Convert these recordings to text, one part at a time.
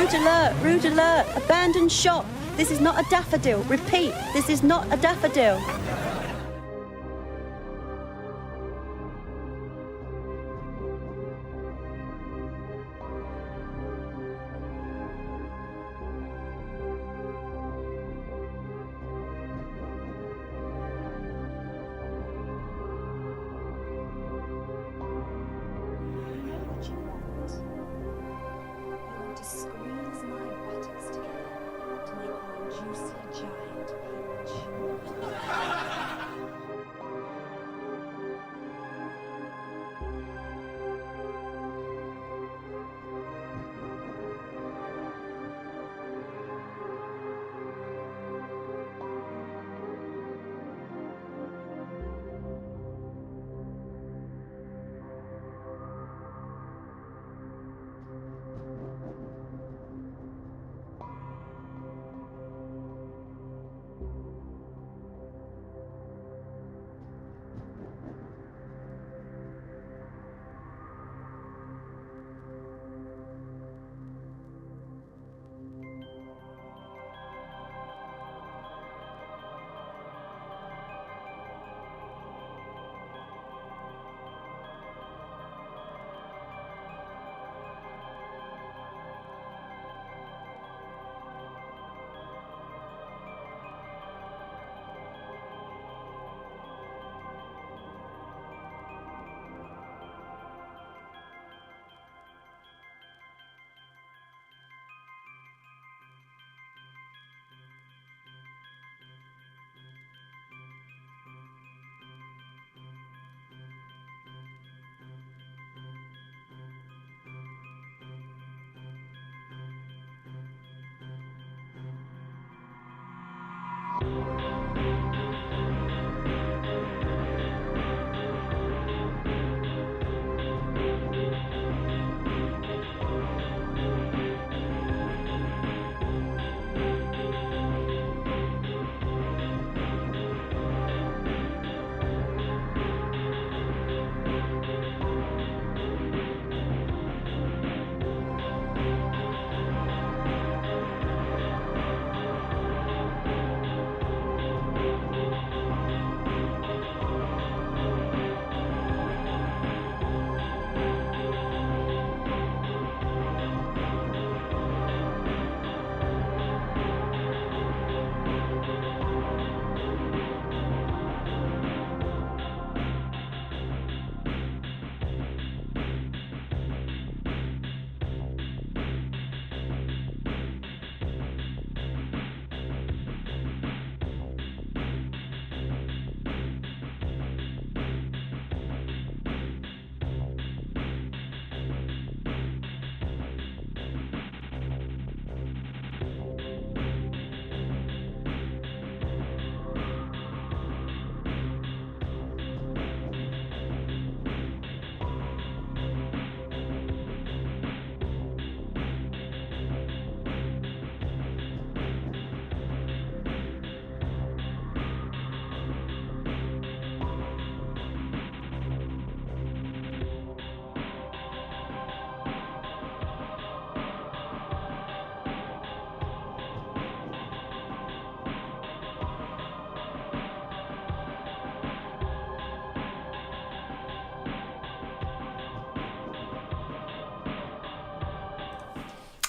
Rude alert, rude alert. Abandoned shop. This is not a daffodil. Repeat, this is not a daffodil. Squeeze my buttocks together to make one juicy giant peach.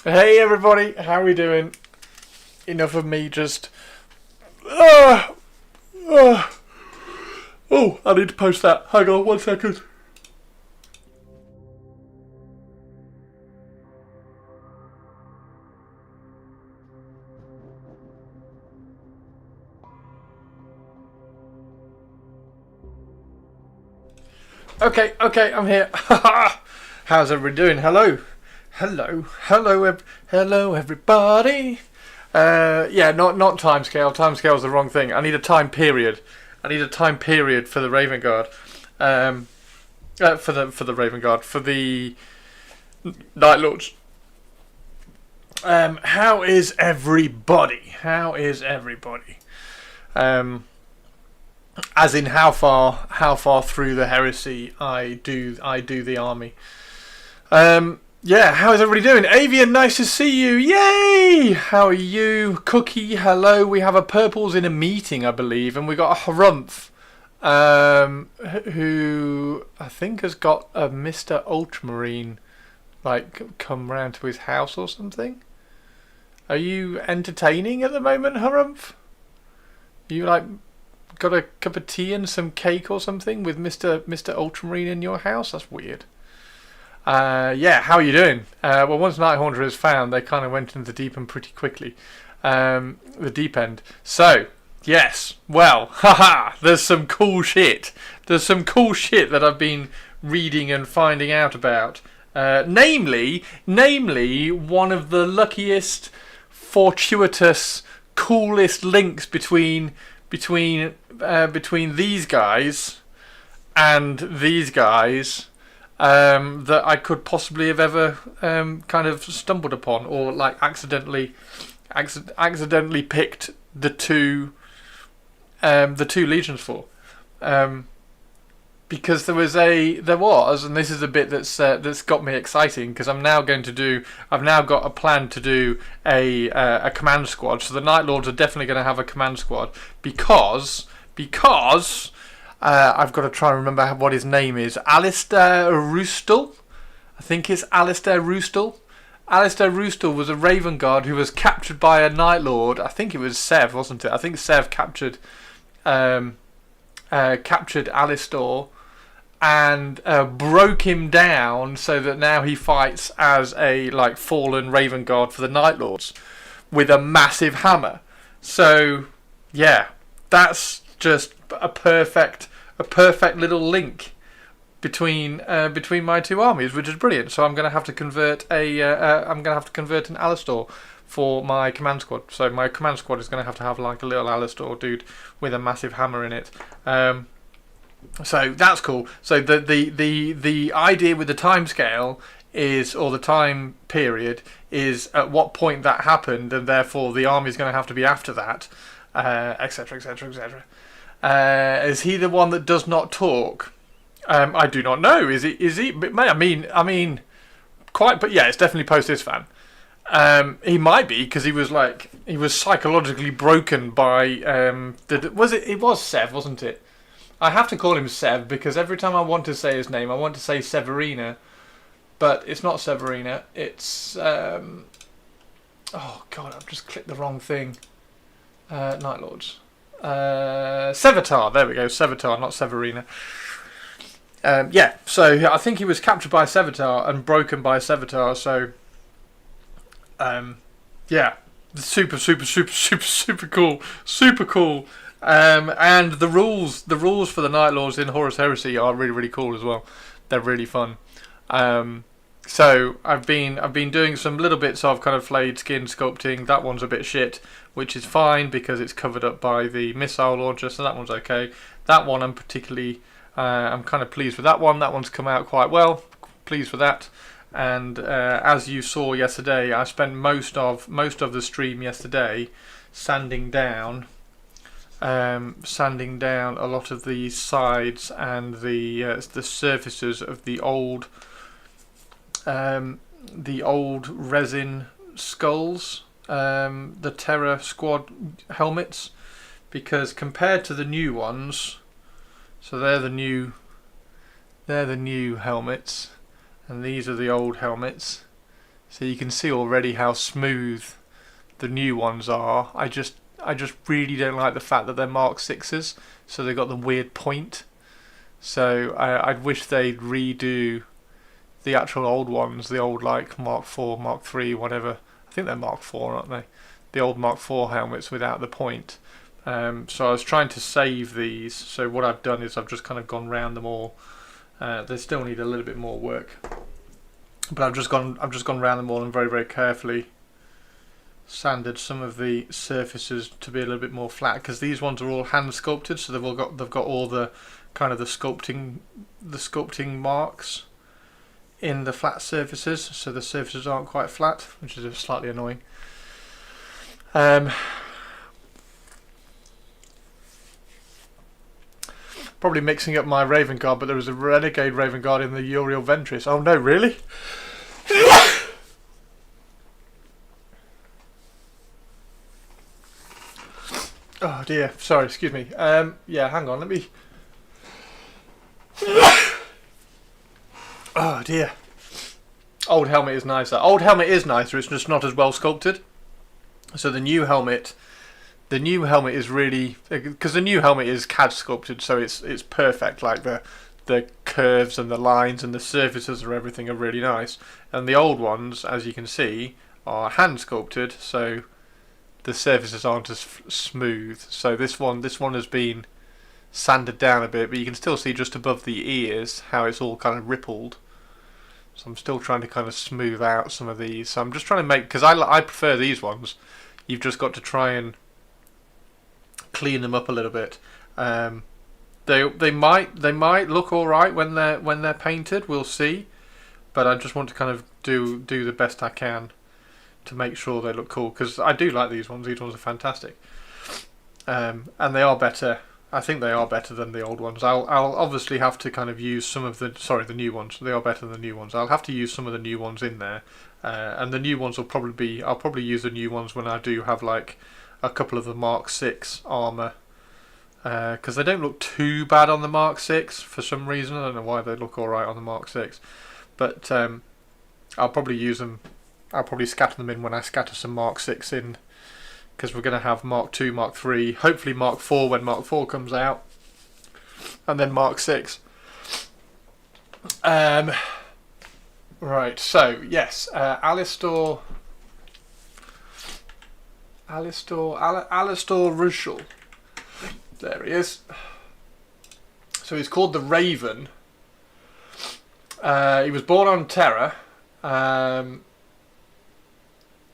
Hey everybody, how are we doing? Enough of me just... Oh, I need to post that. Hang on 1 second. Okay, I'm here. How's everybody doing? Hello, everybody. Yeah, not timescale. Timescale's the wrong thing. I need a time period. I need a time period for the Raven Guard. For the Raven Guard, for the Night Lords. How is everybody? As in how far through the heresy I do the army. Yeah, how is everybody doing? Avian, nice to see you. Yay! How are you? Cookie, hello. We have a Purples in a meeting, I believe, and we got a Harumph, who I think has got a Mr. Ultramarine, like, come round to his house or something. Are you entertaining at the moment, Harumph? You, like, got a cup of tea and some cake or something with Mr. Ultramarine in your house? That's weird. Yeah, how are you doing? Well, once Nighthaunter is found, they kind of went into the deep end pretty quickly. The deep end. So, yes, well, haha, there's some cool shit. There's some cool shit that I've been reading and finding out about. Namely, one of the luckiest, fortuitous, coolest links between these guys and these guys. That I could possibly have ever kind of stumbled upon, or like accidentally picked the two legions for, because there was, and this is a bit that's got me exciting, because I've now got a plan to do a command squad. So the Night Lords are definitely going to have a command squad because. I've got to try and remember what his name is. Alistair Roostal? I think it's Alistair Roostal. Alistair Roostal was a Raven Guard who was captured by a Night Lord. I think it was Sev, wasn't it? I think Sev captured Alistair and broke him down so that now he fights as a like fallen Raven Guard for the Night Lords with a massive hammer. So yeah, that's just a perfect little link between my two armies, which is brilliant. So I'm going to have to convert an Alistair for my command squad. So my command squad is going to have like a little Alistair dude with a massive hammer in it. So that's cool. So the idea with the timescale is, or the time period is, at what point that happened, and therefore the army is going to have to be after that, etc., etc., etc. Is he the one that does not talk? I do not know. Is he? I mean, quite. But yeah, it's definitely post Isfan. He might be, because he was psychologically broken by It was Sev, wasn't it? I have to call him Sev because every time I want to say his name, I want to say Severina, but it's not Severina. It's oh god, I've just clicked the wrong thing. Night Lords. Sevatar, there we go, Sevatar, not Severina. Yeah, so I think he was captured by Sevatar and broken by Sevatar, so yeah, super cool, super cool. And the rules for the Night Lords in Horus Heresy are really cool as well. They're really fun. So I've been doing some little bits of kind of flayed skin sculpting. That one's a bit shit, which is fine because it's covered up by the missile launcher, so that one's okay. That one I'm particularly, I'm kind of pleased with that one. That one's come out quite well. Pleased with that. And as you saw yesterday, I spent most of the stream yesterday sanding down a lot of the sides and the surfaces of the old resin skulls, the Terror Squad helmets, because compared to the new ones, so they're the new helmets, and these are the old helmets. So you can see already how smooth the new ones are. I just really don't like the fact that they're Mark 6s, so they've got the weird point. So I'd wish they'd redo the actual old ones, the old like Mark 4, Mark 3, whatever. I think they're Mark 4, aren't they? The old Mark 4 helmets without the point. So I was trying to save these. So what I've done is I've just kind of gone round them all. They still need a little bit more work, but I've just gone round them all and very carefully sanded some of the surfaces to be a little bit more flat, because these ones are all hand sculpted, so they've got all the kind of the sculpting marks in the flat surfaces, so the surfaces aren't quite flat, which is slightly annoying. Probably mixing up my Raven Guard, but there was a Renegade Raven Guard in the Uriel Ventris. Oh no, really? Oh dear, sorry, excuse me. Yeah, hang on, let me. Oh dear. Old helmet is nicer. Old helmet is nicer. It's just not as well sculpted. So the new helmet is really, because the new helmet is CAD sculpted, so it's perfect. Like the curves and the lines and the surfaces and everything are really nice. And the old ones, as you can see, are hand sculpted, so the surfaces aren't as smooth. So this one has been sanded down a bit, but you can still see just above the ears how it's all kind of rippled. So I'm still trying to kind of smooth out some of these. So I'm just trying to make, because I prefer these ones. You've just got to try and clean them up a little bit. They might look all right when they're painted. We'll see, but I just want to kind of do the best I can to make sure they look cool, because I do like these ones. These ones are fantastic, and they are better. I think they are better than the old ones. I'll obviously have to kind of use some of the new ones. They are better than the new ones. I'll have to use some of the new ones in there, and the new ones will probably be. I'll probably use the new ones when I do have like a couple of the Mark 6 armor, because they don't look too bad on the Mark 6 for some reason. I don't know why they look all right on the Mark 6, but I'll probably use them. I'll probably scatter them in when I scatter some Mark 6 in, because we're going to have Mark 2, Mark 3, hopefully Mark 4 when Mark 4 comes out, and then Mark 6. Right, so yes, Alistair Rushell. There he is. So he's called the Raven. He was born on Terra.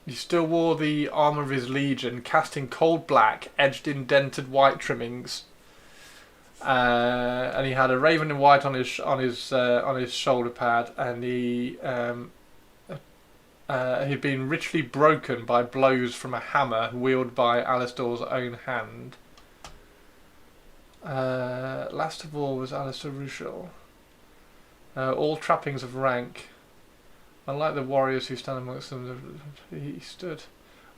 He still wore the armour of his legion, cast in cold black, edged indented white trimmings, and he had a raven in white on his shoulder pad, and he'd been richly broken by blows from a hammer wielded by Alistair's own hand. Last of all was Alistair Rushell. All trappings of rank. Unlike the warriors who stand amongst them,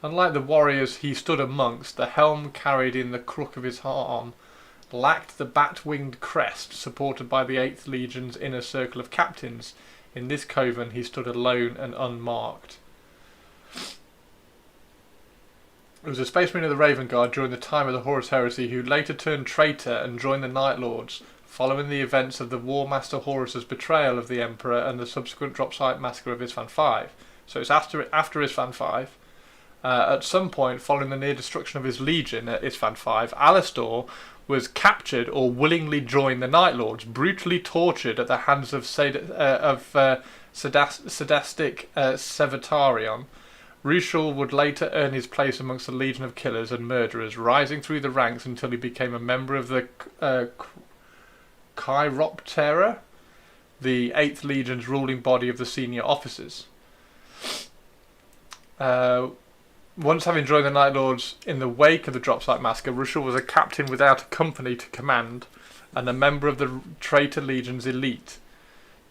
Unlike the warriors he stood amongst, the helm carried in the crook of his arm lacked the bat-winged crest supported by the 8th Legion's inner circle of captains. In this coven he stood alone and unmarked. He was a Space Marine of the Raven Guard during the time of the Horus Heresy, who later turned traitor and joined the Night Lords, following the events of the War Master Horus's betrayal of the Emperor and the subsequent drop site massacre of Isstvan V. So it's after Isstvan V. At some point, following the near destruction of his legion at Isstvan V, Alistair was captured or willingly joined the Night Lords, brutally tortured at the hands of sadistic Sevatarion. Rushell would later earn his place amongst the legion of killers and murderers, rising through the ranks until he became a member of the Chiroptera, the 8th Legion's ruling body of the senior officers. Once having joined the Night Lords in the wake of the Drop Site Massacre, Rushell was a captain without a company to command and a member of the Traitor Legion's elite.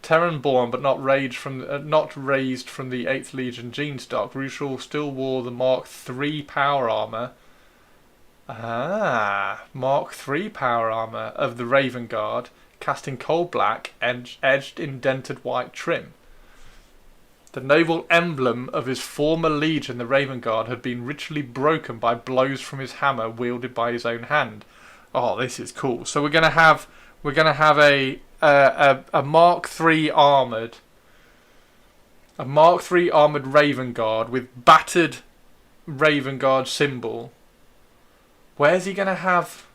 Terran born but not raised from the 8th Legion gene stock, Rushell still wore the Mark III power armour. Mark III power armour of the Raven Guard, cast in cold black, edged indented white trim. The noble emblem of his former legion, the Raven Guard, had been ritually broken by blows from his hammer wielded by his own hand. Oh, this is cool. So we're gonna have a Mark III armoured Raven Guard with battered Raven Guard symbol. Where's he gonna have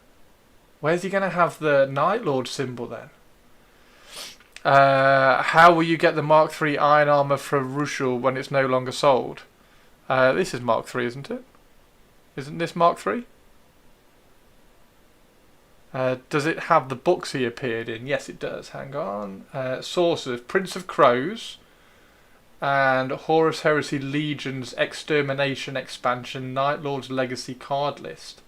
the Night Lord symbol then? How will you get the Mark III iron armour for Rushell when it's no longer sold? This is Mark III, isn't it? Isn't this Mark III? Does it have the books he appeared in? Yes, it does. Hang on. Sources: Prince of Crows and Horus Heresy Legion's Extermination Expansion, Night Lord's Legacy card list.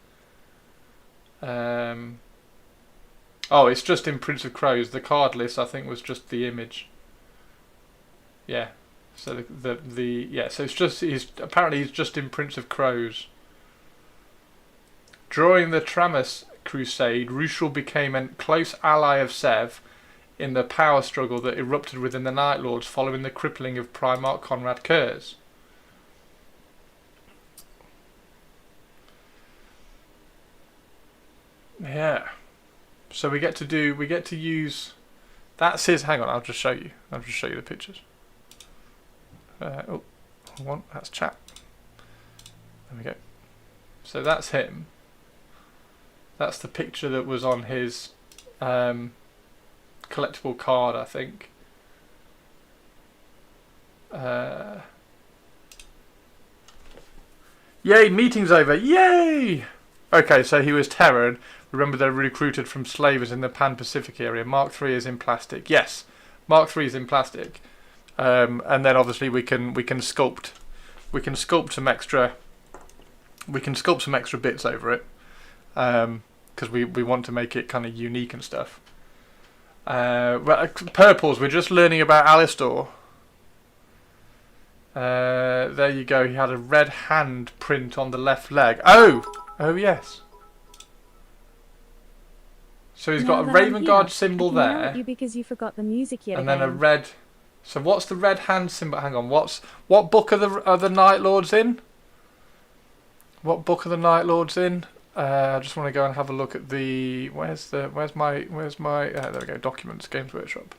Oh, it's just in Prince of Crows. The card list, I think, was just the image. Yeah. So so it's just he's just in Prince of Crows. During the Tramus Crusade, Rushal became a close ally of Sev in the power struggle that erupted within the Night Lords following the crippling of Primarch Conrad Kurz. Yeah. So we get to use, that's his, hang on, I'll just show you the pictures. Oh, hold on, that's chat. There we go. So that's him. That's the picture that was on his collectible card, I think. Yay, meeting's over. Yay! Okay, so he was Terran. Remember, they're recruited from slavers in the Pan-Pacific area. Mark III is in plastic. Yes, Mark III is in plastic. And then obviously we can sculpt some extra bits over it. Because we want to make it kind of unique and stuff. Purples, we're just learning about Alistor. There you go, he had a red hand print on the left leg. Oh yes. So he's got a Raven Guard symbol there. You because you forgot the music yet and again. then a red. So what's the red hand symbol? Hang on, what book are the Night Lords in? What book are the Night Lords in? I just want to go and have a look at the where's my there we go, documents, Games Workshop.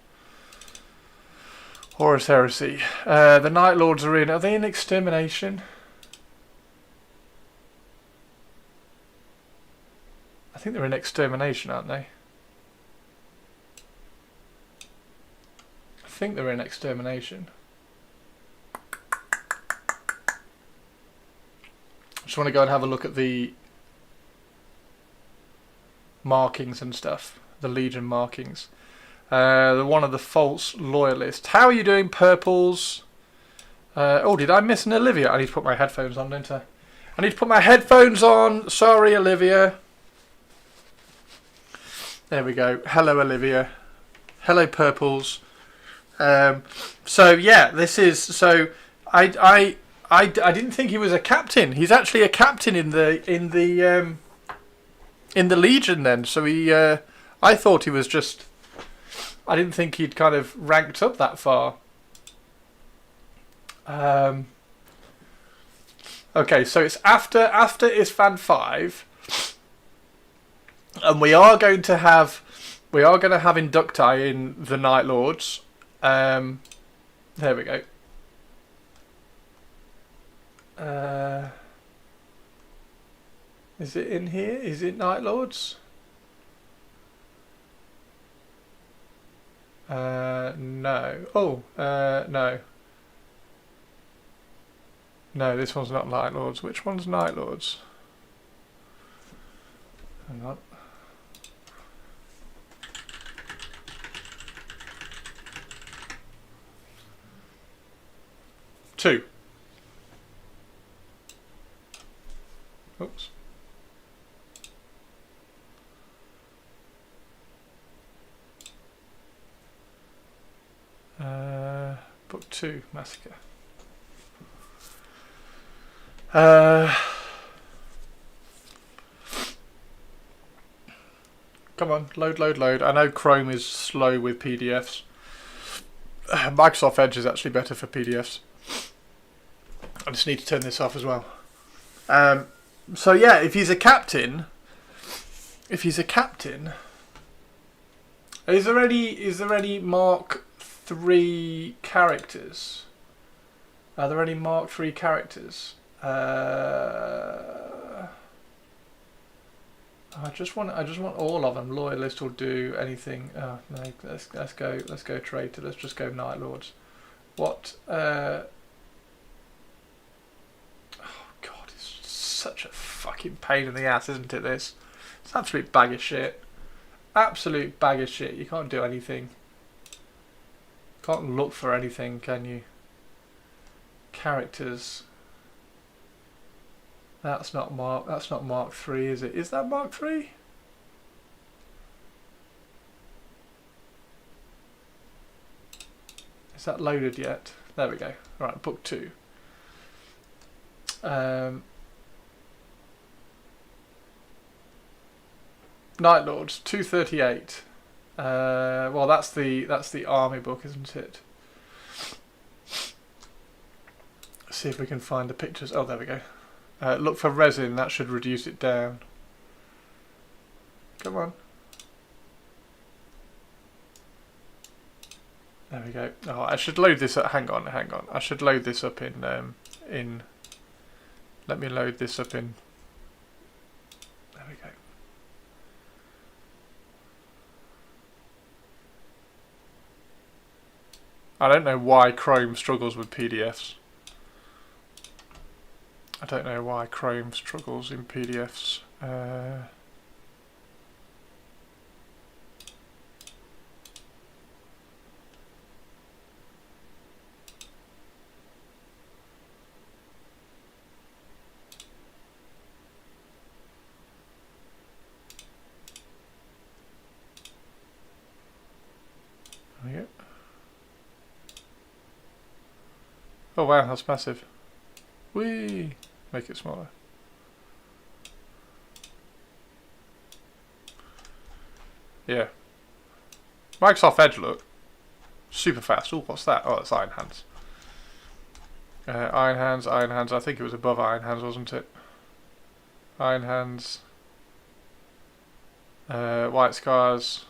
Horus Heresy. The Night Lords are they in Extermination? I think they're in Extermination, aren't they? I think they're in Extermination. I just want to go and have a look at the markings and stuff, the Legion markings. One of the false loyalists. How are you doing, Purples? Oh, did I miss an Olivia? I need to put my headphones on, don't I? I need to put my headphones on. Sorry, Olivia. There we go. Hello, Olivia. Hello, Purples. So yeah, this is so. I didn't think he was a captain. He's actually a captain in the Legion then. So he, I thought he was just. I didn't think he'd kind of ranked up that far. Okay, so it's after Isfan 5, and we are going to have Inducti in the Night Lords. There we go. Is it in here? Is it Night Lords? No. Oh, no. No, this one's not Night Lords. Which one's Night Lords? Hang on. Two. Oops. Book 2, Massacre. Come on, load. I know Chrome is slow with PDFs. Microsoft Edge is actually better for PDFs. I just need to turn this off as well. So yeah, if he's a captain, is there any Mark III characters? Are there any Mark III characters? I just want all of them. Loyalist will do anything. Oh, no, let's go traitor. Let's just go Night Lords. What? Oh God, it's such a fucking pain in the ass, isn't it? This. It's an absolute bag of shit. Absolute bag of shit. You can't do anything. Can't look for anything, can you? Characters. That's not Mark III, is it? Is that Mark III? Is that loaded yet? There we go. Right, book 2. Night Lords 238. Well, that's the army book, isn't it? Let's see if we can find the pictures. Oh, there we go. Look for resin. That should reduce it down. Come on. There we go. Oh, I should load this up. Hang on. I should load this up in. Let me load this up in. There we go. I don't know why Chrome struggles with PDFs. I don't know why Chrome struggles in PDFs. There we go. Oh wow, that's massive. Whee! Make it smaller. Yeah. Microsoft Edge, look. Super fast. Oh, what's that? Oh, that's Iron Hands. Iron Hands. I think it was above Iron Hands, wasn't it? Iron Hands. White Scars.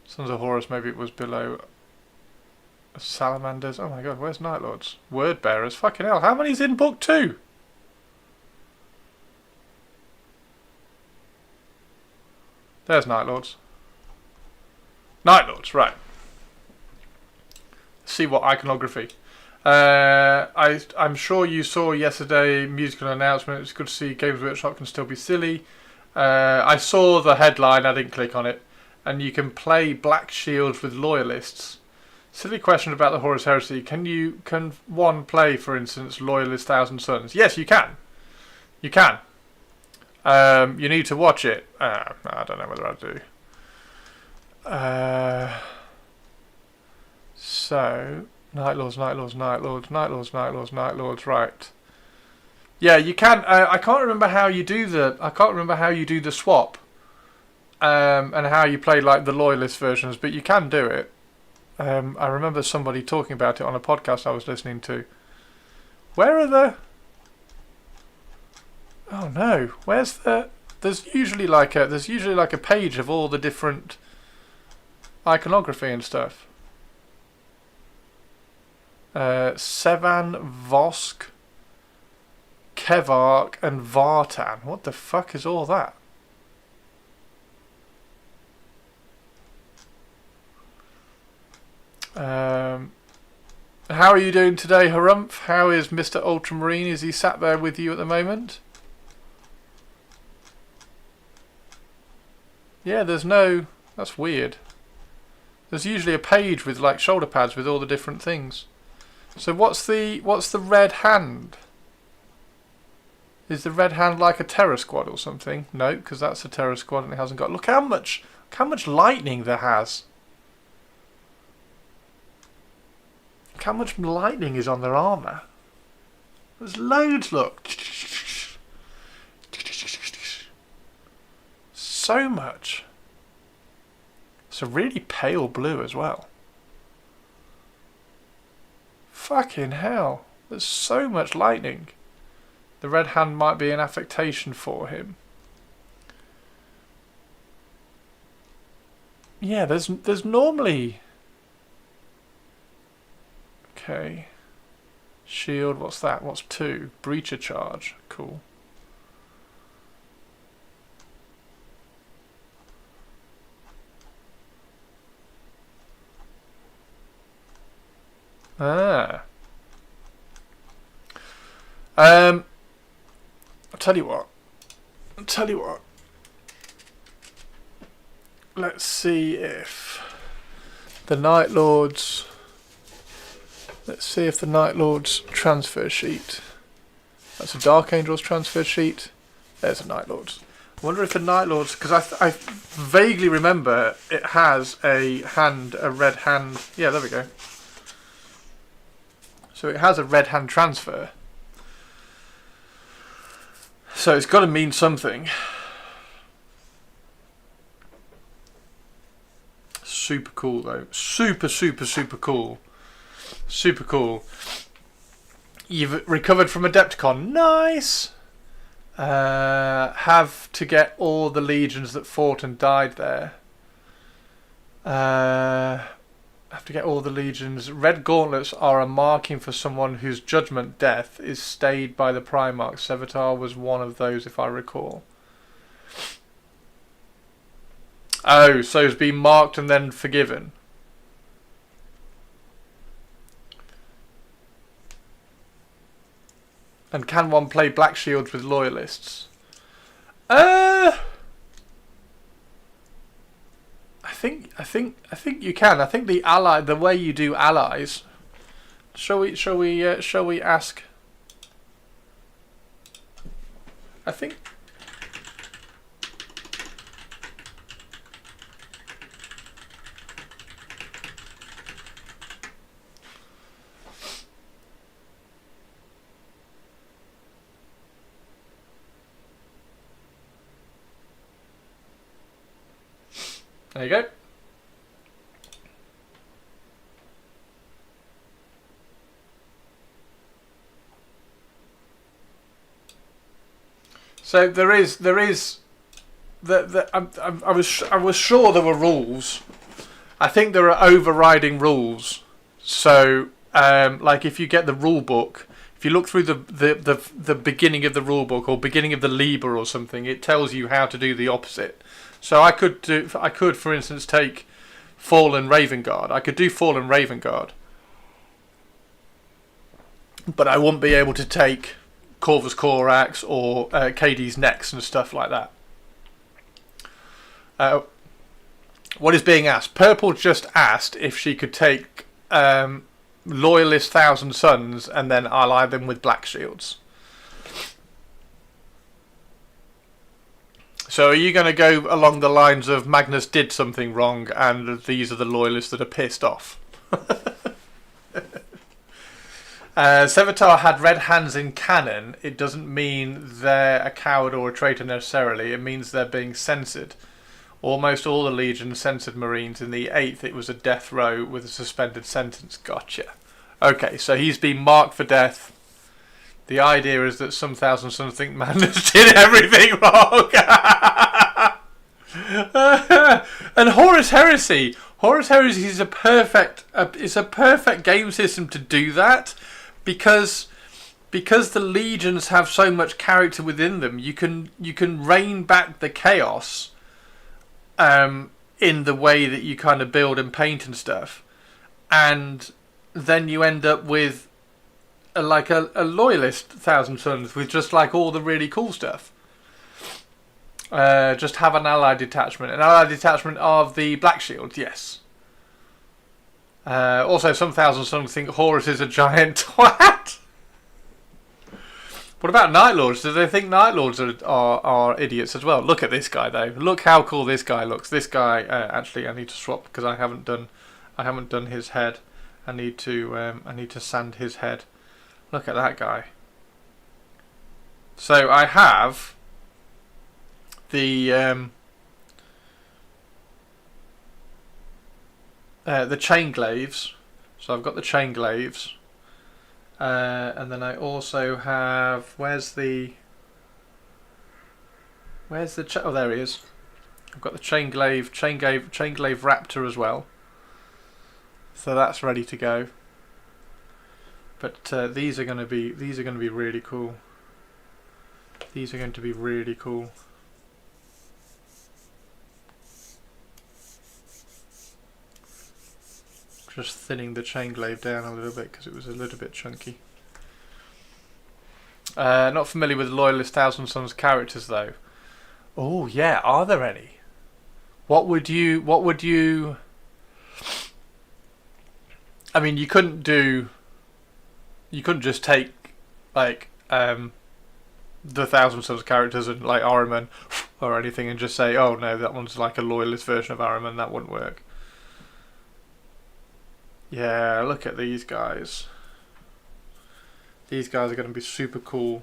Sons of Horus, maybe it was below. Salamanders. Oh my god, where's Night Lords? Word Bearers. Fucking hell, how many's in book 2? There's Night Lords. Night Lords, right. Let's see what iconography. I'm sure you saw yesterday musical announcement. It's good to see Games Workshop can still be silly. I saw the headline, I didn't click on it. And you can play Black Shields with Loyalists. Silly question about the Horus Heresy. Can one play, for instance, Loyalist Thousand Suns? Yes, you can. You can. You need to watch it. I don't know whether I do. So, Night Lords, right. Yeah, you can. I can't remember how you do the swap. And how you play like the Loyalist versions, but you can do it. I remember somebody talking about it on a podcast I was listening to. Where are the... Oh no, where's the... There's usually like a page of all the different iconography and stuff. Sevan, Vosk, Kevark and Vartan. What the fuck is all that? How are you doing today, Harumph? How is Mr. Ultramarine? Is he sat there with you at the moment? Yeah, there's no... That's weird. There's usually a page with like shoulder pads with all the different things. So what's the red hand? Is the red hand like a terror squad or something? No, because that's a terror squad and it hasn't got... Look how much lightning there has. Look how much lightning is on their armour. There's loads, look. So much. It's a really pale blue as well. Fucking hell. There's so much lightning. The red hand might be an affectation for him. Yeah, there's normally... Okay. Shield, what's that? What's 2? Breacher charge. Cool. Ah. I'll tell you what. Let's see if the Night Lords... Let's see if the Night Lord's transfer sheet. That's a Dark Angel's transfer sheet. There's a Night Lord's. I wonder if the Night Lord's, because I vaguely remember it has a red hand. Yeah, there we go. So it has a red hand transfer. So it's got to mean something. super cool though. Super, super, super cool. Super cool. You've recovered from Adepticon. Nice. Have to get all the legions that fought and died there. Have to get all the legions. Red gauntlets are a marking for someone whose judgment death is stayed by the Primarch. Sevatar was one of those, if I recall. Oh, so it's been marked and then forgiven. And can one play Black Shields with loyalists? I think you can. I think the way you do allies. Shall we ask? I think. There you go. So there is I was sure there were rules. I think there are overriding rules. So like if you get the rule book, if you look through the beginning of the rule book or beginning of the Liber or something, it tells you how to do the opposite. So I could for instance take Fallen Raven Guard. I could do Fallen Raven Guard, but I wouldn't be able to take Corvus Corax or KD's Nex and stuff like that. What is being asked? Purple just asked if she could take Loyalist Thousand Sons and then ally them with Black Shields. So are you going to go along the lines of Magnus did something wrong and these are the loyalists that are pissed off? Sevatar had red hands in canon. It doesn't mean they're a coward or a traitor necessarily. It means they're being censored. Almost all the Legion censored Marines. In the 8th it was a death row with a suspended sentence. Gotcha. Okay, so he's been marked for death. The idea is that some Thousand Sons think Magnus did everything wrong. And Horus Heresy. Horus Heresy is a perfect game system to do that, because the legions have so much character within them. You can rein back the chaos in the way that you kind of build and paint and stuff, and then you end up with a loyalist Thousand Sons with just like all the really cool stuff. Just have an allied detachment. An allied detachment of the Black Shield, yes. Also, some Thousand Sons think Horus is a giant twat. What about Night Lords? Do they think Night Lords are idiots as well? Look at this guy though. Look how cool this guy looks. This guy, actually, I need to swap because I haven't done his head. I need to sand his head. Look at that guy. So I have the chain glaives. So I've got the chain glaives, and then I also have oh, there he is. I've got the chain glaive raptor as well. So that's ready to go. But these are going to be really cool. These are going to be really cool. Just thinning the chain glaive down a little bit because it was a little bit chunky. Not familiar with Loyalist Thousand Sons characters though. Oh yeah, are there any? What would you? I mean, you couldn't just take like the Thousand Sons characters and like Ahriman or anything and just say, oh no, that one's like a loyalist version of Ahriman. That wouldn't work. Yeah, look at these guys. These guys are going to be super cool.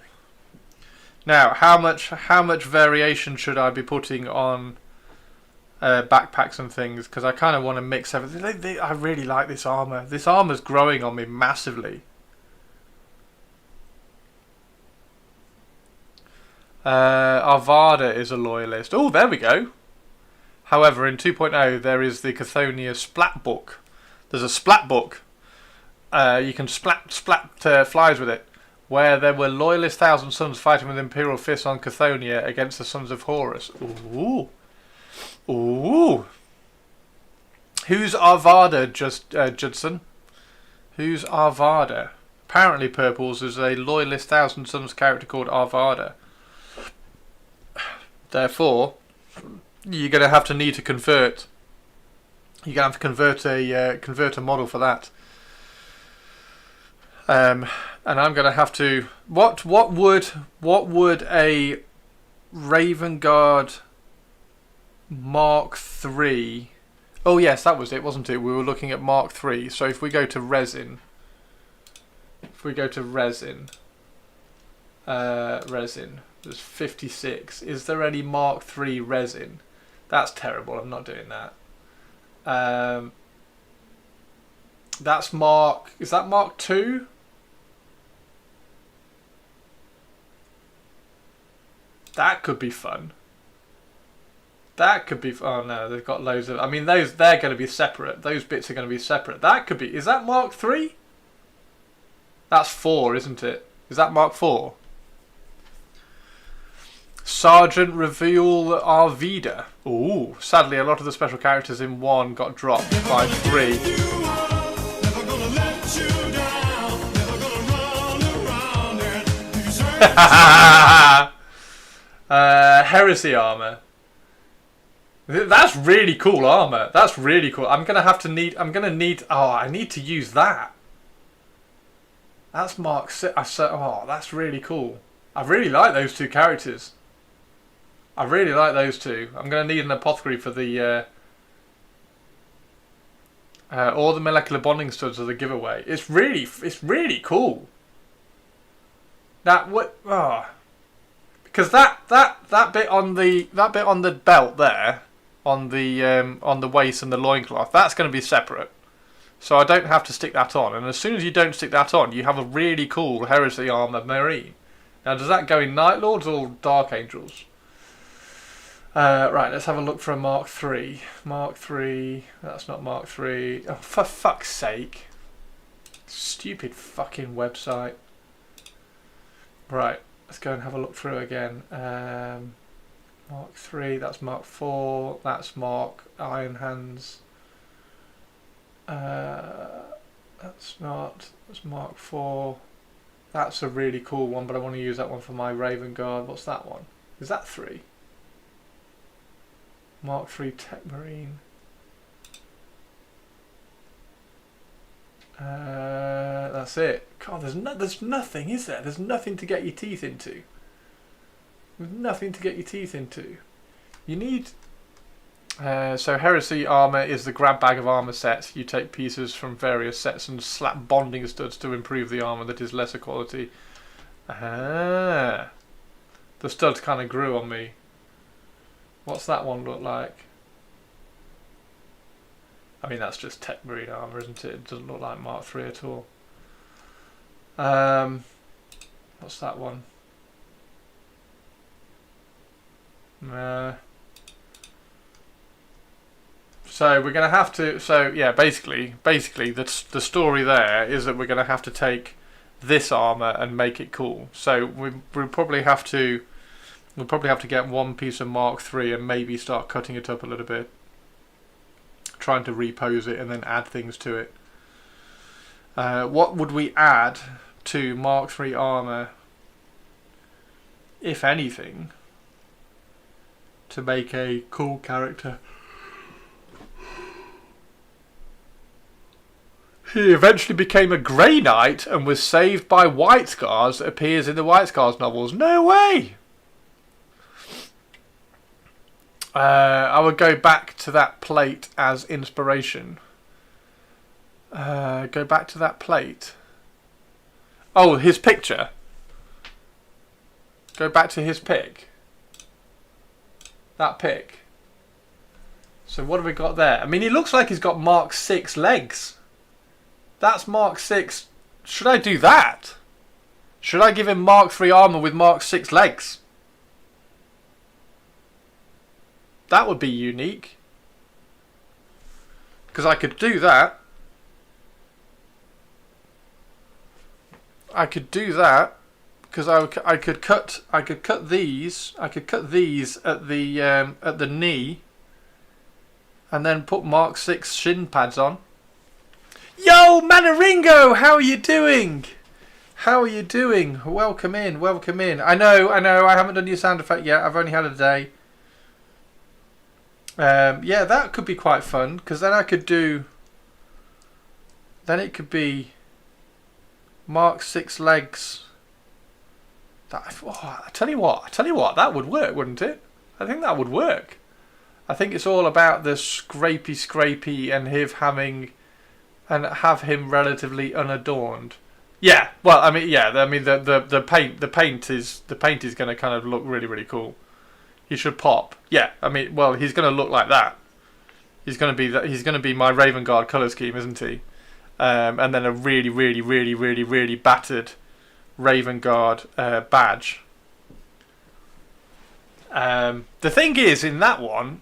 Now, how much variation should I be putting on backpacks and things, because I kind of want to mix everything. I really like this armor. This armor's growing on me massively. Arvada is a loyalist. Oh, there we go. However, in 2.0 there is the Chthonian Splat Book. There's a Splat Book. You can splat flies with it. Where there were loyalist Thousand Sons fighting with Imperial fists on Chthonian against the Sons of Horus. Ooh. Ooh. Who's Arvada, Judson? Who's Arvada? Apparently Purples is a loyalist Thousand Sons character called Arvada. Therefore, you're going to have to need to convert. You're going to have to convert a model for that. And I'm going to have to. What would a Raven Guard Mark III? Oh yes, that was it, wasn't it? We were looking at Mark III. So if we go to resin, resin, there's 56. Is there any Mark III resin? That's terrible. I'm not doing that. That's Mark. Is that Mark II? That could be fun. That could be. Oh no, they've got loads of. I mean, they're going to be separate. Those bits are going to be separate. That could be. Is that Mark III? That's 4, isn't it? Is that Mark IV? Sergeant Reveal Arvida. Ooh, sadly, a lot of the special characters in 1 got dropped by 3. Heresy armor. That's really cool armor. That's really cool. I'm gonna need. Oh, I need to use that. That's Mark 6. Oh, that's really cool. I really like those two characters. I really like those two. I'm gonna need an apothecary for the. All the molecular bonding studs are the giveaway. It's really cool. That what? Oh. Because that bit on the belt there, on the waist and the loincloth, that's going to be separate. So I don't have to stick that on. And as soon as you don't stick that on, you have a really cool Heresy armor Marine. Now, does that go in Night Lords or Dark Angels? Right, let's have a look for a Mark III. Mark III. That's not Mark III. Oh, for fuck's sake! Stupid fucking website. Right. Let's go and have a look through again. Mark III, that's Mark IV, that's Mark Iron Hands. That's Mark IV. That's a really cool one, but I want to use that one for my Raven Guard. What's that one? Is that 3? Mark III Tech Marine. That's it. God, there's nothing, is there? There's nothing to get your teeth into. There's nothing to get your teeth into. You need. So Heresy armor is the grab bag of armor sets. You take pieces from various sets and slap bonding studs to improve the armor that is lesser quality. Ah, the studs kind of grew on me. What's that one look like? I mean, that's just Tech Marine armor, isn't it? It doesn't look like Mark III at all. What's that one? So we're going to have to. So yeah, basically, the story there is that we're going to have to take this armor and make it cool. So we'll probably have to. We'll probably have to get one piece of Mark III and maybe start cutting it up a little bit. Trying to repose it and then add things to it. What would we add to Mark III armor, if anything, to make a cool character? He eventually became a Grey Knight and was saved by White Scars that appears in the White Scars novels. No way! I would go back to that plate as inspiration. Go back to that plate. Oh, his picture. Go back to his pic. That pic. So what have we got there? I mean, he looks like he's got Mark 6 legs. That's Mark 6. Should I do that? Should I give him Mark 3 armor with Mark 6 legs? That would be unique. Because I could do that. I could do that because I could cut these at the knee, and then put Mark 6 shin pads on. Yo, Manaringo, how are you doing? How are you doing? Welcome in, welcome in. I know, I haven't done your sound effect yet. I've only had a day. Yeah, that could be quite fun because then I could do. Then it could be Mark 6 legs. I tell you what, that would work, wouldn't it? I think that would work. I think it's all about the scrapey and have him relatively unadorned. Yeah, well, I mean, yeah, I mean the paint is going to kind of look really, really cool. He should pop. Yeah, I mean, well, he's going to look like that. He's going to be my Raven Guard color scheme, isn't he? And then a really, really, really, really, really battered Raven Guard badge. The thing is, in that one,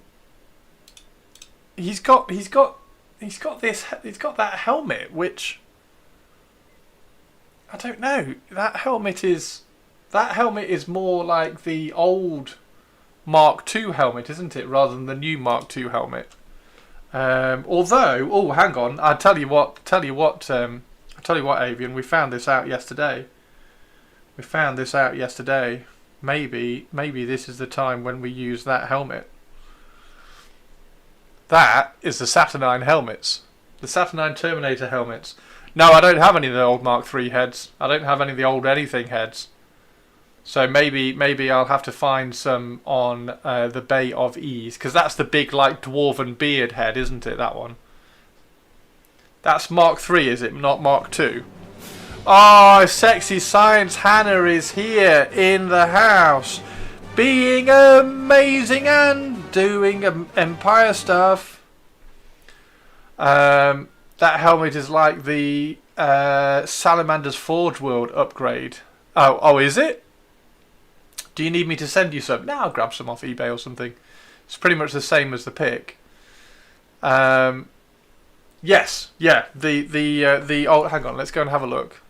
he's got that helmet, which I don't know. That helmet is more like the old Mark II helmet, isn't it, rather than the new Mark II helmet. Although, oh, hang on, I'll tell you what, Avian, we found this out yesterday. Maybe this is the time when we use that helmet. That is the Saturnine helmets. The Saturnine Terminator helmets. No, I don't have any of the old Mark III heads. I don't have any of the old anything heads. So maybe I'll have to find some on the Bay of Ease, because that's the big, like, dwarven beard head, isn't it, that one? That's Mark III, is it? Not Mark II? Oh, Sexy Science Hannah is here in the house, being amazing and doing Empire stuff. That helmet is like the Salamander's Forge World upgrade. Oh, is it? Do you need me to send you some? No, I'll grab some off eBay or something. It's pretty much the same as the pick. Yes, yeah. The oh, hang on. Let's go and have a look.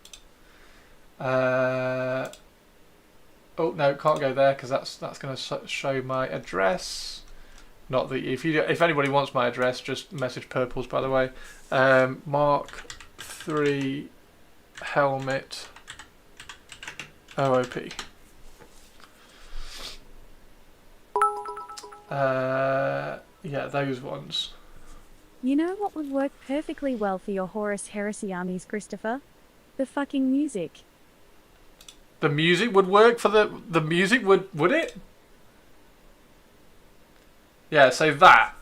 Oh no, can't go there because that's going to show my address. Not that if anybody wants my address, just message Purples. By the way, Mark III helmet OOP. Yeah, those ones. You know what would work perfectly well for your Horus Heresy armies, Christopher? The fucking music. The music would work for the music would it? Yeah, so that.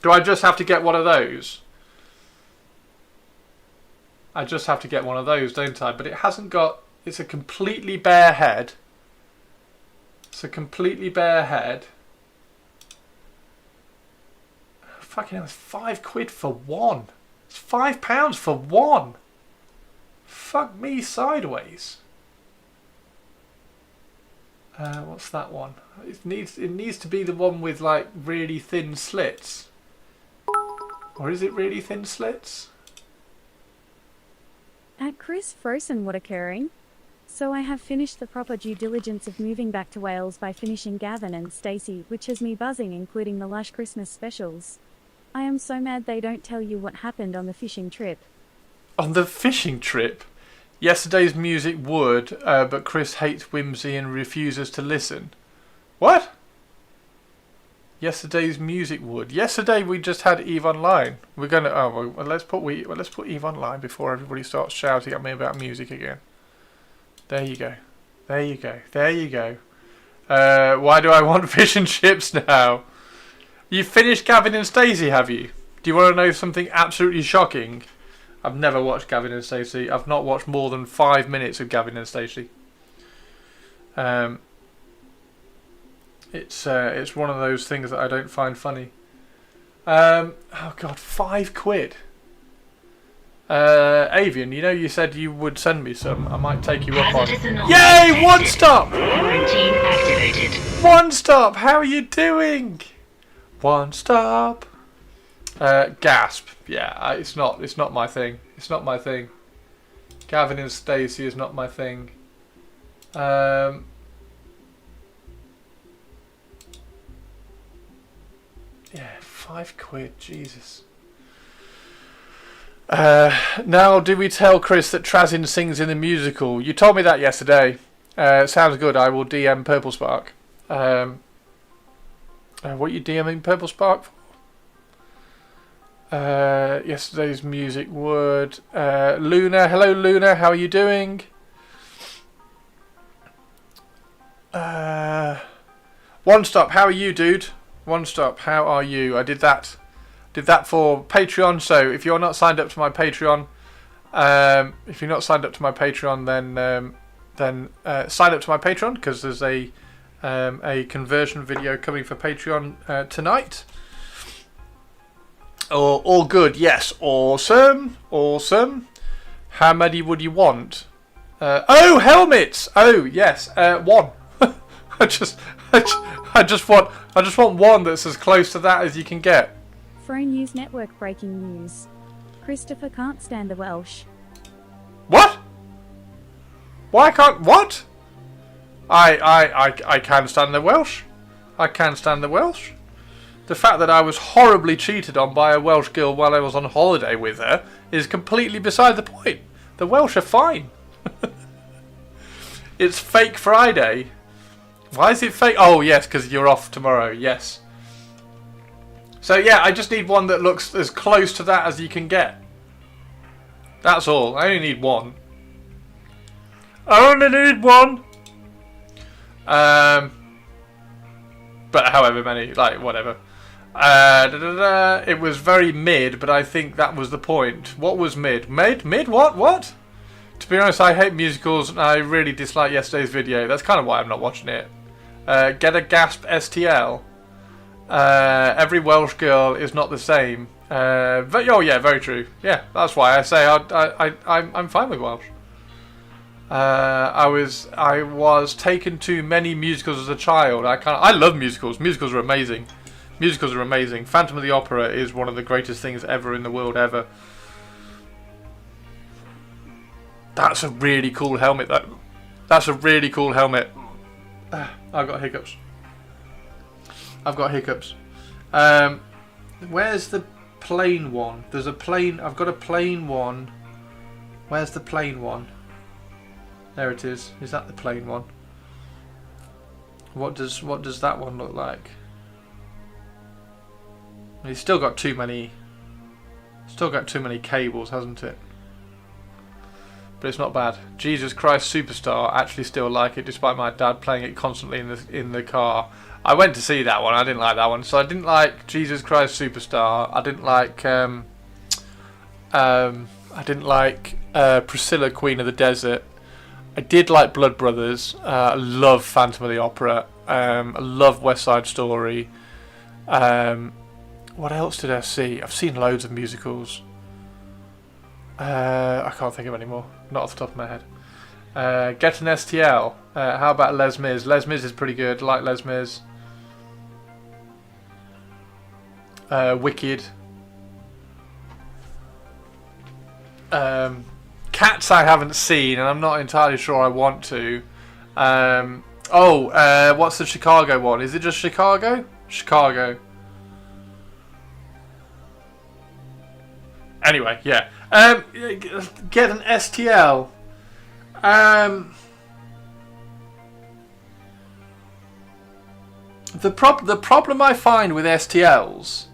Do I just have to get one of those? I just have to get one of those, don't I? But it hasn't got. It's a completely bare head. It's a completely bare head. Fucking hell, it's £5 for one. It's £5 for one. Fuck me sideways. What's that one? It needs to be the one with like really thin slits. Or is it really thin slits? At Chris Frozen, what occurring? So I have finished the proper due diligence of moving back to Wales by finishing Gavin and Stacey, which has me buzzing, including the lush Christmas specials. I am so mad they don't tell you what happened on the fishing trip. On the fishing trip? Yesterday's music would, but Chris hates whimsy and refuses to listen. What? Yesterday's music would. Yesterday we just had Eve Online. We're gonna. Oh, well, let's put Eve Online before everybody starts shouting at me about music again. There you go. There you go. There you go. Why do I want fish and chips now? You finished Gavin and Stacey, have you? Do you want to know something absolutely shocking? I've never watched Gavin and Stacey. I've not watched more than 5 minutes of Gavin and Stacey. It's one of those things that I don't find funny. Oh God, £5. Avian, you know you said you would send me some. I might take you up on. Yay! One stop. Quarantine activated. One stop. How are you doing? One stop. Gasp. Yeah, it's not. It's not my thing. It's not my thing. Gavin and Stacey is not my thing. Yeah, £5. Jesus. Now, do we tell Chris that Trazin sings in the musical? You told me that yesterday. Sounds good. I will DM Purple Spark. What are you DMing Purple Spark for? Yesterday's music word. Luna. Hello, Luna. How are you doing? One stop. How are you, dude? One stop. How are you? I did that. Did that for Patreon. So if you're not signed up to my Patreon, then sign up to my Patreon, because there's a conversion video coming for Patreon tonight. All good. Yes. Awesome. Awesome. How many would you want? Oh, helmets. Oh, yes. One. I just want one that's as close to that as you can get. Fro News Network breaking news. Christopher can't stand the Welsh. What? Why can't what? I can stand the Welsh. I can stand the Welsh. The fact that I was horribly cheated on by a Welsh girl while I was on holiday with her is completely beside the point. The Welsh are fine. It's fake Friday. Why is it fake? Oh yes, because you're off tomorrow. Yes. So yeah, I just need one that looks as close to that as you can get. That's all. I only need one. I only need one. But however many, like whatever. It was very mid, but I think that was the point. What was mid? Mid? What? To be honest, I hate musicals and I really dislike yesterday's video. That's kind of why I'm not watching it. Get a gasp STL. Every Welsh girl is not the same. Oh yeah, very true. Yeah, that's why I say I'm fine with Welsh. I was taken to many musicals as a child. I love musicals. Musicals are amazing. Phantom of the Opera is one of the greatest things ever in the world ever. That's a really cool helmet though. That's a really cool helmet. I've got hiccups. Where's the plain one? There's a plain. I've got a plain one. Where's the plain one? There it is. Is that the plain one? What does that one look like? It's still got too many cables, hasn't it? But it's not bad. Jesus Christ Superstar, actually still like it, despite my dad playing it constantly in the car. I went to see that one. I didn't like that one. So I didn't like Jesus Christ Superstar. I didn't like Priscilla, Queen of the Desert. I did like Blood Brothers. I love Phantom of the Opera. I love West Side Story. What else did I see? I've seen loads of musicals. I can't think of any more. Not off the top of my head. Get an STL. How about Les Mis? Les Mis is pretty good. Like Les Mis. Wicked. Cats I haven't seen, and I'm not entirely sure I want to. What's the Chicago one? Is it just Chicago? Chicago. Anyway, yeah. Get an STL. The problem I find with STLs,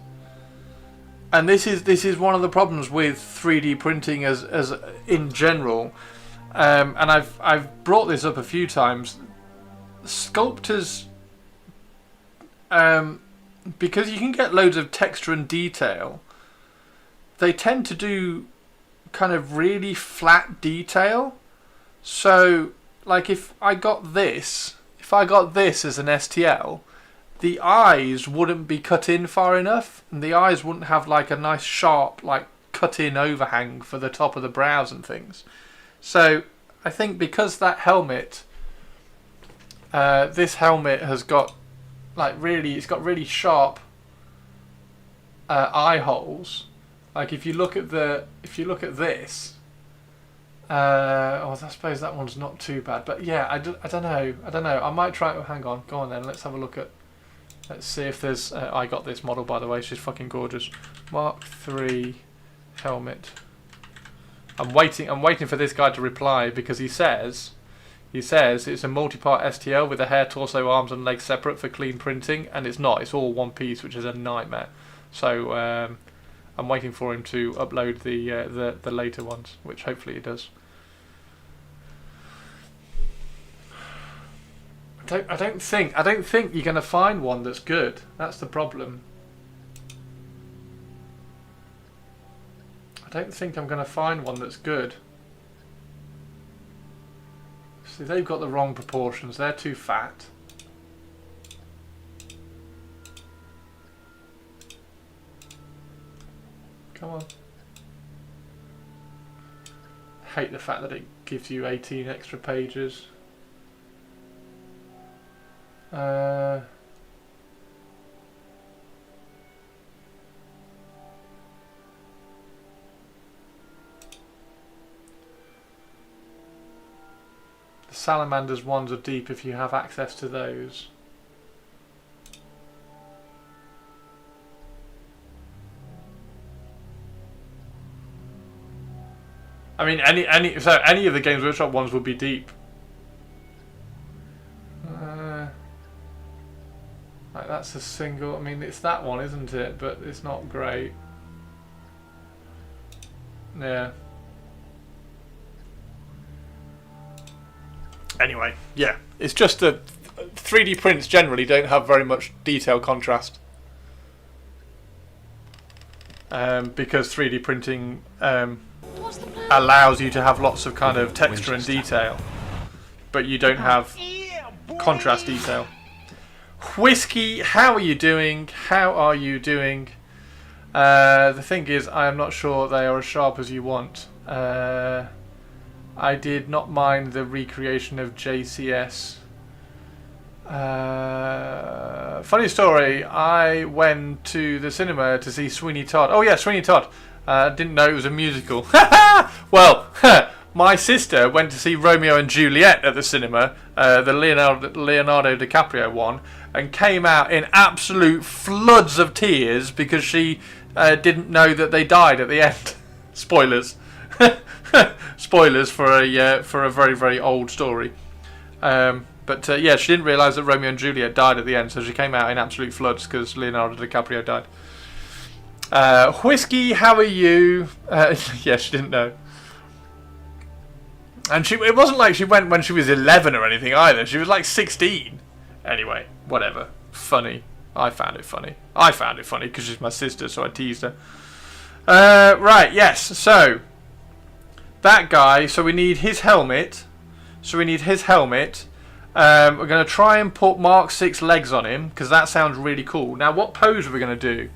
and this is one of the problems with 3D printing as in general, and I've brought this up a few times. Sculptors, because you can get loads of texture and detail, they tend to do kind of really flat detail. So, like if I got this as an STL, the eyes wouldn't be cut in far enough, and the eyes wouldn't have like a nice sharp like cut in overhang for the top of the brows and things. So I think because that helmet, this helmet has got like it's got really sharp eye holes. Like if you look at this, I suppose that one's not too bad. But yeah, I don't know. I might try. Hang on, go on then. Let's have a look at. Let's see if there's. I got this model, by the way. She's fucking gorgeous. Mark III helmet. I'm waiting for this guy to reply, because he says it's a multi-part STL with the hair, torso, arms and legs separate for clean printing, and it's not. It's all one piece, which is a nightmare. So I'm waiting for him to upload the later ones, which hopefully he does. I don't think you're gonna find one that's good. That's the problem. I don't think I'm gonna find one that's good. See, they've got the wrong proportions. They're too fat. Come on. Hate the fact that it gives you 18 extra pages. The Salamanders ones are deep if you have access to those. I mean, any of the Games Workshop ones would be deep. Like that's a single. I mean, it's that one, isn't it? But it's not great. Yeah. Anyway, yeah, it's just that 3D prints generally don't have very much detail contrast. Because 3D printing allows you to have lots of kind of texture and detail, but you don't have contrast detail. Whiskey, how are you doing? How are you doing? The thing is, I am not sure they are as sharp as you want. I did not mind the recreation of JCS. Funny story, I went to the cinema to see Sweeney Todd. Oh yeah, Sweeney Todd. Didn't know it was a musical. Well, my sister went to see Romeo and Juliet at the cinema, the Leonardo DiCaprio one, and came out in absolute floods of tears because she didn't know that they died at the end. Spoilers. Spoilers for a very, very old story. But yeah, she didn't realise that Romeo and Juliet died at the end, so she came out in absolute floods because Leonardo DiCaprio died. Whiskey, how are you? Yeah, she didn't know. And it wasn't like she went when she was 11 or anything either. She was like 16. Anyway, whatever. Funny. I found it funny. I found it funny because she's my sister, so I teased her. Right, yes. So, that guy. So we need his helmet. We're going to try and put Mark 6 legs on him because that sounds really cool. Now, what pose are we going to do?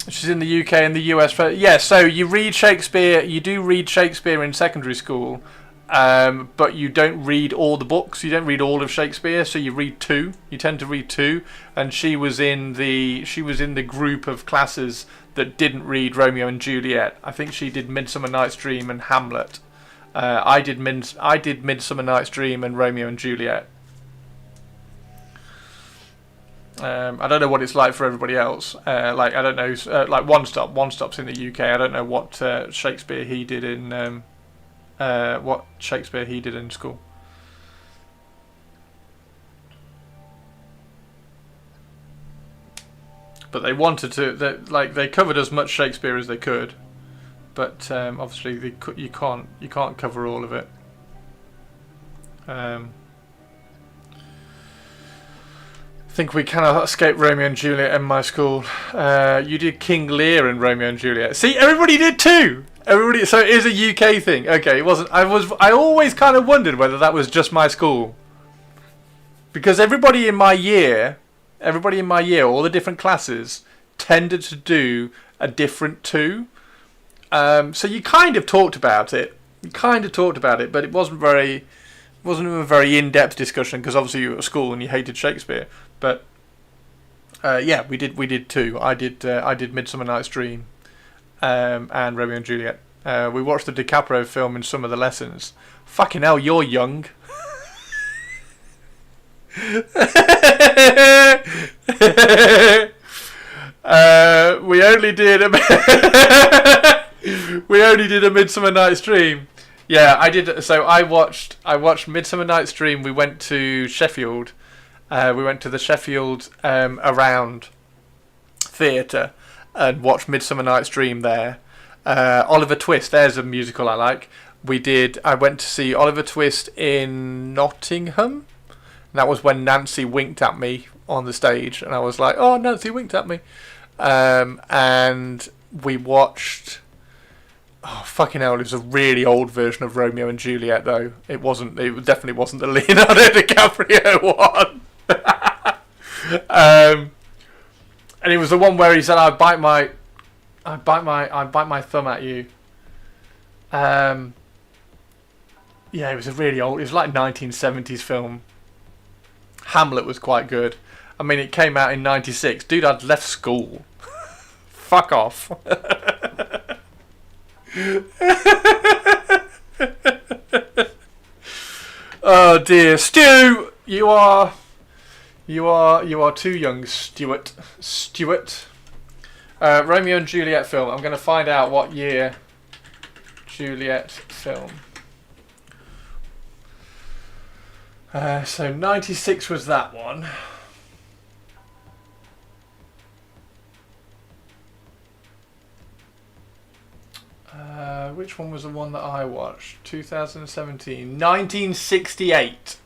She's in the UK and the US. Yeah, so you read Shakespeare. You do read Shakespeare in secondary school, but you don't read all the books. You don't read all of Shakespeare. So you read 2. You tend to read 2. And she was in the group of classes that didn't read Romeo and Juliet. I think she did Midsummer Night's Dream and Hamlet. I did Midsummer Night's Dream and Romeo and Juliet. I don't know what it's like for everybody else. Like I don't know, like One Stop's in the UK. I don't know what Shakespeare he did in school. But they wanted to, they covered as much Shakespeare as they could, but obviously you can't cover all of it. I think we cannot escape Romeo and Juliet in my school. You did King Lear in Romeo and Juliet. See, everybody did too. Everybody. So it is a UK thing. Okay, it wasn't. I always kind of wondered whether that was just my school. Because everybody in my year, all the different classes, tended to do a different two. So you kind of talked about it. But it wasn't a very in-depth discussion because obviously you were at school and you hated Shakespeare. But yeah, we did two. I did Midsummer Night's Dream and Romeo and Juliet. We watched the DiCaprio film in some of the lessons. Fucking hell, you're young. We only did a Midsummer Night's Dream. Yeah, I did. So I watched Midsummer Night's Dream. We went to Sheffield. We went to the Sheffield Around Theatre and watched Midsummer Night's Dream there. Oliver Twist. There's a musical I like. I went to see Oliver Twist in Nottingham. That was when Nancy winked at me on the stage, and I was like, "Oh, Nancy winked at me." And we watched. Oh fucking hell! It was a really old version of Romeo and Juliet, though. It wasn't. It definitely wasn't the Leonardo DiCaprio one. And it was the one where he said, "I bite my thumb at you." Yeah, it was a really old. It was like 1970s film. Hamlet was quite good. I mean, it came out in '96. Dude, I'd left school. Fuck off. Oh dear, Stu, you are too young, Stuart. Romeo and Juliet film. I'm going to find out what year Juliet film. So 96 was that one. Which one was the one that I watched? 2017. 1968.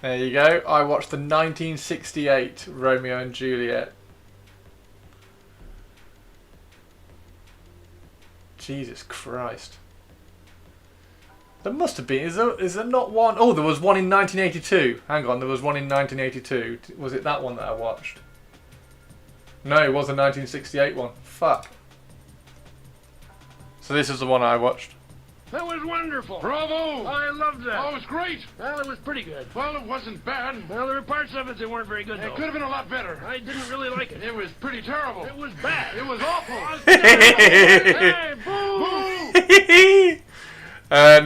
There you go. I watched the 1968 Romeo and Juliet. Jesus Christ. There must have been. Is there not one? Oh, there was one in 1982. Hang on, there was one in 1982. Was it that one that I watched? No, it was the 1968 one. Fuck. So this is the one I watched. That was wonderful. Bravo! I loved that. Oh, it was great. Well, it was pretty good. Well, it wasn't bad. Well, there were parts of it that weren't very good, though. It could have been a lot better. I didn't really like it. It was pretty terrible. It was bad. It was awful. Hey, boo!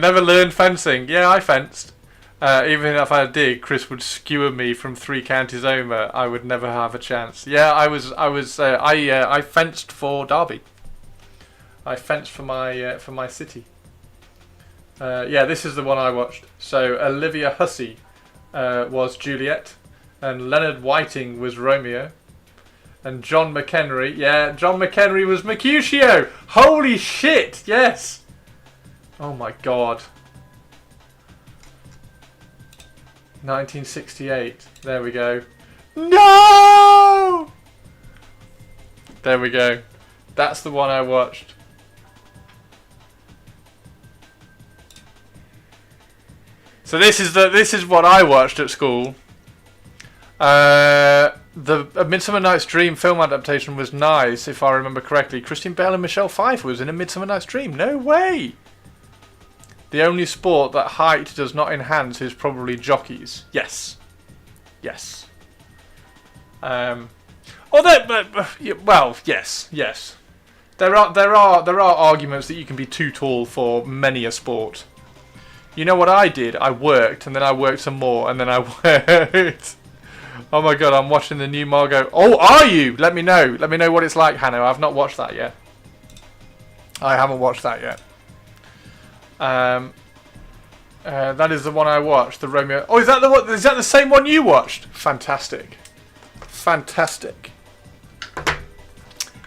Never learned fencing. Yeah, I fenced. Even if I did, Chris would skewer me from 3 counties over. I would never have a chance. Yeah, I fenced for Derby. I fenced for my city. Yeah, this is the one I watched. So Olivia Hussey was Juliet, and Leonard Whiting was Romeo, and John McHenry. Yeah, John McHenry was Mercutio. Holy shit! Yes. Oh my god. 1968. There we go. No! There we go. That's the one I watched. So this is what I watched at school. The A Midsummer Night's Dream film adaptation was nice, if I remember correctly. Christian Bale and Michelle Pfeiffer was in A Midsummer Night's Dream. No way! The only sport that height does not enhance is probably jockeys. Yes. Yes. Well, yes. There are arguments that you can be too tall for many a sport. You know what I did? I worked, and then I worked some more, and then I worked. Oh my god, I'm watching the new Margot. Oh, are you? Let me know. Let me know what it's like, Hannah. I've not watched that yet. I haven't watched that yet. That is the one I watched, the Romeo. Oh, is that the one? Is that the same one you watched? Fantastic. Fantastic.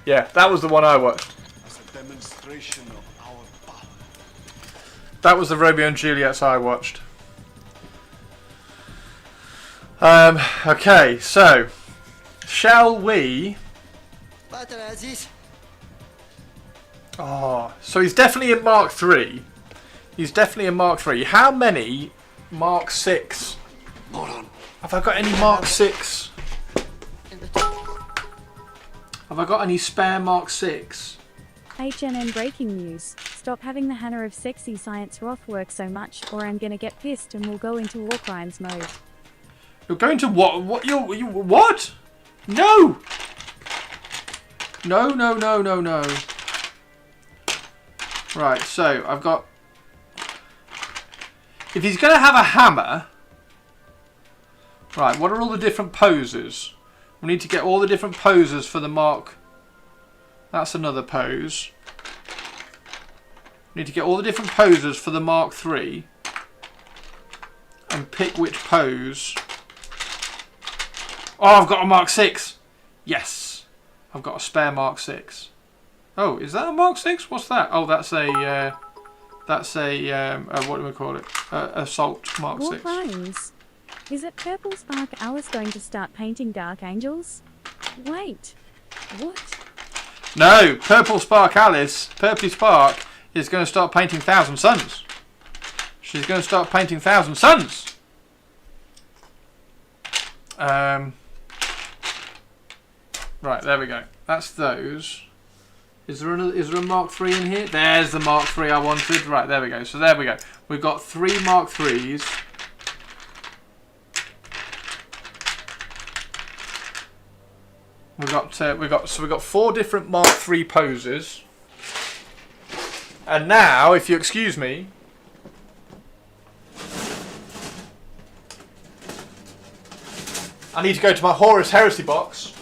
Yeah, that was the one I watched. As a demonstration of our power. That was the Romeo and Juliet I watched. Okay, so shall we? Oh, so he's definitely in Mark 3. He's definitely in Mark 3. How many Mark 6? Moron. Have I got any Mark 6? Have I got any spare Mark 6? HNN breaking news. Stop having the Hannah of Sexy Science Roth work so much, or I'm gonna get pissed and we'll go into war crimes mode. You're going to what? What? You what? No! No, no, no, no, no. Right, so I've got... If he's going to have a hammer... Right, what are all the different poses? We need to get all the different poses for the Mark... That's another pose. We need to get all the different poses for the Mark III. And pick which pose... Oh, I've got a Mark 6! Yes! I've got a spare Mark 6. Oh, is that a Mark 6? What's that? Oh, that's a what do we call it? Assault Mark War 6. crimes? Is it Purple Spark Alice going to start painting Dark Angels? Wait, what? No, Purple Spark Alice, Purpley Spark, is going to start painting Thousand Suns. She's going to start painting Thousand Suns. Right, there we go. That's those. Is there a Mark III in here? There's the Mark III I wanted. Right, there we go. So there we go. We've got 3 Mark IIIs. We've got 4 different Mark III poses. And now, if you excuse me, I need to go to my Horus Heresy box.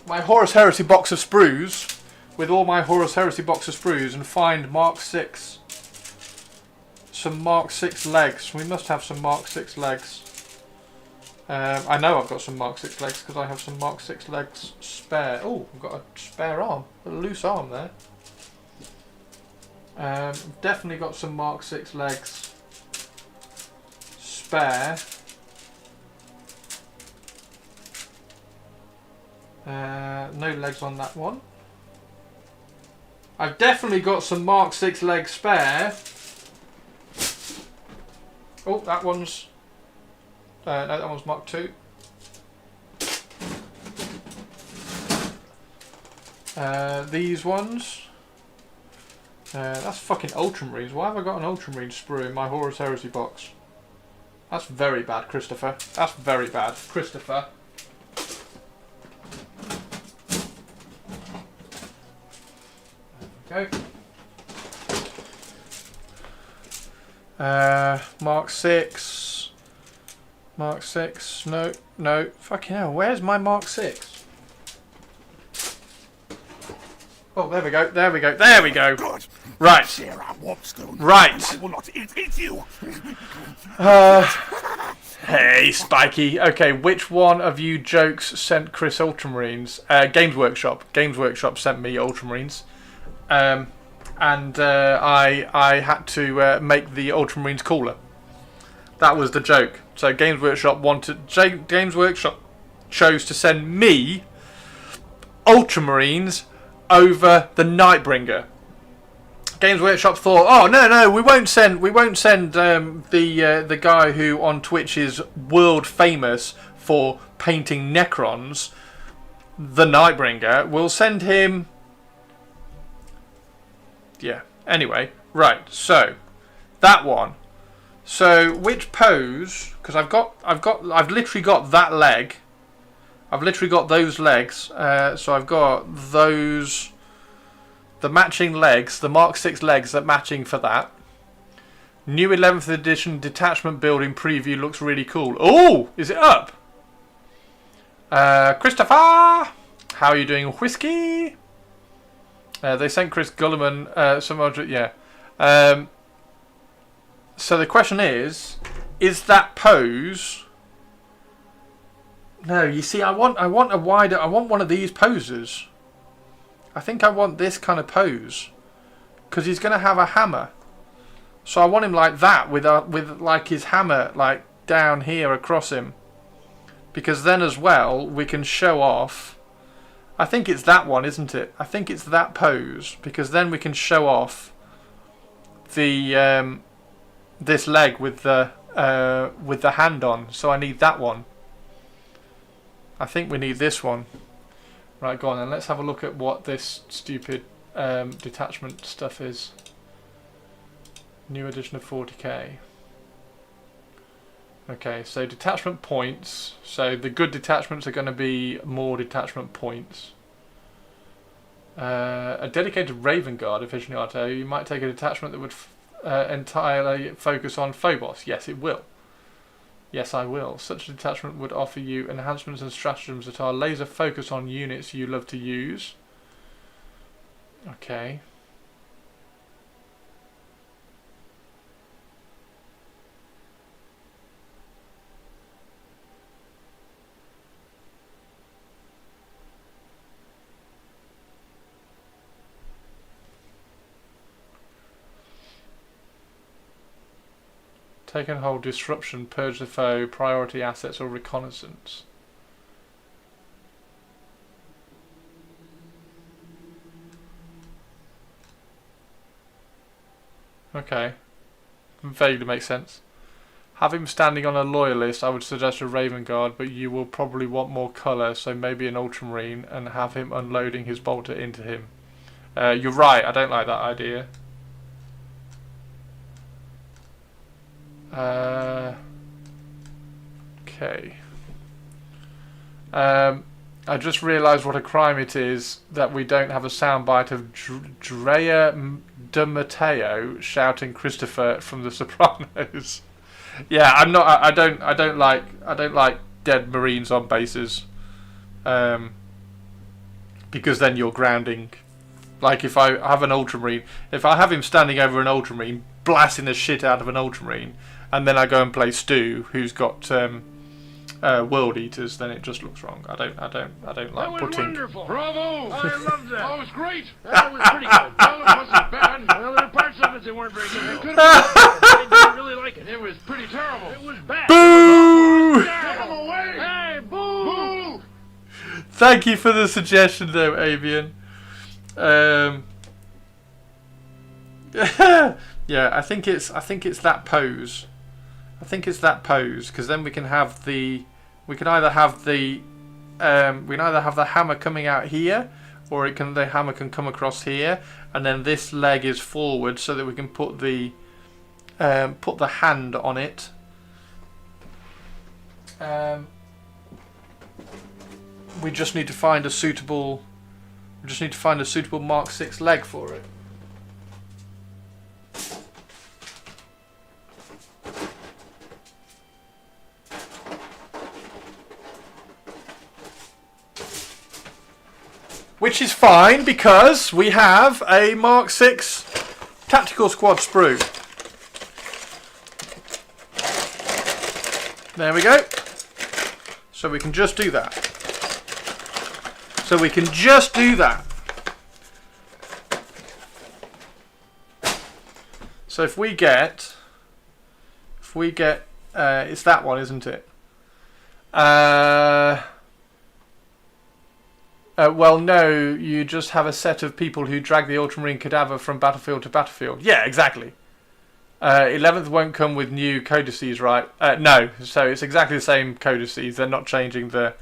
My Horus Heresy box of sprues, with all my Horus Heresy box of sprues, and find Mark 6. Some Mark 6 legs. We must have some Mark 6 legs. I know I've got some Mark 6 legs because I have some Mark 6 legs spare. Oh, I've got a spare arm. A loose arm there. Definitely got some Mark 6 legs spare. No legs on that one. I've definitely got some Mark 6 legs spare. Oh, that one's... no, that one's Mark 2. These ones. That's fucking Ultramarines. Why have I got an Ultramarine sprue in my Horus Heresy box? That's very bad, Christopher. That's very bad, Christopher. There we go. Mark 6. Mark 6. No, no. Fucking hell. Where's my Mark 6? Oh, there we go. There we go. There we go. Good. Right. Sarah Wobstone. Right. I will not eat you. Hey, Spiky. Okay, which one of you jokes sent Chris Ultramarines? Games Workshop. Games Workshop sent me Ultramarines. And I had to make the Ultramarines cooler. That was the joke. So Games Workshop chose to send me Ultramarines over the Nightbringer. Games Workshop thought, oh no, we won't send the guy who on Twitch is world famous for painting Necrons, the Nightbringer. We'll send him. Yeah. Anyway, right. So that one. So which pose? Because I've literally got that leg. I've literally got those legs. So I've got those. The matching legs, the Mark 6 legs that matching for that. New 11th edition detachment building preview looks really cool. Oh, is it up? Christopher, how are you doing, Whiskey? They sent Chris Gulliman some other, yeah. So the question is that pose? No, you see, I want one of these poses. I think I want this kind of pose, because he's going to have a hammer. So I want him like that, with like his hammer like down here across him, because then as well we can show off. I think it's that one, isn't it? I think it's that pose, because then we can show off the this leg with the with the hand on. So I need that one. I think we need this one. Right, go on then. Let's have a look at what this stupid detachment stuff is. New edition of 40k. Okay, so detachment points. So the good detachments are going to be more detachment points. A dedicated Raven Guard aficionado. You might take a detachment that would entirely focus on Phobos. Yes, it will. Yes, I will. Such a detachment would offer you enhancements and stratagems that are laser focused on units you love to use. Okay. Take and hold disruption, purge the foe, priority assets or reconnaissance. Okay. Vaguely makes sense. Have him standing on a loyalist, I would suggest a Raven Guard, but you will probably want more colour, so maybe an Ultramarine, and have him unloading his bolter into him. You're right, I don't like that idea. Okay. I just realised what a crime it is that we don't have a soundbite of Drea de Matteo shouting Christopher from The Sopranos. Yeah, I'm not. I don't like dead Marines on bases. Because then you're grounding. Like if I have an Ultramarine, if I have him standing over an Ultramarine, blasting the shit out of an Ultramarine, and then I go and play Stu, who's got World Eaters, then it just looks wrong. I don't like That was putting. wonderful. Bravo! I loved that. Oh, it was great. That was pretty good. Well, it wasn't bad. Well, there were parts of it that weren't very good. It could have been better. I didn't really like it. It was pretty terrible. It was bad. Boo! Get him away! Hey, boo! Boo! Thank you for the suggestion, though, Avian. Yeah, I think it's that pose. I think it's that pose because then we can have the either have the hammer coming out here, or the hammer can come across here, and then this leg is forward so that we can put the hand on it. We just need to find a suitable. We just need to find a suitable Mark 6 leg for it. Which is fine because we have a Mark 6 Tactical Squad sprue. There we go. So we can just do that. So we can just do that. So if we get, it's that one, isn't it? Well, no, you just have a set of people who drag the Ultramarine cadaver from battlefield to battlefield. Yeah, exactly. 11th won't come with new codices, right? No, so it's exactly the same codices. They're not changing the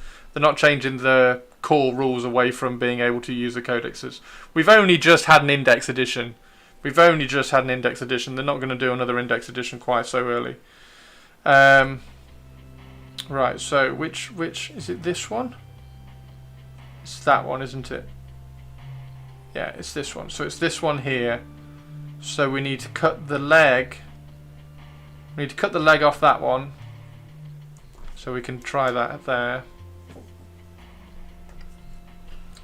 core rules away from being able to use the codexes. We've only just had an index edition. They're not going to do another index edition quite so early. Right. So which is it? This one? It's that one, isn't it? Yeah, it's this one. So it's this one here. So we need to cut the leg. We need to cut the leg off that one. So we can try that there.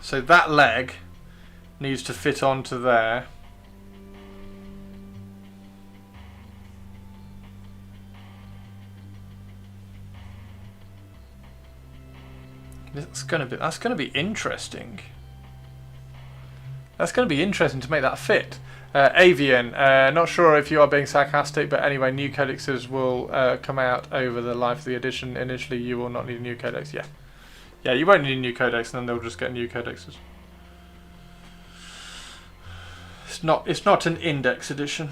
So that leg needs to fit onto there. That's gonna be interesting. That's gonna be interesting to make that fit. Avian, not sure if you are being sarcastic, but anyway, new codexes will come out over the life of the edition. Initially, you will not need a new codex. Yeah, you won't need a new codex, and then they'll just get new codexes. It's not an index edition.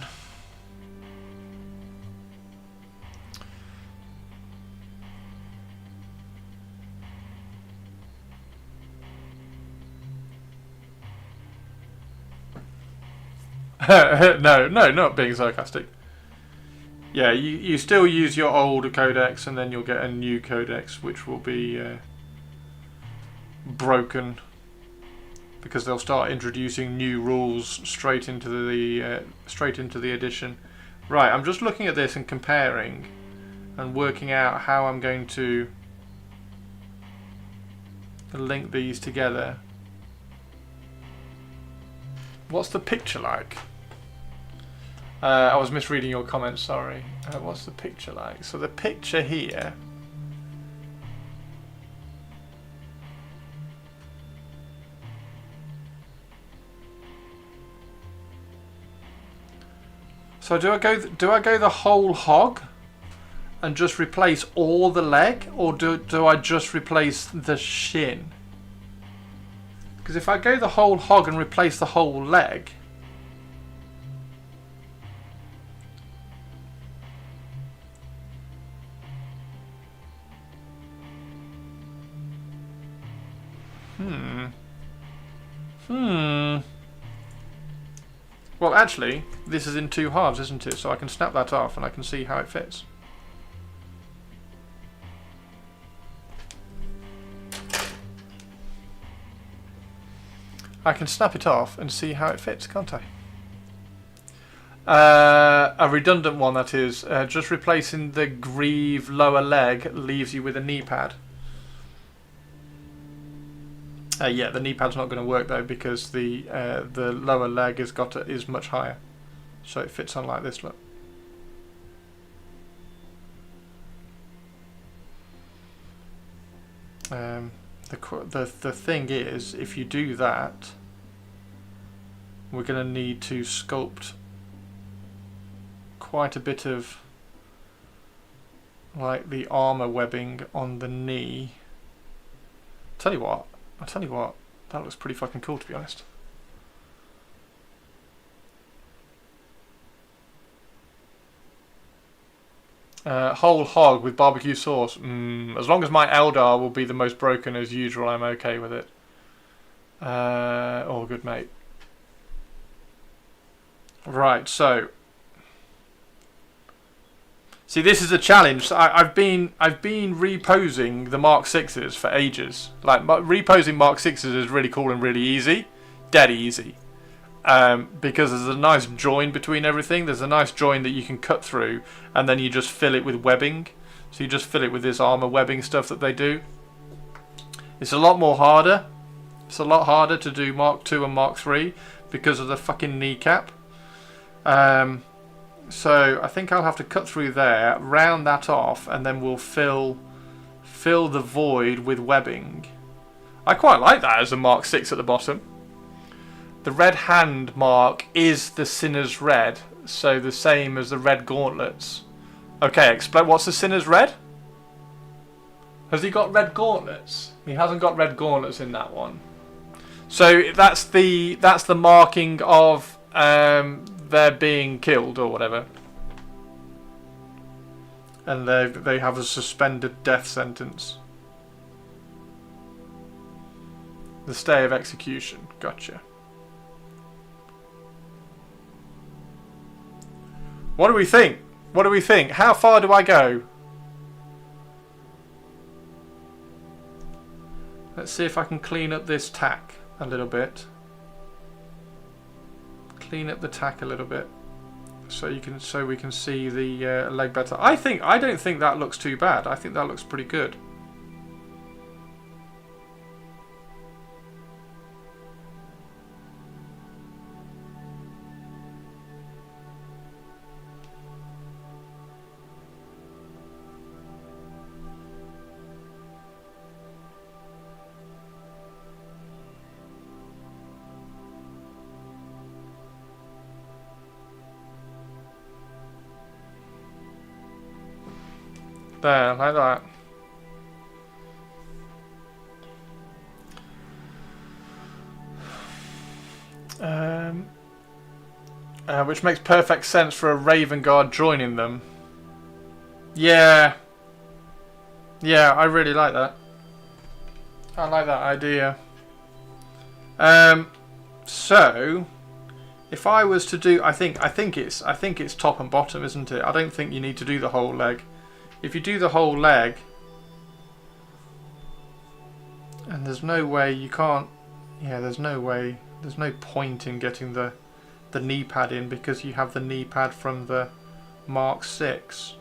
No, not being sarcastic. Yeah, you still use your old codex, and then you'll get a new codex, which will be broken because they'll start introducing new rules straight into the edition. Right, I'm just looking at this and comparing and working out how I'm going to link these together. What's the picture like? I was misreading your comments, sorry. What's the picture like? So the picture here... So do I go the whole hog and just replace all the leg, or do I just replace the shin? Because if I go the whole hog and replace the whole leg, Well, actually, this is in 2 halves, isn't it? So I can snap that off and I can see how it fits. I can snap it off and see how it fits, can't I? A redundant one, that is. Just replacing the greave lower leg leaves you with a knee pad. Yeah, the knee pad's not going to work though, because the lower leg is much higher, so it fits on like this. Look. The thing is, if you do that, we're going to need to sculpt quite a bit of like the armor webbing on the knee. I'll tell you what, that looks pretty fucking cool, to be honest. Whole hog with barbecue sauce. As long as my Eldar will be the most broken as usual, I'm okay with it. All good, mate. Right, so... See, this is a challenge. I've been reposing the Mark 6s for ages. Like, reposing Mark 6s is really cool and really easy. Dead easy. Because there's a nice join between everything. There's a nice join that you can cut through, and then you just fill it with webbing. So you just fill it with this armor webbing stuff that they do. It's a lot more harder. It's a lot harder to do Mark 2 and Mark 3 because of the fucking kneecap. So I think I'll have to cut through there, round that off, and then we'll fill the void with webbing. I quite like that as a Mark 6 at the bottom. The red hand mark is the Sinner's red, so the same as the red gauntlets. Okay, explain, what's the Sinner's red? Has he got red gauntlets? He hasn't got red gauntlets in that one. So that's the marking of they're being killed or whatever, and they have a suspended death sentence. The stay of execution. Gotcha. What do we think? What do we think? How far do I go? Let's see if I can clean up this tack a little bit. Clean up the tack a little bit, so we can see the leg better. I don't think that looks too bad. I think that looks pretty good. There, like that. Which makes perfect sense for a Raven Guard joining them. Yeah. Yeah, I really like that. I like that idea. So, If I was to do, I think it's top and bottom, isn't it? I don't think you need to do the whole leg. If you do the whole leg, and there's no way you can't. Yeah, there's no way. There's no point in getting the knee pad in because you have the knee pad from the Mark 6.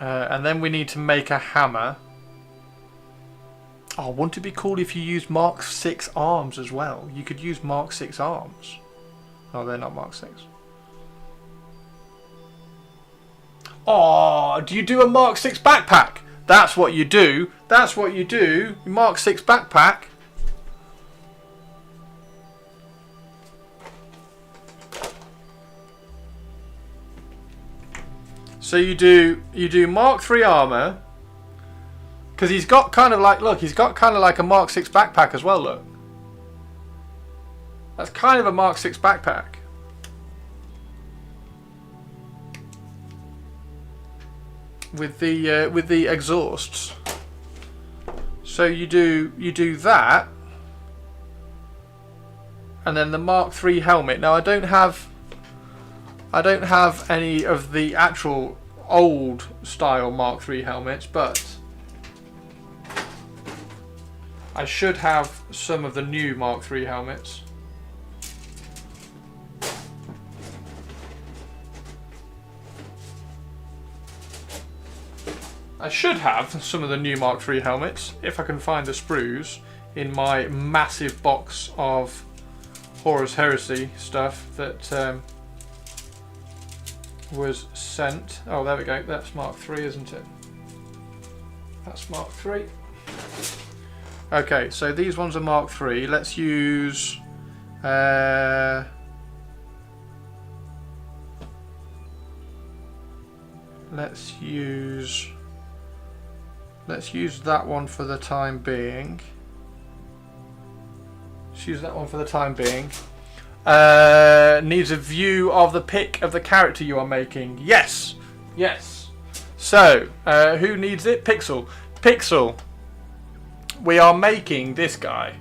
And then we need to make a hammer. Oh, wouldn't it be cool if you used Mark 6 arms as well? You could use Mark 6 arms. Oh, they're not Mark 6. Oh, do you do a Mark 6 backpack? That's what you do. That's what you do. Mark 6 backpack. So you do Mark 3 armor. Because he's got kind of like, look, he's got kind of like a Mark 6 backpack as well, look. That's kind of a Mark 6 backpack. With the exhausts. So you do that. And then the Mark 3 helmet. Now I don't have any of the actual old style Mark 3 helmets, but I should have some of the new Mark 3 helmets. I should have some of the new Mark 3 helmets if I can find the sprues in my massive box of Horus Heresy stuff that was sent. Oh, there we go. That's Mark 3, isn't it? That's Mark 3. Okay, so these ones are Mark 3. Let's use let's use that one for the time being. Let's use that one for the time being. Needs a view of the pic of the character you are making. Yes, yes. So, who needs it? Pixel. Pixel. We are making this guy.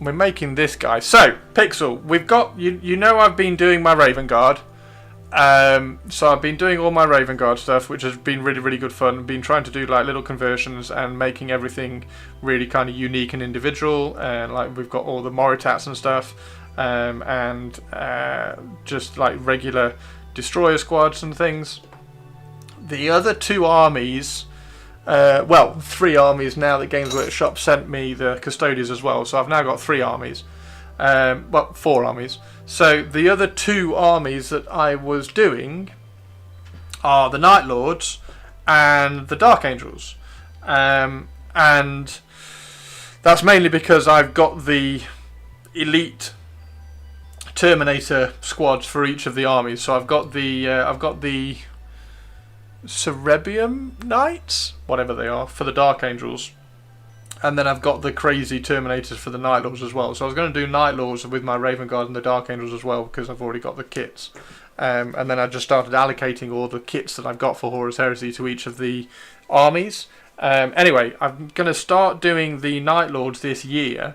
We're making this guy. So, Pixel, we've got you know I've been doing my Raven Guard. So I've been doing all my Raven Guard stuff, which has been really, really good fun. I've been trying to do like little conversions and making everything really kind of unique and individual. And like we've got all the Moritats and stuff, and just like regular destroyer squads and things. The other 2 armies, well, 3 armies now that Games Workshop sent me the Custodians as well. So I've now got 3 armies. Well, 4 armies. So the other 2 armies that I was doing are the Night Lords and the Dark Angels, and that's mainly because I've got the elite Terminator squads for each of the armies. So I've got the Cerebium Knights, whatever they are, for the Dark Angels. And then I've got the crazy Terminators for the Night Lords as well. So I was going to do Night Lords with my Raven Guard and the Dark Angels as well, because I've already got the kits. And then I just started allocating all the kits that I've got for Horus Heresy to each of the armies. Anyway, I'm going to start doing the Night Lords this year,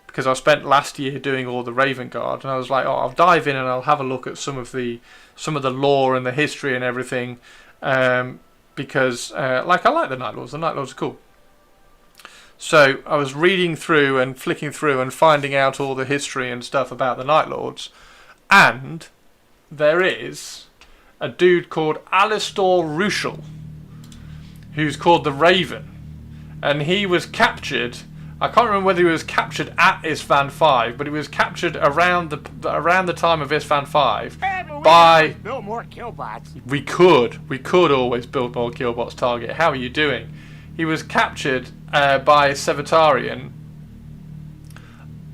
because I spent last year doing all the Raven Guard, and I was like, oh, I'll dive in and I'll have a look at some of the lore and the history and everything, because like I like the Night Lords. The Night Lords are cool. So I was reading through and flicking through and finding out all the history and stuff about the Night Lords, and there is a dude called Alistair Rushel, who's called the Raven, and he was captured. I can't remember whether he was captured at Isstvan 5, but he was captured around the time of Isstvan 5 by. Build more killbots. We could always build more killbots. Target. How are you doing? He was captured by Sevatarian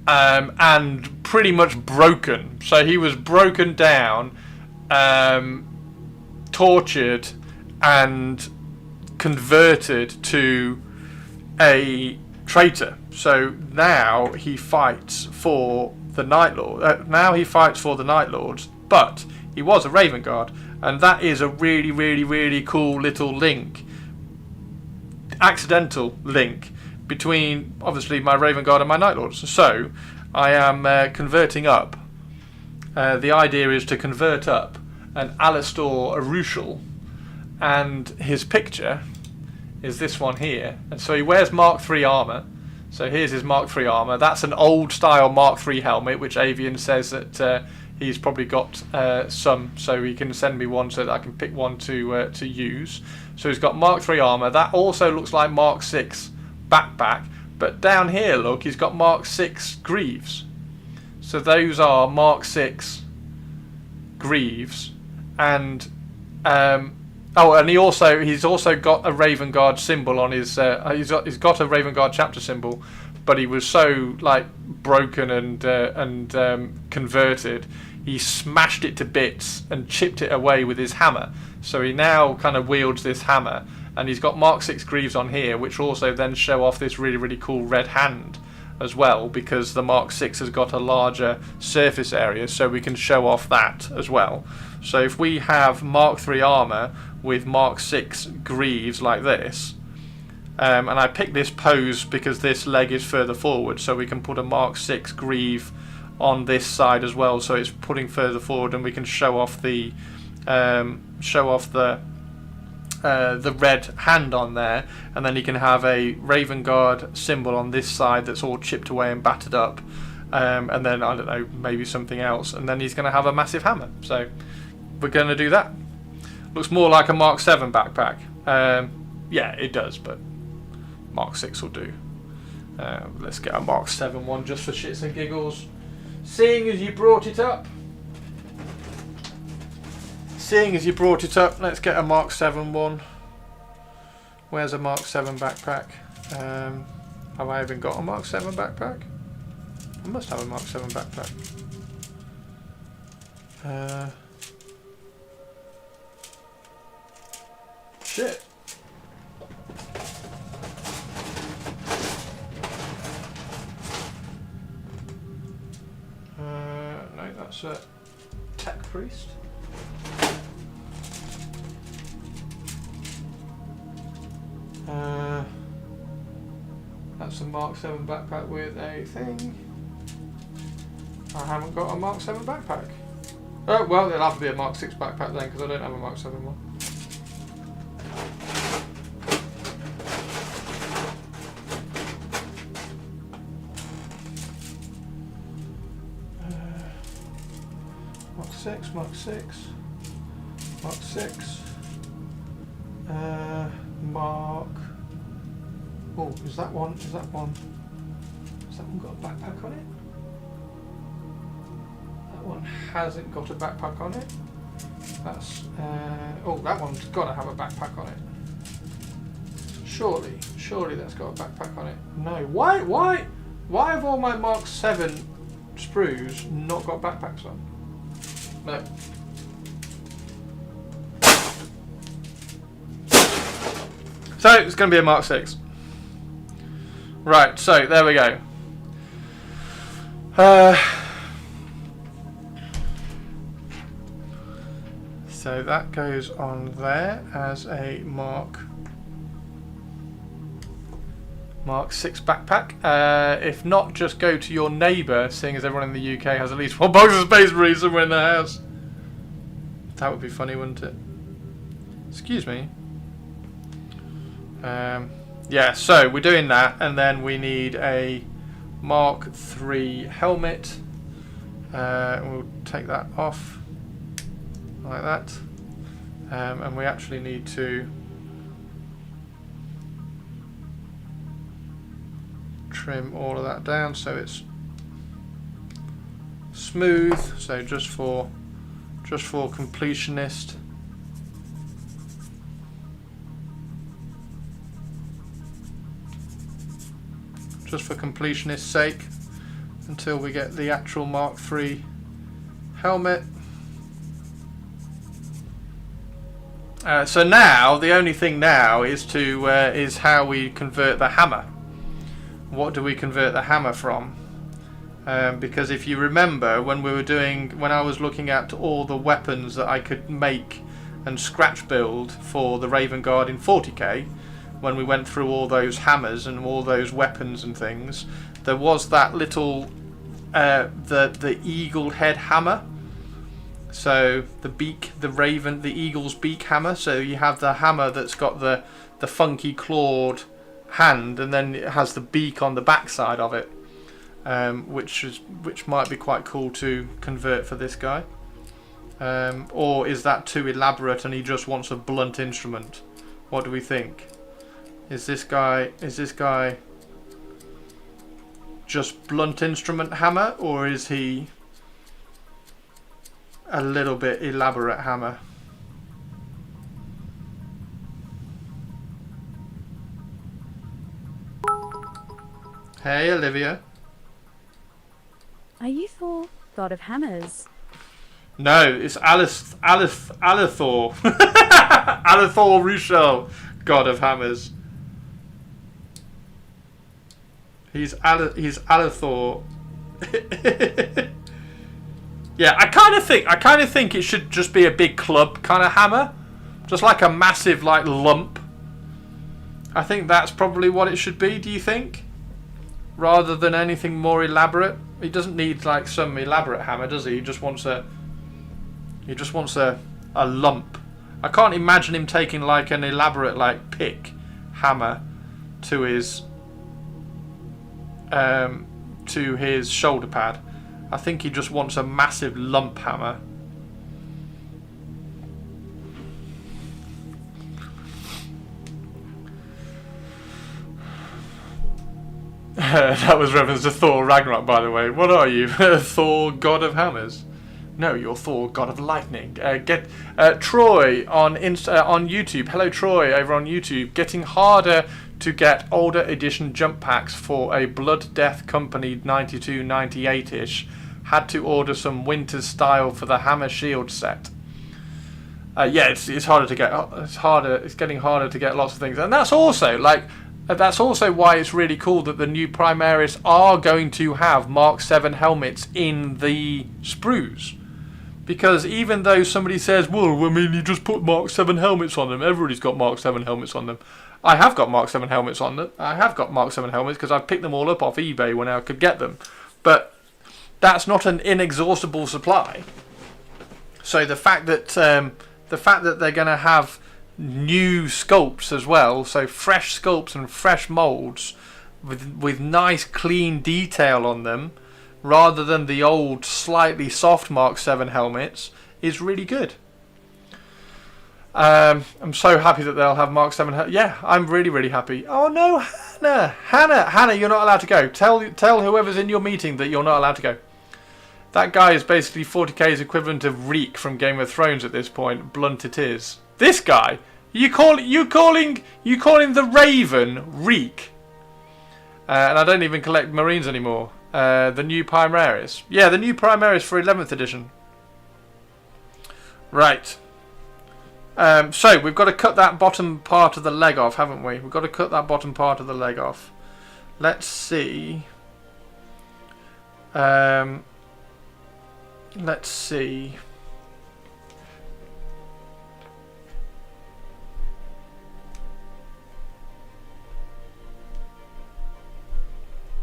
and pretty much broken. So he was broken down, tortured, and converted to a traitor. So now he fights for the Night Lord. Now he fights for the Night Lords, but he was a Raven Guard, and that is a really, really, really cool little link. Accidental link, between obviously my Raven Guard and my Night Lords. So I am converting up. The idea is to convert up an Alistair Arushal, and his picture is this one here. And so he wears Mark III armour. So here's his Mark III armour. That's an old style Mark III helmet, which Avian says that he's probably got some, so he can send me one so that I can pick one to use. So he's got Mark III armour. That also looks like Mark VI backpack, but down here, look, he's got Mark VI greaves. So those are Mark VI greaves, and oh, and he's also got a Raven Guard symbol on his. He's got a Raven Guard chapter symbol, but he was so like broken and converted, he smashed it to bits and chipped it away with his hammer. So he now kind of wields this hammer, and he's got Mark VI greaves on here, which also then show off this really, really cool red hand as well, because the Mark VI has got a larger surface area, so we can show off that as well. So if we have Mark III armour with Mark VI greaves like this, and I pick this pose because this leg is further forward, so we can put a Mark VI greave on this side as well, so it's putting further forward, and we can show off the red hand on there, and then you can have a Raven Guard symbol on this side that's all chipped away and battered up, and then I don't know, maybe something else, and then he's going to have a massive hammer. So we're going to do that. Looks more like a Mark VII backpack. Yeah, it does, but Mark VI will do. Let's get a Mark VII one just for shits and giggles. Seeing as you brought it up, let's get a Mark VII one. Where's a Mark VII backpack? Have I even got a Mark VII backpack? I must have a Mark VII backpack. Shit. No, that's a Tech Priest. That's a Mark VII backpack with a thing. I haven't got a Mark VII backpack. Oh, well, it'll have to be a Mark VI backpack then, because I don't have a Mark VII one. Mark 6, Mark 6, Mark 6, Mark. Oh, is that one? Has that one got a backpack on it? That one hasn't got a backpack on it. That's oh, that one's got to have a backpack on it. Surely that's got a backpack on it. No, why have all my Mark 7 sprues not got backpacks on? No. So it's going to be a Mark 6. Right, so there we go. So that goes on there as a Mark 6 backpack. If not, just go to your neighbour, seeing as everyone in the UK has at least one box of Space Marine somewhere in their house. That would be funny, wouldn't it? Excuse me. Yeah, so we're doing that, and then we need a Mark III helmet. We'll take that off like that, and we actually need to trim all of that down so it's smooth. So just for completionist. Just for completionist's sake, until we get the actual Mark III helmet. So now the only thing now is how we convert the hammer. What do we convert the hammer from? Because if you remember, when I was looking at all the weapons that I could make and scratch build for the Raven Guard in 40k, when we went through all those hammers and all those weapons and things, there was that little the eagle head hammer. So the beak, the eagle's beak hammer. So you have the hammer that's got the funky clawed hand, and then it has the beak on the backside of it, which might be quite cool to convert for this guy. Or is that too elaborate and he just wants a blunt instrument? What do we think? Is this guy just blunt instrument hammer, or is he a little bit elaborate hammer? Hey, Olivia. Are you Thor, god of hammers? No, it's Alithor. Alithor Rushel, god of hammers. He's Alithor. Yeah, I kind of think it should just be a big club kind of hammer, just like a massive like lump. I think that's probably what it should be. Do you think? Rather than anything more elaborate, he doesn't need like some elaborate hammer, does he? He just wants a lump. I can't imagine him taking like an elaborate like pick hammer to his shoulder pad. I think he just wants a massive lump hammer. That was reference to Thor Ragnarok, by the way. What are you? Thor, god of hammers? No, you're Thor, god of lightning. Get Troy on YouTube. Hello, Troy, over on YouTube. Getting harder to get older edition jump packs for a Blood Death Company 92, 98-ish. Had to order some winter style for the Hammer Shield set. Yeah, it's harder to get. It's getting harder to get lots of things, and that's also why it's really cool that the new Primaris are going to have Mark 7 helmets in the sprues. Because even though somebody says, well, I mean, you just put Mark 7 helmets on them. Everybody's got Mark 7 helmets on them. I have got Mark 7 helmets on them. I have got Mark 7 helmets because I've picked them all up off eBay when I could get them. But that's not an inexhaustible supply. So the fact that they're going to have new sculpts as well, so fresh sculpts and fresh molds with nice clean detail on them, rather than the old slightly soft Mark 7 helmets, is really good. I'm so happy that they'll have Mark 7 yeah, I'm really happy. Oh no, Hannah, you're not allowed to go. Tell whoever's in your meeting that you're not allowed to go. That guy is basically 40k's equivalent of Reek from Game of Thrones at this point. Blunt it is. This guy, you calling the Raven Reek? And I don't even collect Marines anymore. The new Primaris. Yeah, the new Primaris for 11th edition. Right. So we've got to cut that bottom part of the leg off, haven't we? We've got to cut that bottom part of the leg off. Let's see. Let's see.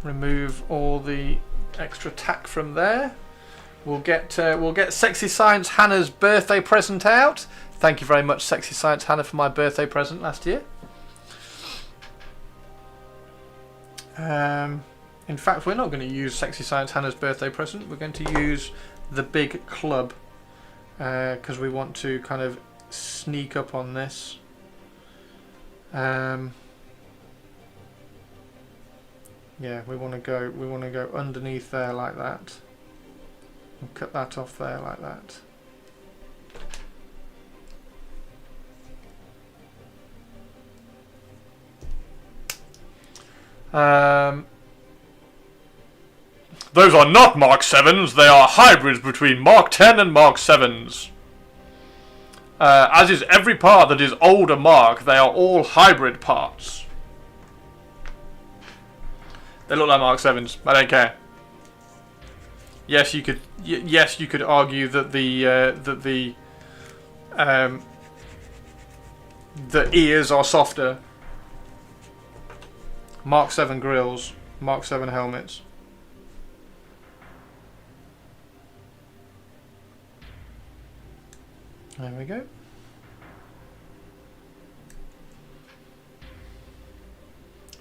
Remove all the extra tack from there. We'll get Sexy Science Hannah's birthday present out. Thank you very much, Sexy Science Hannah, for my birthday present last year. In fact, we're not going to use Sexy Science Hannah's birthday present. We're going to use the big club because we want to kind of sneak up on this. Yeah, we want to go underneath there like that. And cut that off there like that. Those are not Mark 7s, they are hybrids between Mark 10 and Mark 7s. As is every part that is older Mark, they are all hybrid parts. They look like Mark 7s, I don't care. Yes, you could argue that the ears are softer. Mark 7 grills, Mark 7 helmets. There we go.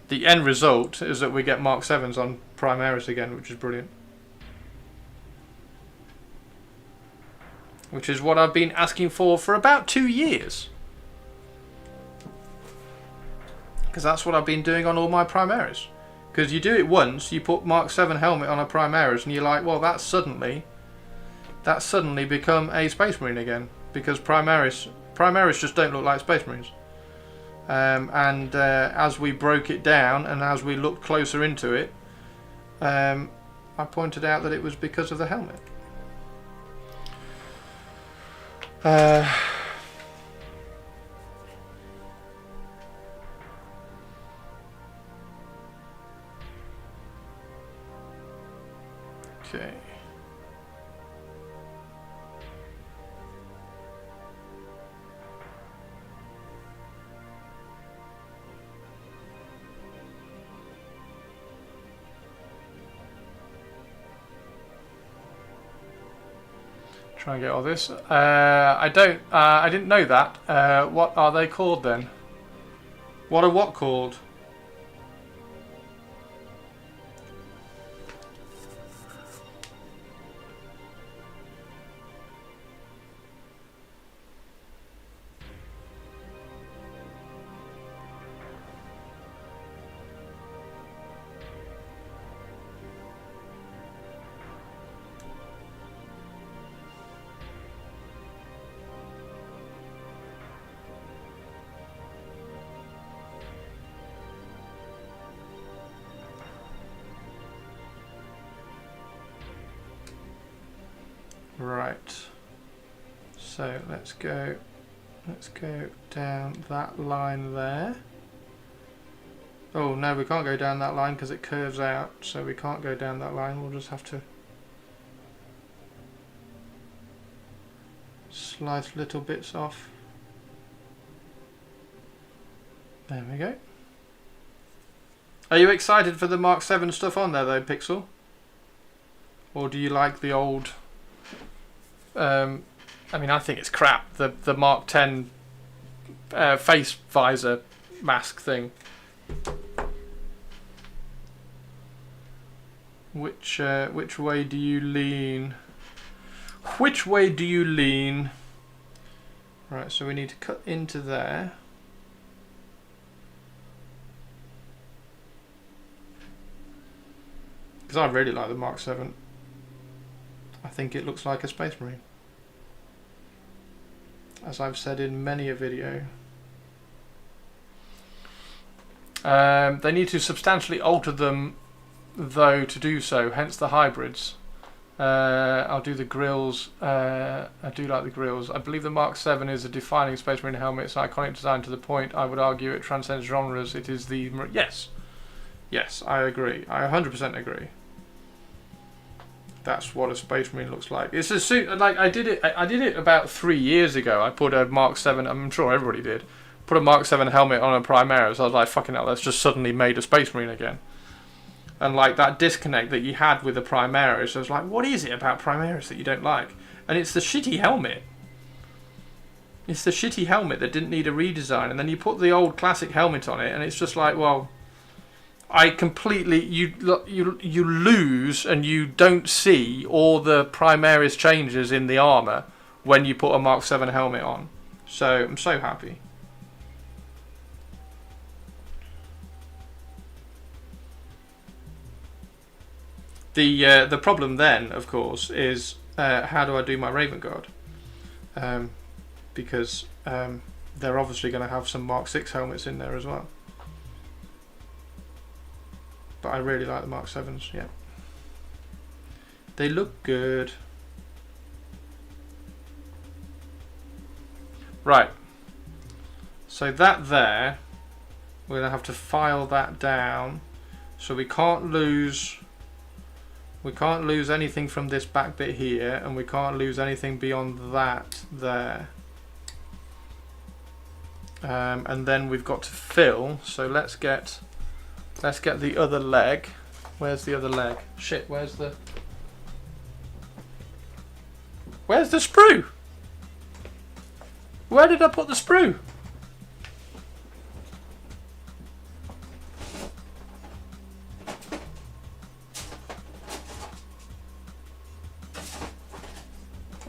The end result is that we get Mark 7s on Primaris again, which is brilliant. Which is what I've been asking for about 2 years. Because that's what I've been doing on all my Primaris. Because you do it once, you put Mark 7 helmet on a Primaris and you're like, well, that's suddenly become a Space Marine again. Because Primaris just don't look like Space Marines. As we broke it down and as we looked closer into it, I pointed out that it was because of the helmet. Okay. Try and get all this. I didn't know that. What are they called then? What are what called? Right, so let's go down that line there. Oh no, we can't go down that line because it curves out, so we can't go down that line. We'll just have to slice little bits off. There we go. Are you excited for the Mark 7 stuff on there though, Pixel? Or do you like the old... I mean, I think it's crap. The Mark 10 face visor mask thing. Which way do you lean? Which way do you lean? Right, so we need to cut into there. Because I really like the Mark 7. I think it looks like a Space Marine. As I've said in many a video. They need to substantially alter them though to do so, hence the hybrids. I'll do the grills. I do like the grills. I believe the Mark 7 is a defining Space Marine helmet. It's an iconic design to the point I would argue it transcends genres. It is the... Yes, I agree. I 100% agree. That's what a Space Marine looks like. It's a suit. Like I did it about 3 years ago. I put a Mark 7. I'm sure everybody did. Put a Mark 7 helmet on a Primaris. So I was like, fucking hell, that's just suddenly made a Space Marine again. And like that disconnect that you had with the Primaris, I was like, what is it about Primaris that you don't like? And it's the shitty helmet. It's the shitty helmet that didn't need a redesign. And then you put the old classic helmet on it, and it's just like, well. I completely you lose and you don't see all the Primaris changes in the armor when you put a Mark 7 helmet on. So I'm so happy. The problem then, of course, is how do I do my Raven Guard? Because they're obviously going to have some Mark 6 helmets in there as well. But I really like the Mark 7s, yeah. They look good. Right. So that there, we're going to have to file that down. So we can't lose anything from this back bit here, and we can't lose anything beyond that there. And then we've got to fill, so let's get Let's get the other leg. Where's the other leg? Shit, where's the sprue? Where did I put the sprue?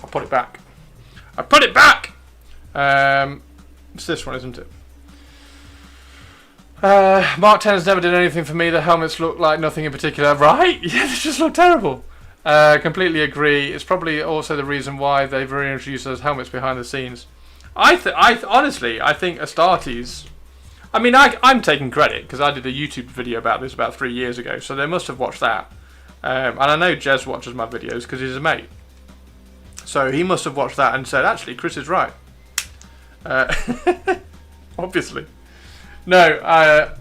I put it back. I put it back! It's this one, isn't it? Mark 10 has never done anything for me. The helmets look like nothing in particular. Right? Yeah, they just look terrible. Completely agree. It's probably also the reason why they've reintroduced those helmets behind the scenes. Honestly, I think Astartes... I mean, I'm taking credit because I did a YouTube video about this about 3 years ago, so they must have watched that. And I know Jez watches my videos because he's a mate. So he must have watched that and said, actually, Chris is right. Obviously. No, I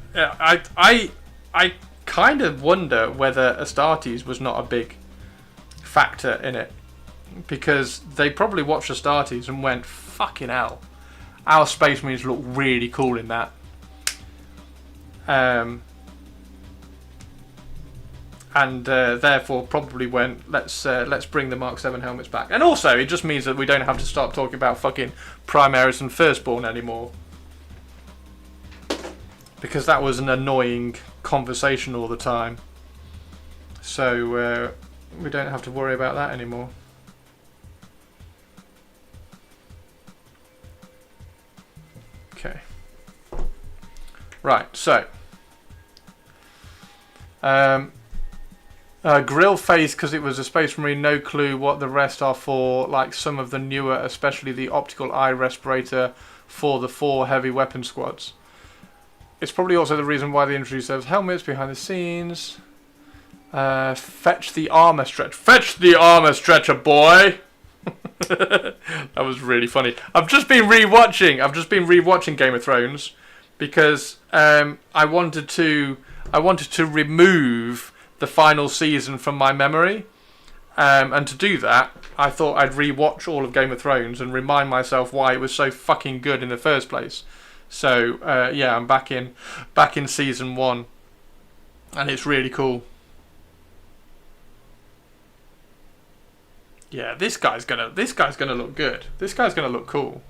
kind of wonder whether Astartes was not a big factor in it, because they probably watched Astartes and went, fucking hell, our Space Marines look really cool in that. And therefore probably went, let's bring the Mark 7 helmets back. And also, it just means that we don't have to start talking about fucking Primaris and Firstborn anymore. Because that was an annoying conversation all the time. So we don't have to worry about that anymore. Okay. Right, so. Grill face because it was a Space Marine, no clue what the rest are for, like some of the newer, especially the optical eye respirator for the 4 heavy weapon squads. It's probably also the reason why they introduced those helmets behind the scenes. Fetch the armor stretch. Fetch the armor stretcher, boy! That was really funny. I've just been rewatching Game of Thrones because I wanted to remove the final season from my memory. And to do that, I thought I'd rewatch all of Game of Thrones and remind myself why it was so fucking good in the first place. So yeah, I'm back in season 1, and it's really cool. Yeah, this guy's gonna look good. This guy's gonna look cool.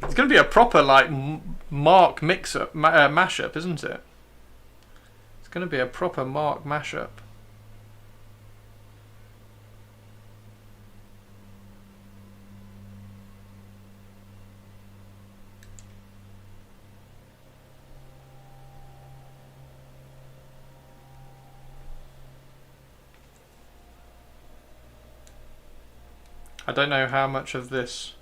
It's gonna be a proper like Mark mix-up, mashup, isn't it? It's gonna be a proper Mark mashup. I don't know how much of this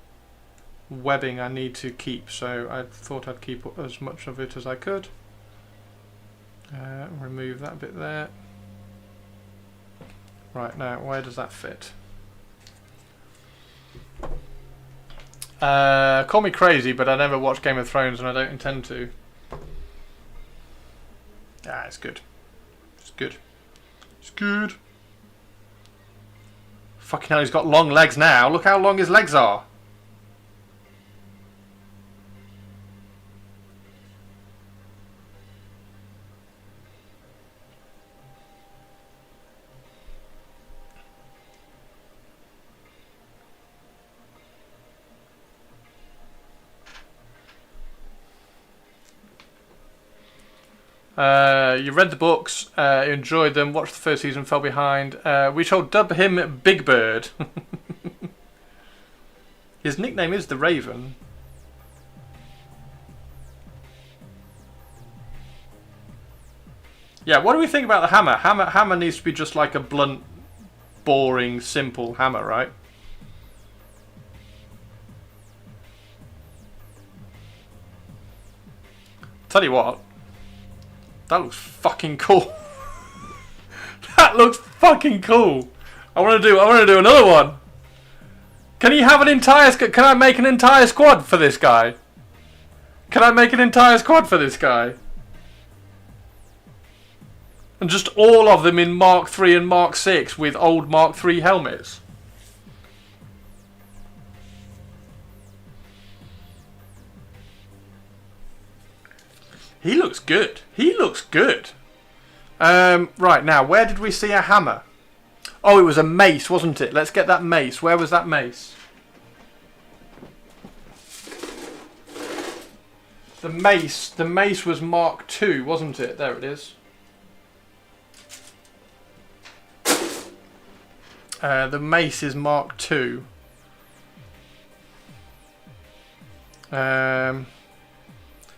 webbing I need to keep, so I thought I'd keep as much of it as I could. Remove that bit there. Right, now where does that fit? Call me crazy, but I never watched Game of Thrones and I don't intend to. Ah, it's good. It's good. It's good. Fucking hell, he's got long legs now. Look how long his legs are. You read the books, you enjoyed them, watched the first season, fell behind. We shall dub him Big Bird. His nickname is the Raven. Yeah, what do we think about the hammer? Hammer needs to be just like a blunt, boring, simple hammer, right? Tell you what. That looks fucking cool. That looks fucking cool. I want to do another one. Can he have an entire? Can I make an entire squad for this guy? Can I make an entire squad for this guy? And just all of them in Mark 3 and Mark 6 with old Mark 3 helmets. He looks good. He looks good. Right, now, where did we see a hammer? Oh, it was a mace, wasn't it? Let's get that mace. Where was that mace? The mace was Mark II, wasn't it? There it is. The mace is Mark II.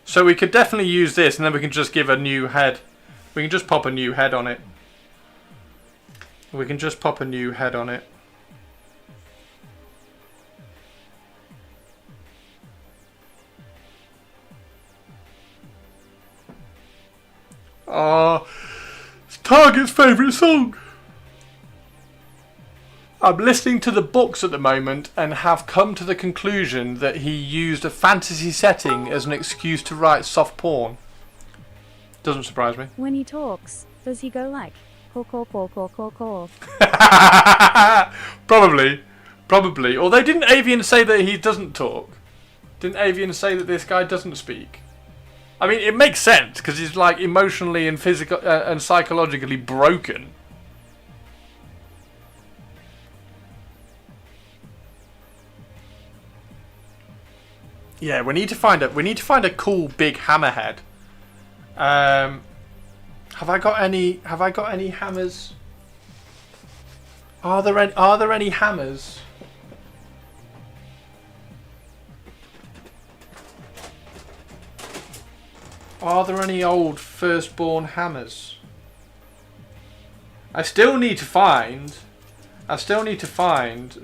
So we could definitely use this, and then we can just give a new head. We can just pop a new head on it. We can just pop a new head on it. Oh, it's Target's favourite song. I'm listening to the books at the moment and have come to the conclusion that he used a fantasy setting as an excuse to write soft porn. Doesn't surprise me. When he talks, does he go like, caw, caw, caw, caw, caw, caw? Probably. Although didn't Avian say that he doesn't talk? Didn't Avian say that this guy doesn't speak? I mean, it makes sense because he's like emotionally and physical and psychologically broken. Yeah, we need to find a cool big hammerhead. Have I got any hammers? Are there any hammers? Are there any old firstborn hammers? I still need to find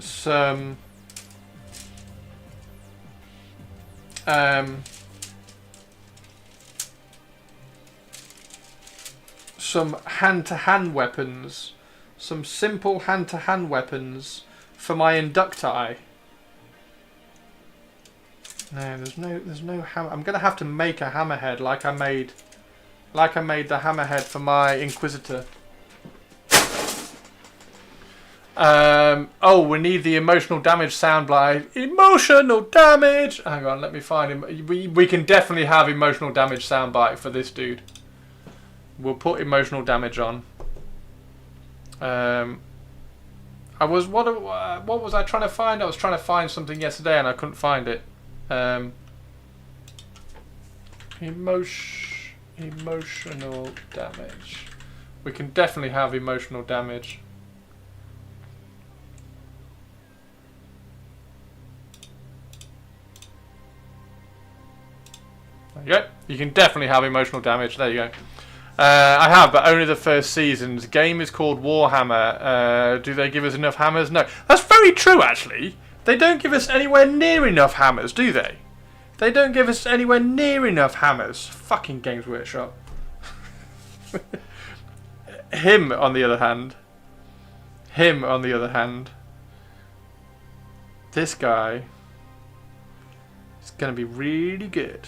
some hand-to-hand weapons, some simple hand-to-hand weapons for my inducti. No, there's no hammer. I'm gonna have to make a hammerhead like I made the hammerhead for my Inquisitor. Oh, we need the emotional damage soundbite. Emotional damage. Hang on, let me find him. We can definitely have emotional damage soundbite for this dude. We'll put emotional damage on. What was I trying to find? I was trying to find something yesterday and I couldn't find it. Emotional damage. We can definitely have emotional damage. There you go. You can definitely have emotional damage. There you go. I have, but only the first seasons. The game is called Warhammer. Do they give us enough hammers? No. That's very true, actually. They don't give us anywhere near enough hammers, do they? They don't give us anywhere near enough hammers. Fucking Games Workshop. Him, on the other hand. This guy is going to be really good.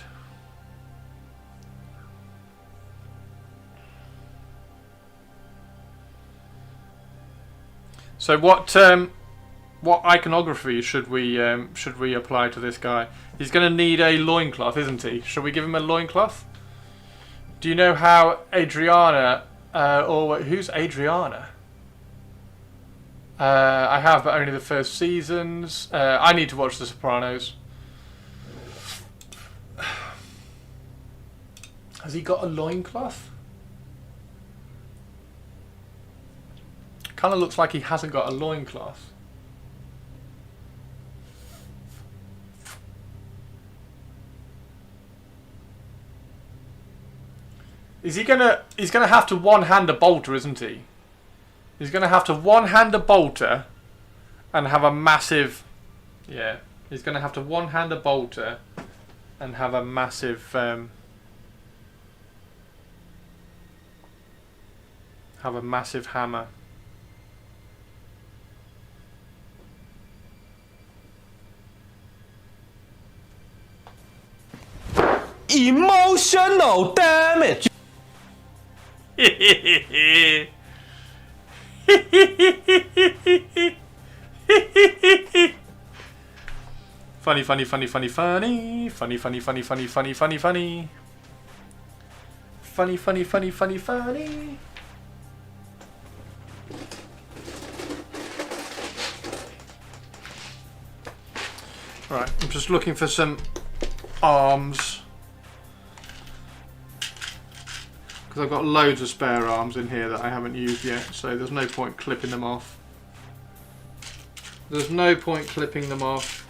So what iconography should we apply to this guy? He's going to need a loincloth, isn't he? Should we give him a loincloth? Do you know how Adriana, or who's Adriana? I have, but only the first seasons. I need to watch The Sopranos. Has he got a loincloth? Kind of looks like he hasn't got a loincloth. He's gonna have to one-hand a bolter, isn't he? He's gonna have to one-hand a bolter and have a massive... Yeah, he's gonna have to one-hand a bolter and have a massive... have a massive hammer. Emotional damage. Funny. Funny, funny, funny, funny, funny. Right, I'm just looking for some arms. Because I've got loads of spare arms in here that I haven't used yet, so there's no point clipping them off. There's no point clipping them off.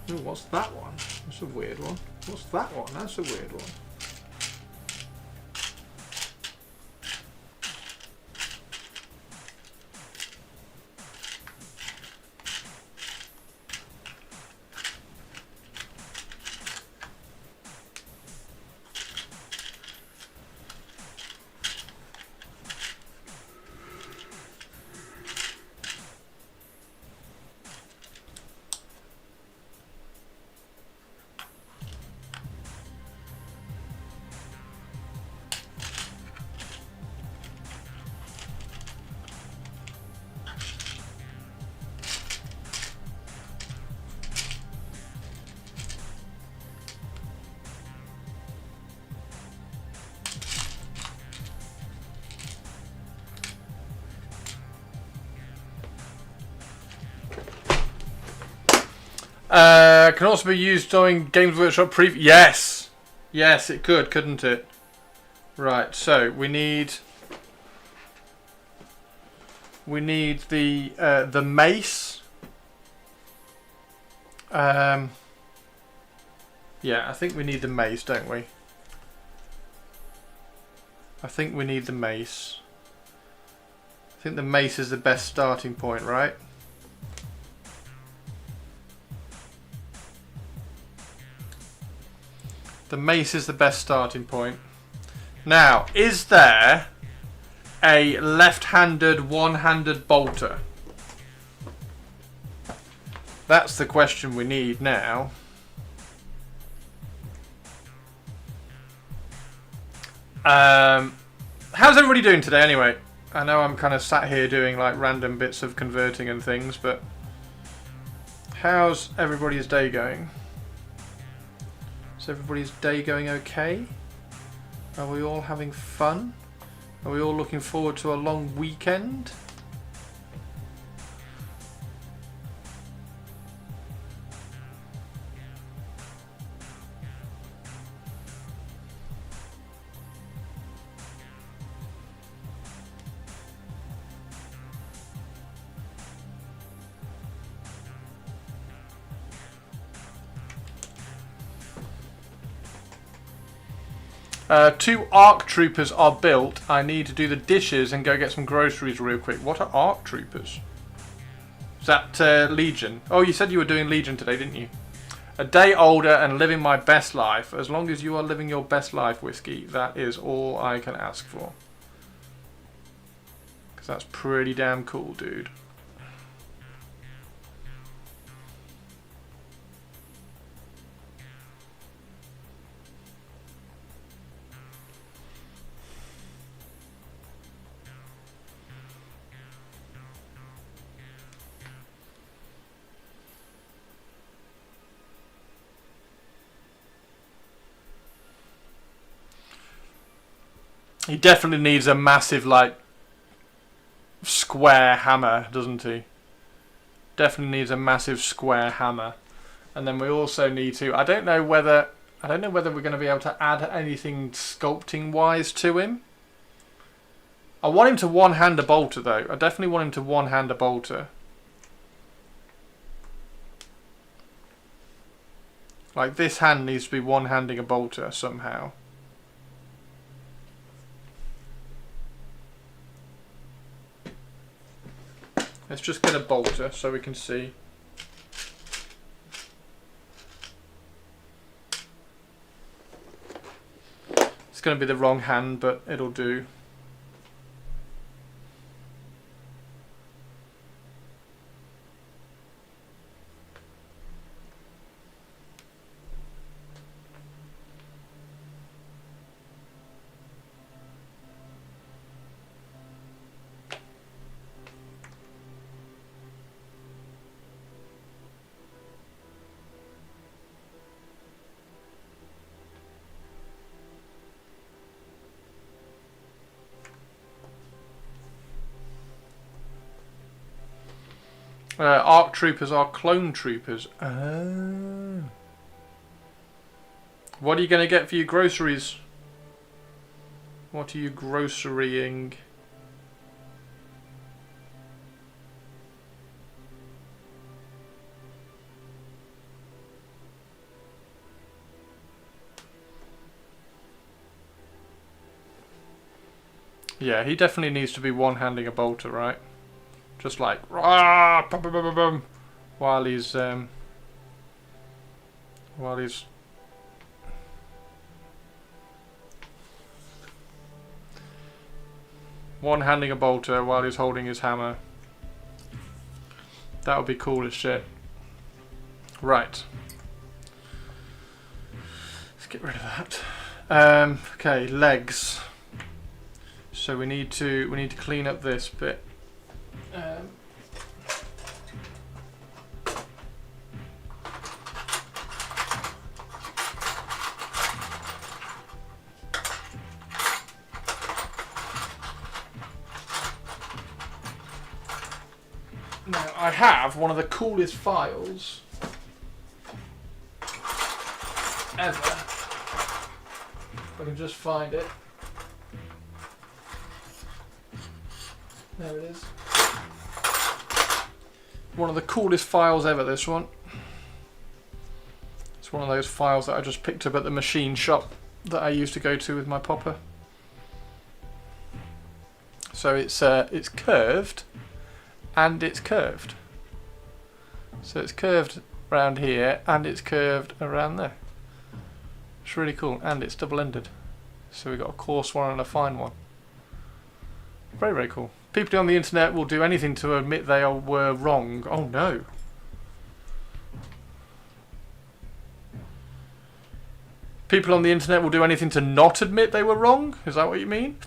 Ooh, what's that one? That's a weird one. What's that one? That's a weird one. Can also be used during Games Workshop preview. Yes! Yes, it could, couldn't it? Right, so we need the mace. Yeah, I think we need the mace, don't we? I think we need the mace. I think the mace is the best starting point, right? The mace is the best starting point. Now, is there a left-handed, one-handed bolter? That's the question we need now. How's everybody doing today anyway? I know I'm kind of sat here doing like random bits of converting and things, but how's everybody's day going? Is everybody's day going okay? Are we all having fun? Are we all looking forward to a long weekend? Two ARC troopers are built. I need to do the dishes and go get some groceries real quick. What are ARC troopers? Is that Legion? Oh, you said you were doing Legion today, didn't you? A day older and living my best life. As long as you are living your best life, Whiskey, that is all I can ask for. Because that's pretty damn cool, dude. He definitely needs a massive, like, square hammer, doesn't he? Definitely needs a massive square hammer. And then we also need to... I don't know whether we're going to be able to add anything sculpting-wise to him. I want him to one-hand a bolter, though. I definitely want him to one-hand a bolter. Like, this hand needs to be one-handing a bolter somehow. Let's just get a bolter so we can see. It's going to be the wrong hand, but it'll do. ARC troopers are clone troopers. Oh. What are you going to get for your groceries? What are you grocerying? Yeah, he definitely needs to be one-handing a bolter, right? Just like rah, bum, bum, bum, bum, while he's one-handing a bolter while he's holding his hammer. That would be cool as shit. Right. Let's get rid of that. Okay, legs. So we need to clean up this bit. Now I have one of the coolest files ever. If I can just find it. There it is. One of the coolest files ever, this one. It's one of those files that I just picked up at the machine shop that I used to go to with my popper. So it's curved and it's curved. So it's curved around here and it's curved around there. It's really cool, and it's double-ended. So we've got a coarse one and a fine one. Very, very cool. People on the internet will do anything to admit they were wrong. Oh no. People on the internet will do anything to not admit they were wrong? Is that what you mean?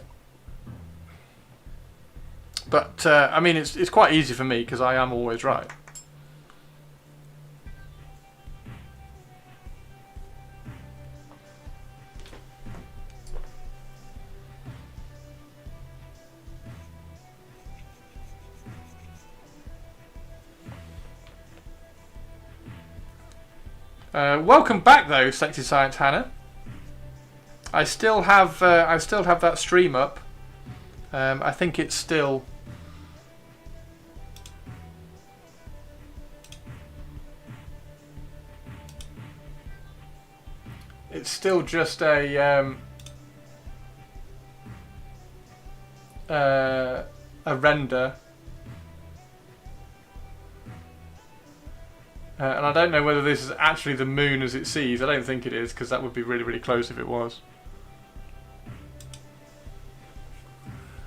But, I mean, it's quite easy for me because I am always right. Welcome back, though, Sexy Science Hannah. I still have that stream up. I think it's still. It's still just a render. And I don't know whether this is actually the moon as it sees. I don't think it is, because that would be really, really close if it was.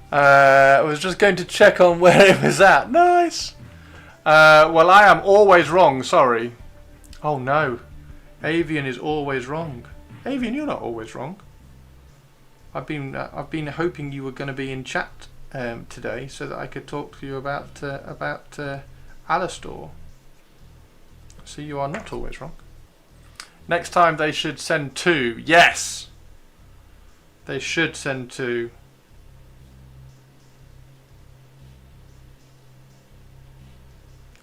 I was just going to check on where it was at. Nice! Well, I am always wrong, sorry. Oh no. Avian is always wrong. Avian, you're not always wrong. I've been hoping you were going to be in chat today so that I could talk to you about Alastor. So you are not always wrong. Next time they should send 2. Yes! They should send 2.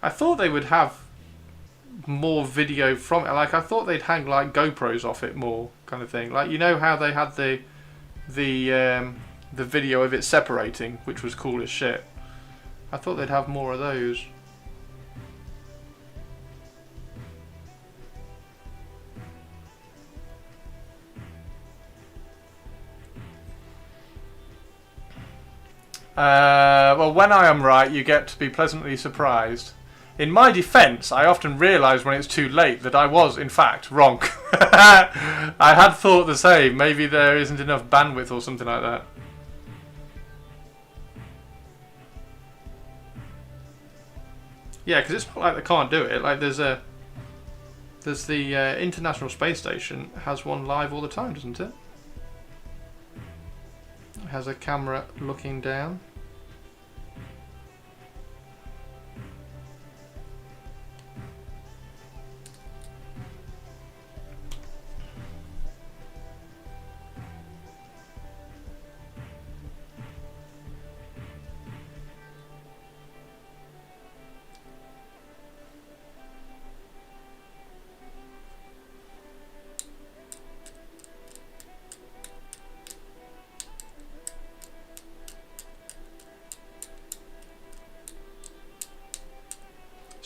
I thought they would have more video from it. Like, I thought they'd hang like GoPros off it more, kind of thing. Like, you know how they had the video of it separating, which was cool as shit. I thought they'd have more of those. Well, when I am right, you get to be pleasantly surprised. In my defence, I often realise when it's too late that I was, in fact, wrong. I had thought the same. Maybe there isn't enough bandwidth or something like that. Yeah, because it's not like they can't do it. Like, there's the International Space Station has one live all the time, doesn't it? It has a camera looking down.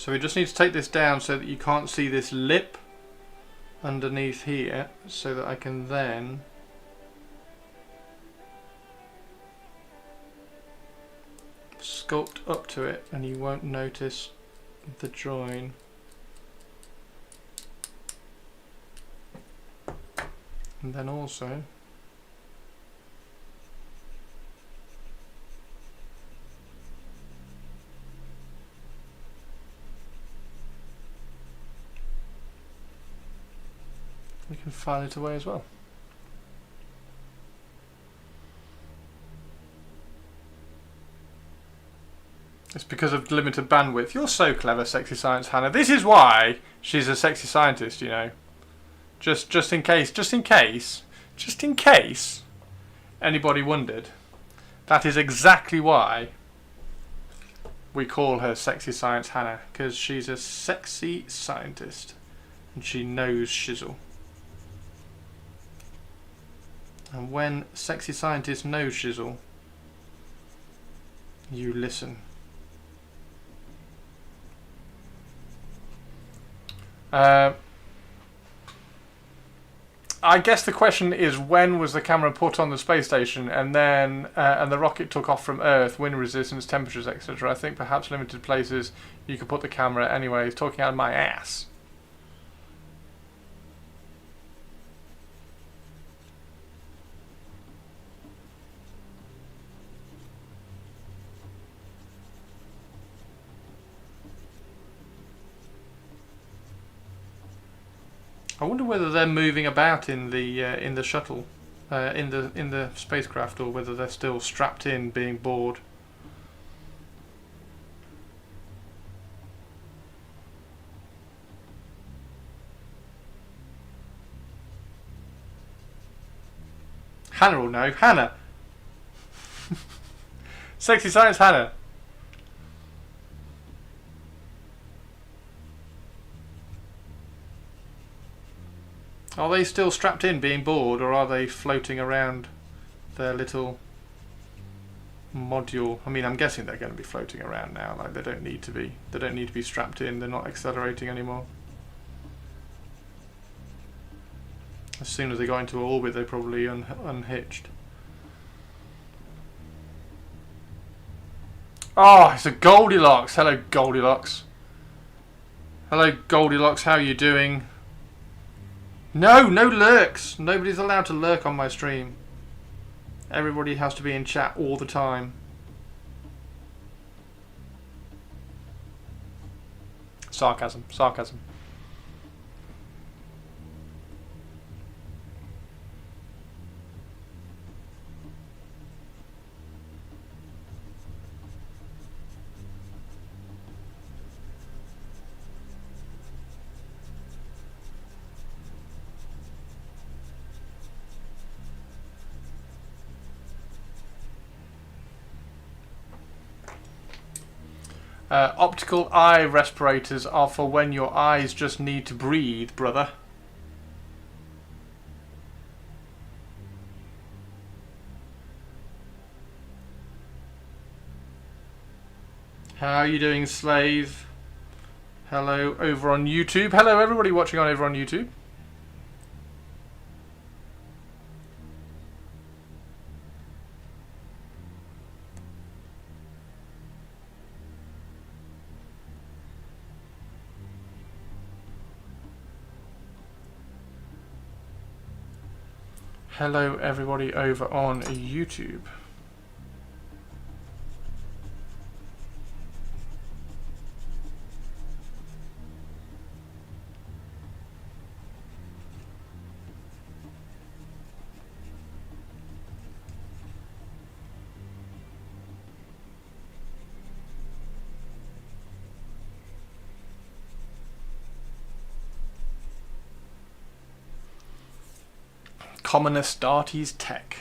So we just need to take this down so that you can't see this lip underneath here, so that I can then sculpt up to it and you won't notice the join. And then also we can file it away as well. It's because of limited bandwidth. You're so clever, Sexy Science Hannah. This is why she's a sexy scientist, you know. Just in case anybody wondered. That is exactly why we call her Sexy Science Hannah, because she's a sexy scientist and she knows shizzle. And when sexy scientists know shizzle, you listen. I guess the question is, when was the camera put on the space station, and then and the rocket took off from Earth, wind resistance, temperatures, etc. I think perhaps limited places you could put the camera. Anyway, he's talking out of my ass. I wonder whether they're moving about in the shuttle, in the spacecraft, or whether they're still strapped in, being bored. Hannah will know. Hannah, Sexy Science Hannah. Are they still strapped in, being bored, or are they floating around their little module? I mean, I'm guessing they're going to be floating around now. Like, they don't need to be. They don't need to be strapped in. They're not accelerating anymore. As soon as they got into orbit, they probably unhitched. Oh, it's a Goldilocks. Hello, Goldilocks. Hello, Goldilocks. How are you doing? No lurks. Nobody's allowed to lurk on my stream. Everybody has to be in chat all the time. Sarcasm, sarcasm. Optical eye respirators are for when your eyes just need to breathe, brother. How are you doing, Slave? Hello over on YouTube. Hello everybody watching over on YouTube. Hello everybody over on YouTube. Common Astartes Tech.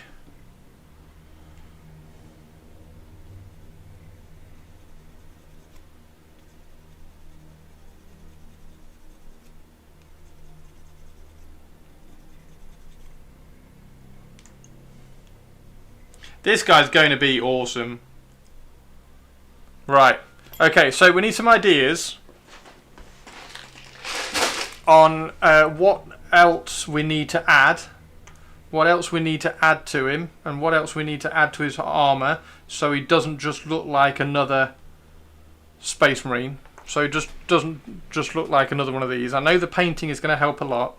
This guy's going to be awesome. Right. Okay, so we need some ideas on what else we need to add. What else we need to add to him, and what else we need to add to his armour, so he doesn't just look like another Space Marine. So he just doesn't just look like another one of these. I know the painting is going to help a lot,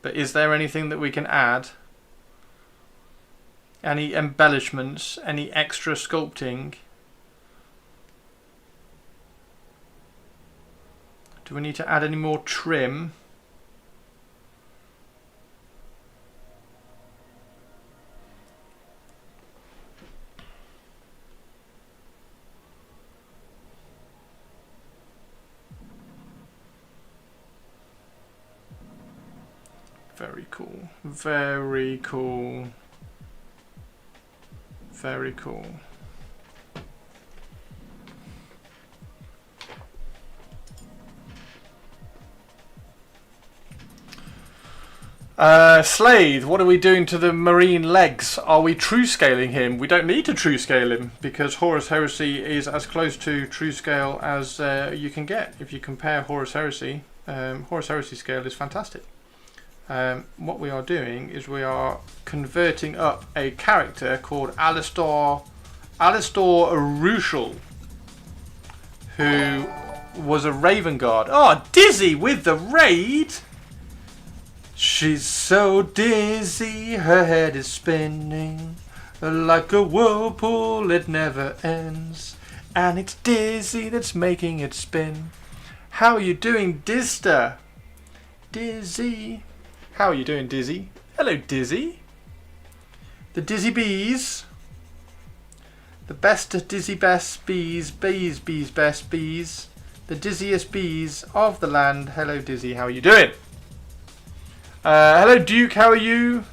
but is there anything that we can add? Any embellishments? Any extra sculpting? Do we need to add any more trim? Very cool. Very cool. Very cool. Slade, what are we doing to the marine legs? Are we true scaling him? We don't need to true scale him because Horus Heresy is as close to true scale as you can get. If you compare Horus Heresy scale is fantastic. What we are doing is we are converting up a character called Alistor Rushel, who was a Raven Guard. Oh, dizzy with the raid! She's so dizzy, her head is spinning like a whirlpool, it never ends, and it's Dizzy that's making it spin. How are you doing, Dizster? Dizzy. How are you doing, Dizzy? Hello, Dizzy. The Dizzy Bees. The best Dizzy best bees, bees best bees. The dizziest bees of the land. Hello, Dizzy. How are you doing? Hello, Duke. How are you?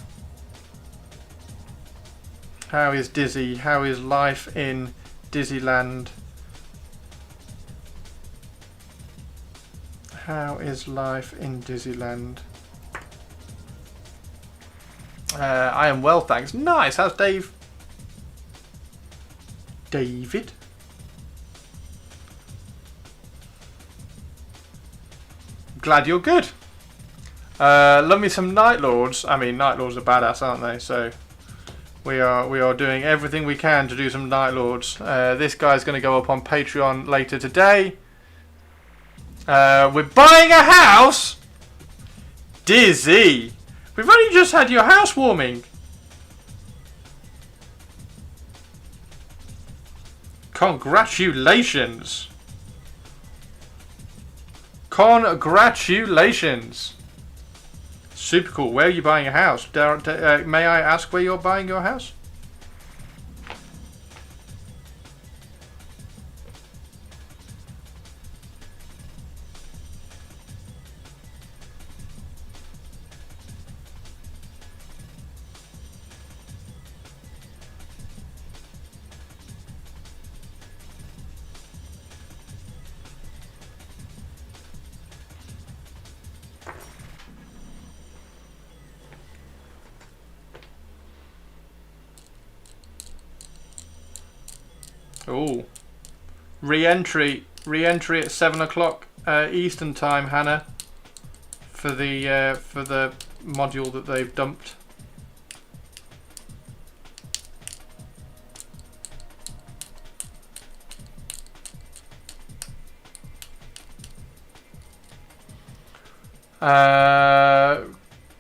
How is Dizzy? How is life in Dizzyland? How is life in Dizzyland? I am well, thanks. Nice. How's Dave? David? Glad you're good. Love me some Night Lords. I mean, Night Lords are badass, aren't they? So we are doing everything we can to do some Night Lords. This guy's going to go up on Patreon later today. We're buying a house. Dizzy. We've only just had your housewarming. Congratulations. Congratulations. Super cool. Where are you buying a house? May I ask where you're buying your house? Oh, re-entry at 7 o'clock Eastern time, Hannah, for the module that they've dumped.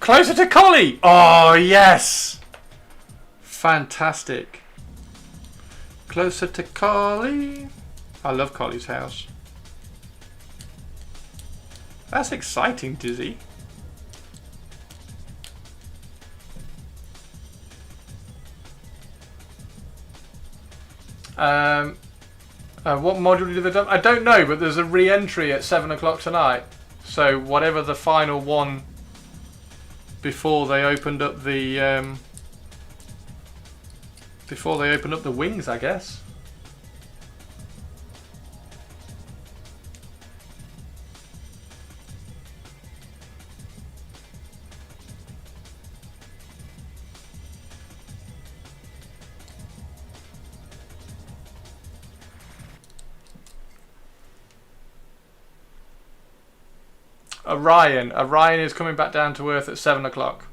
Closer to Collie. Oh yes, fantastic. Closer to Collie. I love Collie's house. That's exciting, Dizzy. What module did they do? I don't know, but there's a re-entry at 7 o'clock tonight. So whatever the final one before they opened up the wings, I guess. Orion. Orion is coming back down to Earth at 7 o'clock.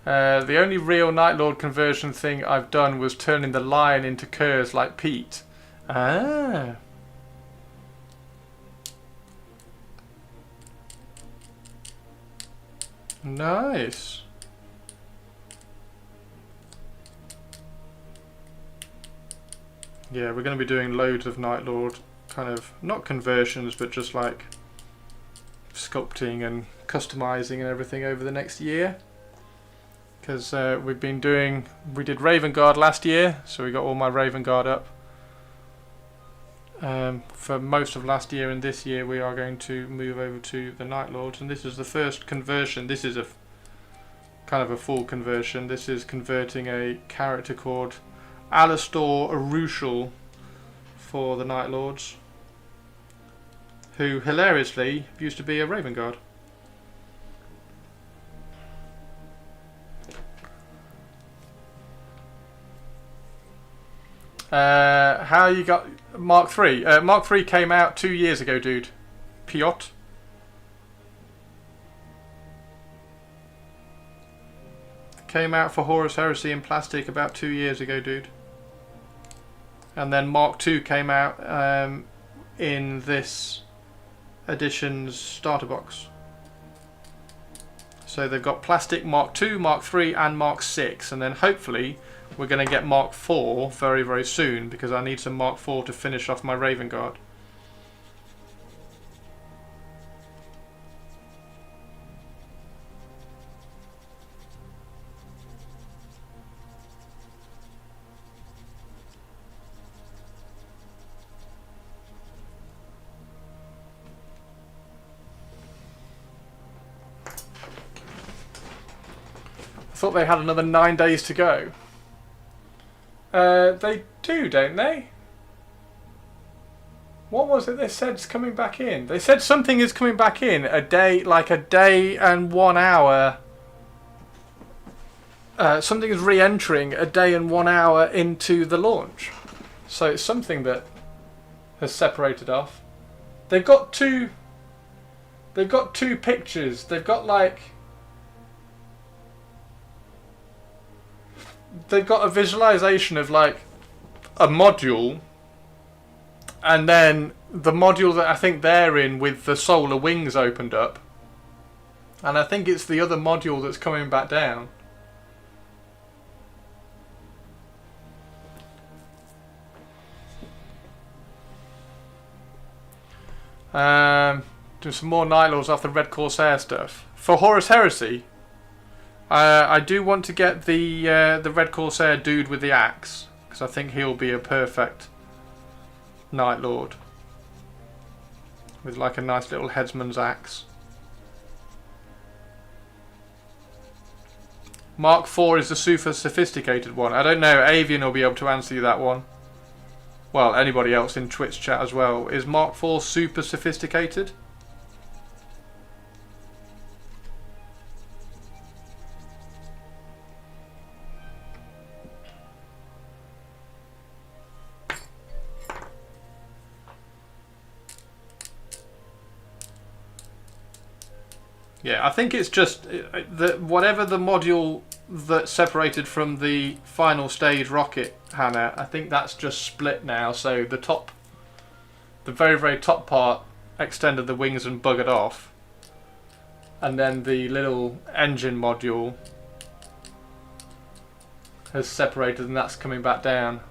The only real Night Lord conversion thing I've done was turning the lion into curs like Pete. Ah. Nice. Yeah, we're going to be doing loads of Night Lord kind of, not conversions, but just like sculpting and customizing and everything over the next year. Because we did Raven Guard last year, so we got all my Raven Guard up. For most of last year and this year we are going to move over to the Night Lords, and this is the first conversion. This is a kind of a full conversion. This is converting a character called Alistair Arushal for the Night Lords, who hilariously used to be a Raven Guard. How you got Mark 3? Mark 3 came out 2 years ago, dude. Piotr. Came out for Horus Heresy in plastic about 2 years ago, dude. And then Mark 2 came out in this edition's starter box. So they've got plastic Mark 2, Mark 3 and Mark 6, and then hopefully we're going to get Mark 4 very, very soon, because I need some Mark 4 to finish off my Raven Guard. I thought they had another 9 days to go. They do, don't they? What was it they said's coming back in? They said something is coming back in a day, like a day and 1 hour. Something is re-entering a day and 1 hour into the launch. So it's something that has separated off. They've got two pictures. They've got like, they've got a visualization of like a module, and then the module that I think they're in with the solar wings opened up, and I think it's the other module that's coming back down. Do some more Night Lords off the Red Corsair stuff. For Horus Heresy, I do want to get the Red Corsair dude with the axe, because I think he'll be a perfect Night Lord with like a nice little headsman's axe. Mark 4 is the super sophisticated one. I don't know, Avian will be able to answer you that one. Well, anybody else in Twitch chat as well. Is Mark 4 super sophisticated? Yeah, I think it's just whatever the module that separated from the final stage rocket, Hannah, I think that's just split now. So the very, very top part extended the wings and buggered off. And then the little engine module has separated, and that's coming back down.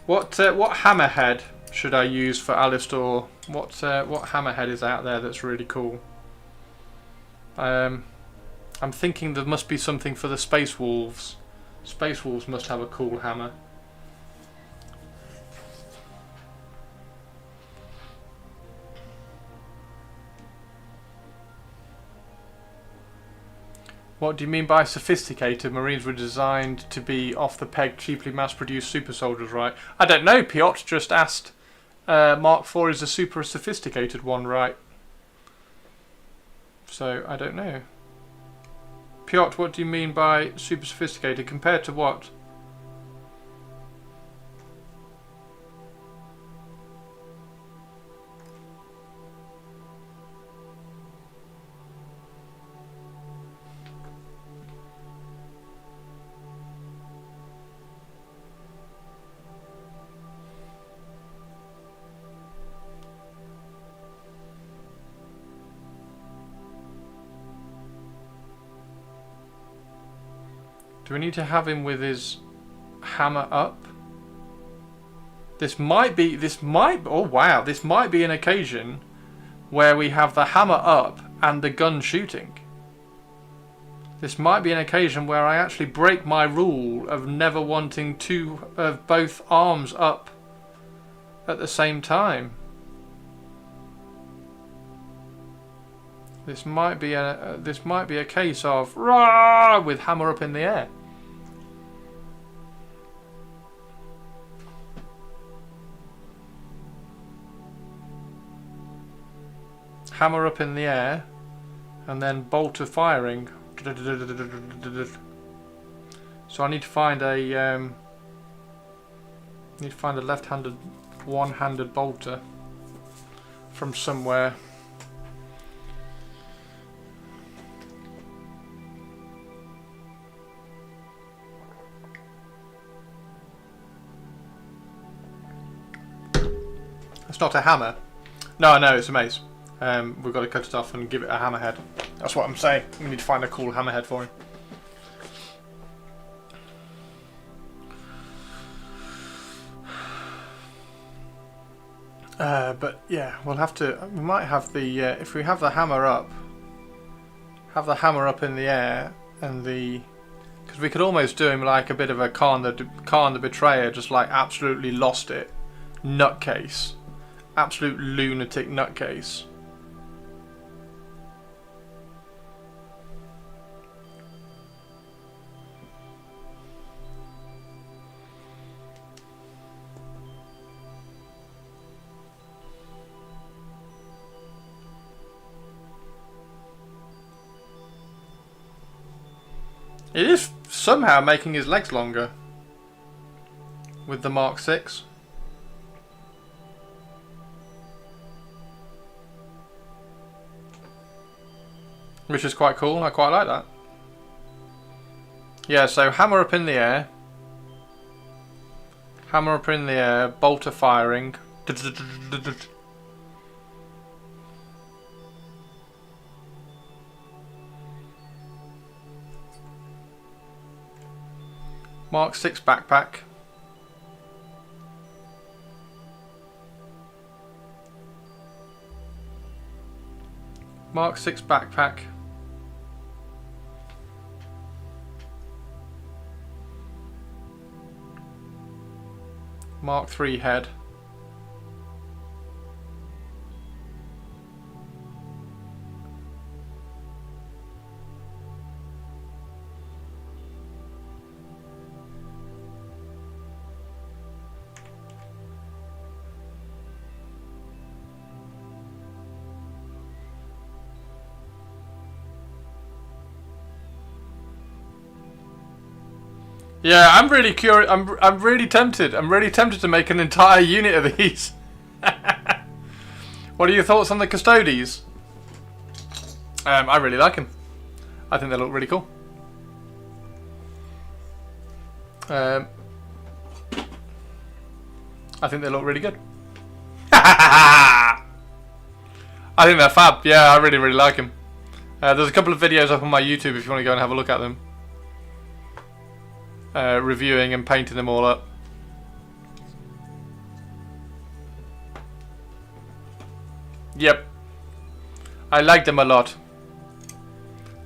What hammerhead should I use for Alistair? What hammerhead is out there that's really cool? I'm thinking there must be something for the Space Wolves. Space Wolves must have a cool hammer. What do you mean by sophisticated? Marines were designed to be off-the-peg, cheaply mass-produced super soldiers, right? I don't know. Piotr just asked. Mark IV is a super sophisticated one, right? So, I don't know. Piotr, what do you mean by super sophisticated? Compared to what? Do we need to have him with his hammer up? This might be an occasion where we have the hammer up and the gun shooting. This might be an occasion where I actually break my rule of never wanting both arms up at the same time. This might be a case of rah with hammer up in the air. Hammer up in the air, and then bolt of firing. So I need to find a left-handed, one-handed bolter from somewhere. It's not a hammer. No, it's a mace. We've got to cut it off and give it a hammerhead. That's what I'm saying. We need to find a cool hammerhead for him. But yeah, we'll have to. We might have the. If we have the hammer up, have the hammer up in the air, and the. Because we could almost do him like a bit of a Khan the Betrayer, just like absolutely lost it, nutcase, absolute lunatic nutcase. It is somehow making his legs longer with the Mark VI. Which is quite cool. I quite like that. Yeah, so hammer up in the air. Hammer up in the air, bolter firing. Mark VI backpack. Mark VI backpack. Mark III head. Yeah, I'm really curious. I'm really tempted. I'm really tempted to make an entire unit of these. What are your thoughts on the Custodes? I really like them. I think they look really cool. I think they look really good. I think they're fab. Yeah, I really like them. There's a couple of videos up on my YouTube if you want to go and have a look at them. Reviewing and painting them all up. Yep, I like them a lot.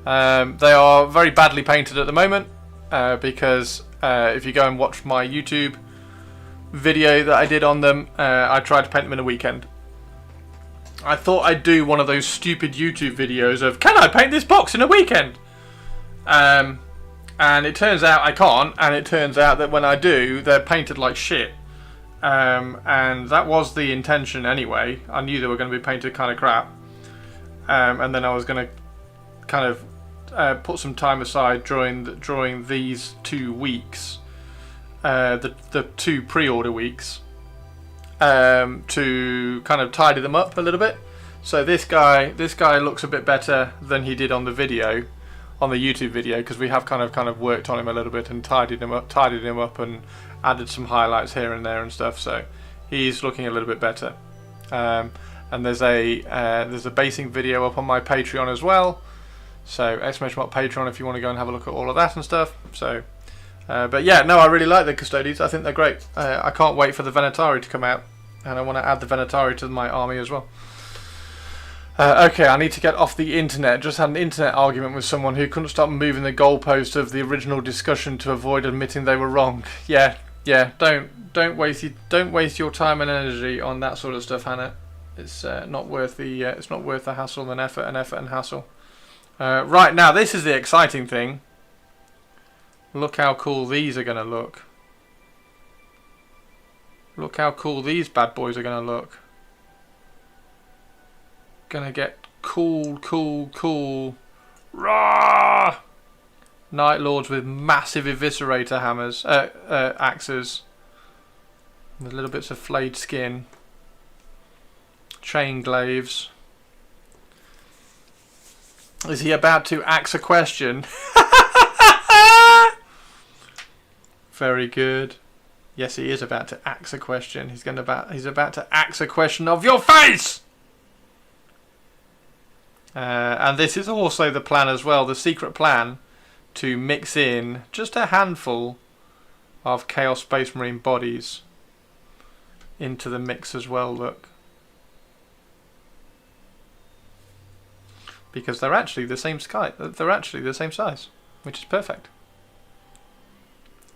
They are very badly painted at the moment because if you go and watch my YouTube video that I did on them, I tried to paint them in a weekend. I thought I'd do one of those stupid YouTube videos of, can I paint this box in a weekend? And it turns out I can't, and it turns out that when I do, they're painted like shit. And that was the intention anyway. I knew they were going to be painted kind of crap. And then I was going to kind of put some time aside during these 2 weeks, the 2 pre-order weeks, to kind of tidy them up a little bit. So this guy looks a bit better than he did on the video, on the YouTube video, because we have kind of worked on him a little bit and tidied him up and added some highlights here and there and stuff. So he's looking a little bit better. And there's a basing video up on my Patreon as well. So !Patreon if you want to go and have a look at all of that and stuff. So, but yeah, no, I really like the Custodians. I think they're great. I can't wait for the Venatari to come out, and I want to add the Venatari to my army as well. Okay, I need to get off the internet. Just had an internet argument with someone who couldn't stop moving the goalpost of the original discussion to avoid admitting they were wrong. Yeah. Don't waste your time and energy on that sort of stuff, Hannah. It's not worth the hassle and effort and hassle. Right, now this is the exciting thing. Look how cool these are gonna look. Look how cool these bad boys are gonna look. Gonna get cool. Rah! Night Lords with massive eviscerator hammers, axes, with little bits of flayed skin, chain glaives. Is he about to axe a question? Very good. Yes, he is about to axe a question. He's about to axe a question of your face. And this is also the plan as well, the secret plan, to mix in just a handful of Chaos Space Marine bodies into the mix as well. Look, because they're actually the same size, which is perfect.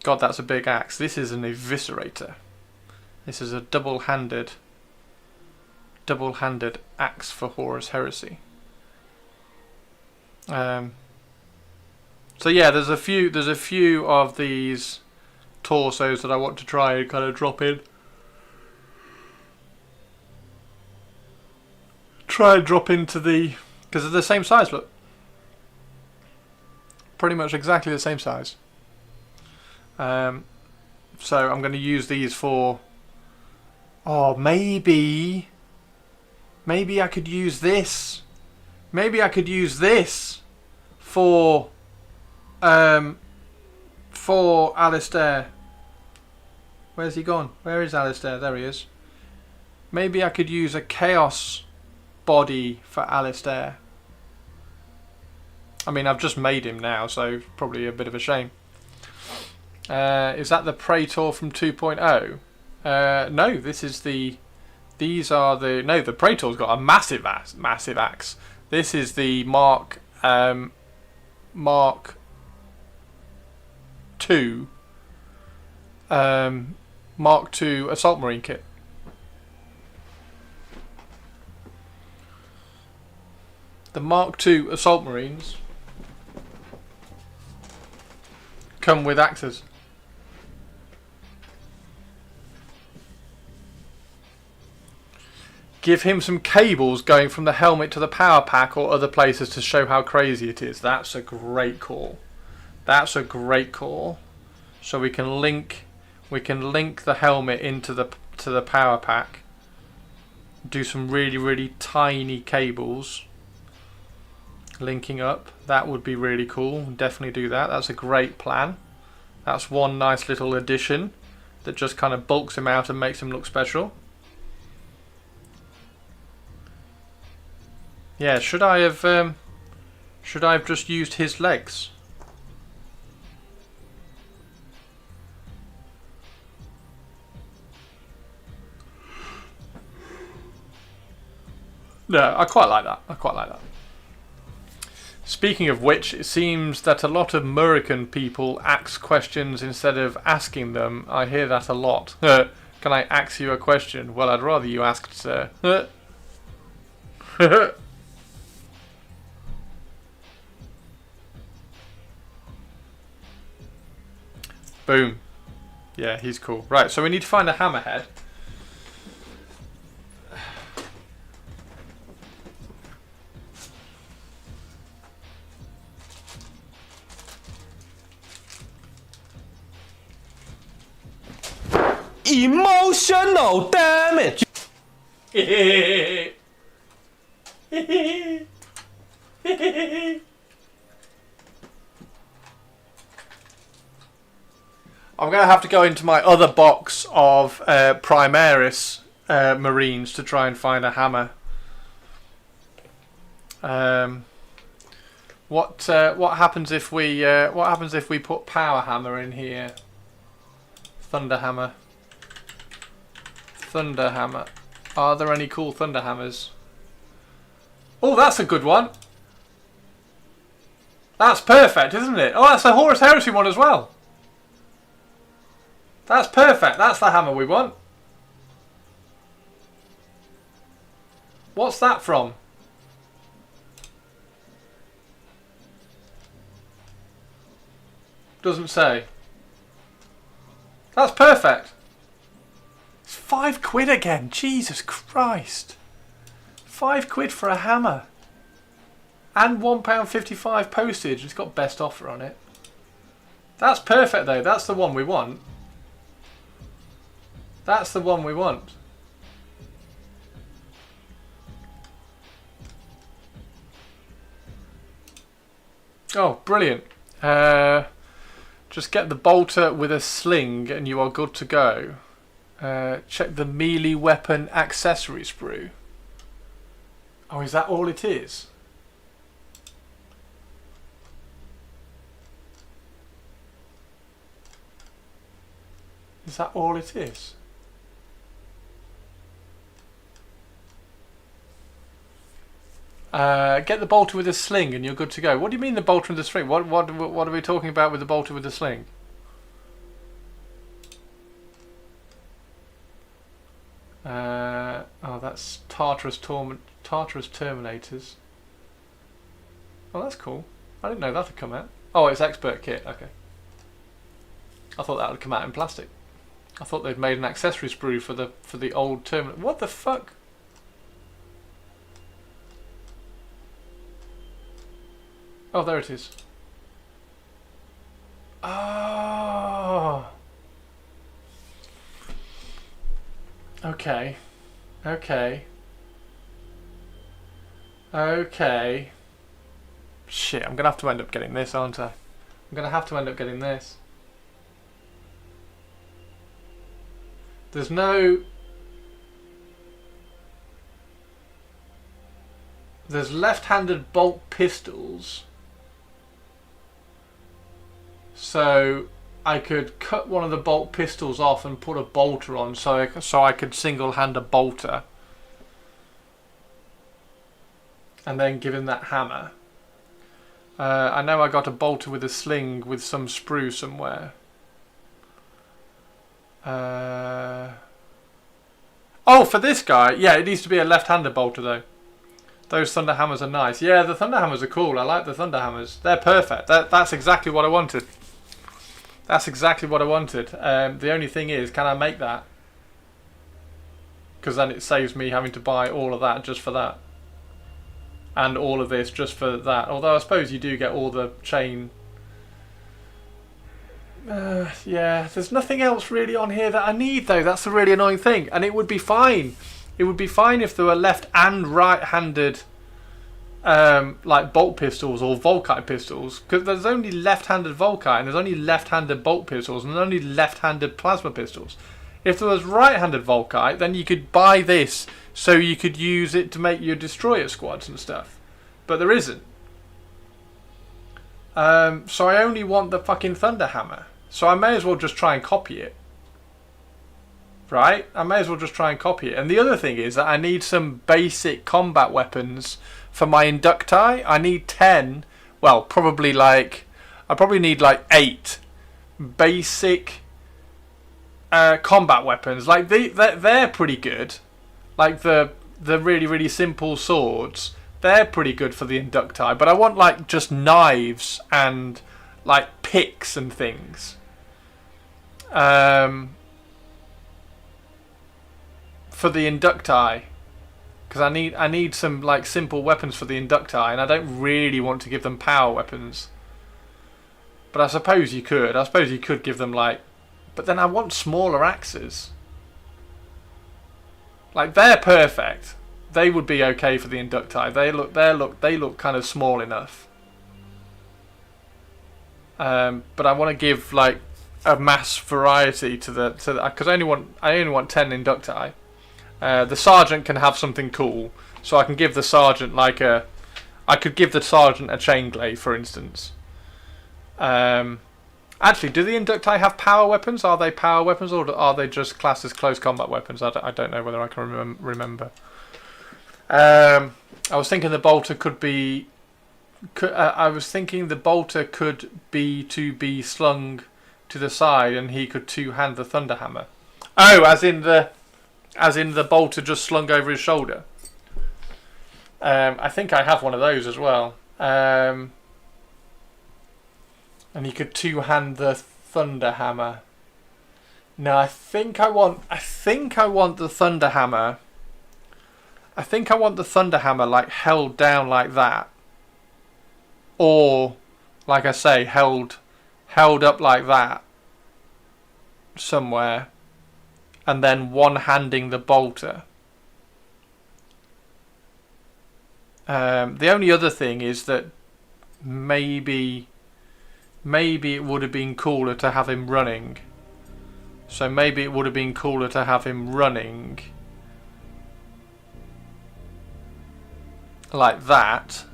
God, that's a big axe. This is an eviscerator. This is a double-handed axe for Horus Heresy. So yeah, there's a few of these torsos that I want to try and kind of drop in. Try and drop into the, because they're the same size. Look, pretty much exactly the same size. So I'm going to use these for. Oh, maybe I could use this. Maybe I could use this for Alistair. Where's he gone? Where is Alistair? There he is. Maybe I could use a Chaos body for Alistair. I mean, I've just made him now, so probably a bit of a shame. Is that the Praetor from 2.0? No, this is the. These are the. No, the Praetor's got a massive axe. This is the Mark 2 Mark II Assault Marine kit. The Mark II Assault Marines come with axes. Give him some cables going from the helmet to the power pack or other places to show how crazy it is. That's a great call. That's a great call. So we can link the helmet into the power pack. Do some really tiny cables linking up. That would be really cool. Definitely do that. That's a great plan. That's one nice little addition that just kind of bulks him out and makes him look special. Yeah, should I have just used his legs? No, I quite like that. Speaking of which, it seems that a lot of American people ask questions instead of asking them. I hear that a lot. Can I ask you a question? Well, I'd rather you asked, sir. Boom. Yeah, he's cool. Right, so we need to find a hammerhead. Emotional damage. I'm going to have to go into my other box of Primaris Marines to try and find a hammer. What happens if we put Power Hammer in here? Thunder Hammer. Thunder Hammer. Are there any cool Thunder Hammers? Oh, that's a good one. That's perfect, isn't it? Oh, that's a Horus Heresy one as well. That's perfect. That's the hammer we want. What's that from? Doesn't say. That's perfect. It's £5 again. Jesus Christ. £5 for a hammer. And £1.55 postage. It's got best offer on it. That's perfect though. That's the one we want. That's the one we want. Oh, brilliant. Just get the bolter with a sling and you are good to go. Check the melee weapon accessory sprue. Oh, is that all it is? Is that all it is? Get the bolter with a sling and you're good to go. What do you mean the bolter with the sling? What are we talking about with the bolter with the sling? Oh, that's Tartarus Terminators. Oh, that's cool. I didn't know that would come out. Oh, it's expert kit. Okay. I thought that would come out in plastic. I thought they'd made an accessory sprue for the old Terminator. What the fuck? Oh, there it is. Oh. Okay. Okay. Okay. Shit, I'm gonna have to end up getting this, aren't I? I'm gonna have to end up getting this. There's no... There's left-handed bolt pistols. So I could cut one of the bolt pistols off and put a bolter on, so I could single-hand a bolter, and then give him that hammer. I know I got a bolter with a sling with some sprue somewhere. Oh, for this guy, yeah, it needs to be a left-handed bolter though. Those Thunder Hammers are nice. Yeah, the Thunder Hammers are cool. I like the Thunder Hammers. They're perfect. That's exactly what I wanted. That's exactly what I wanted. The only thing is, can I make that? Because then it saves me having to buy all of that just for that. And all of this just for that. Although I suppose you do get all the chain. Yeah, there's nothing else really on here that I need though. That's the really annoying thing. And it would be fine. It would be fine if there were left and right-handed like bolt pistols or Volkite pistols, because there's only left-handed Volkite and there's only left-handed bolt pistols and there's only left-handed plasma pistols. If there was right-handed Volkite, then you could buy this so you could use it to make your destroyer squads and stuff. But there isn't. So I only want the fucking Thunder Hammer. So I may as well just try and copy it. Right? I may as well just try and copy it. And the other thing is that I need some basic combat weapons for my Inducti. I need 10. Well, probably like... I probably need like 8 basic combat weapons. Like, they're pretty good. Like, the really, really simple swords. They're pretty good for the Inducti. But I want, like, just knives and, like, picks and things. for the Inducti, because I need some like simple weapons for the Inducti, and I don't really want to give them power weapons. But I suppose you could. I suppose you could give them like, but then I want smaller axes. Like they're perfect. They would be okay for the Inducti. They look kind of small enough. But I want to give like a mass variety to the because I only want 10 Inducti. The Sergeant can have something cool, so I can give the Sergeant like I could give the Sergeant a chain glaive, for instance. Actually, do the Inducti have power weapons? Are they power weapons, or are they just classed as close combat weapons? I don't know whether I can remember. I was thinking the bolter could be. I was thinking the bolter could be slung to the side, and he could two-hand the Thunderhammer. Oh, as in the bolter just slung over his shoulder. I think I have one of those as well. And he could two-hand the Thunderhammer. No, I think I want the Thunderhammer. I think I want the Thunderhammer like held down like that. Or, like I say, held up like that. Somewhere. And then one-handing the bolter. The only other thing is that maybe it would have been cooler to have him running. So maybe it would have been cooler to have him running like that,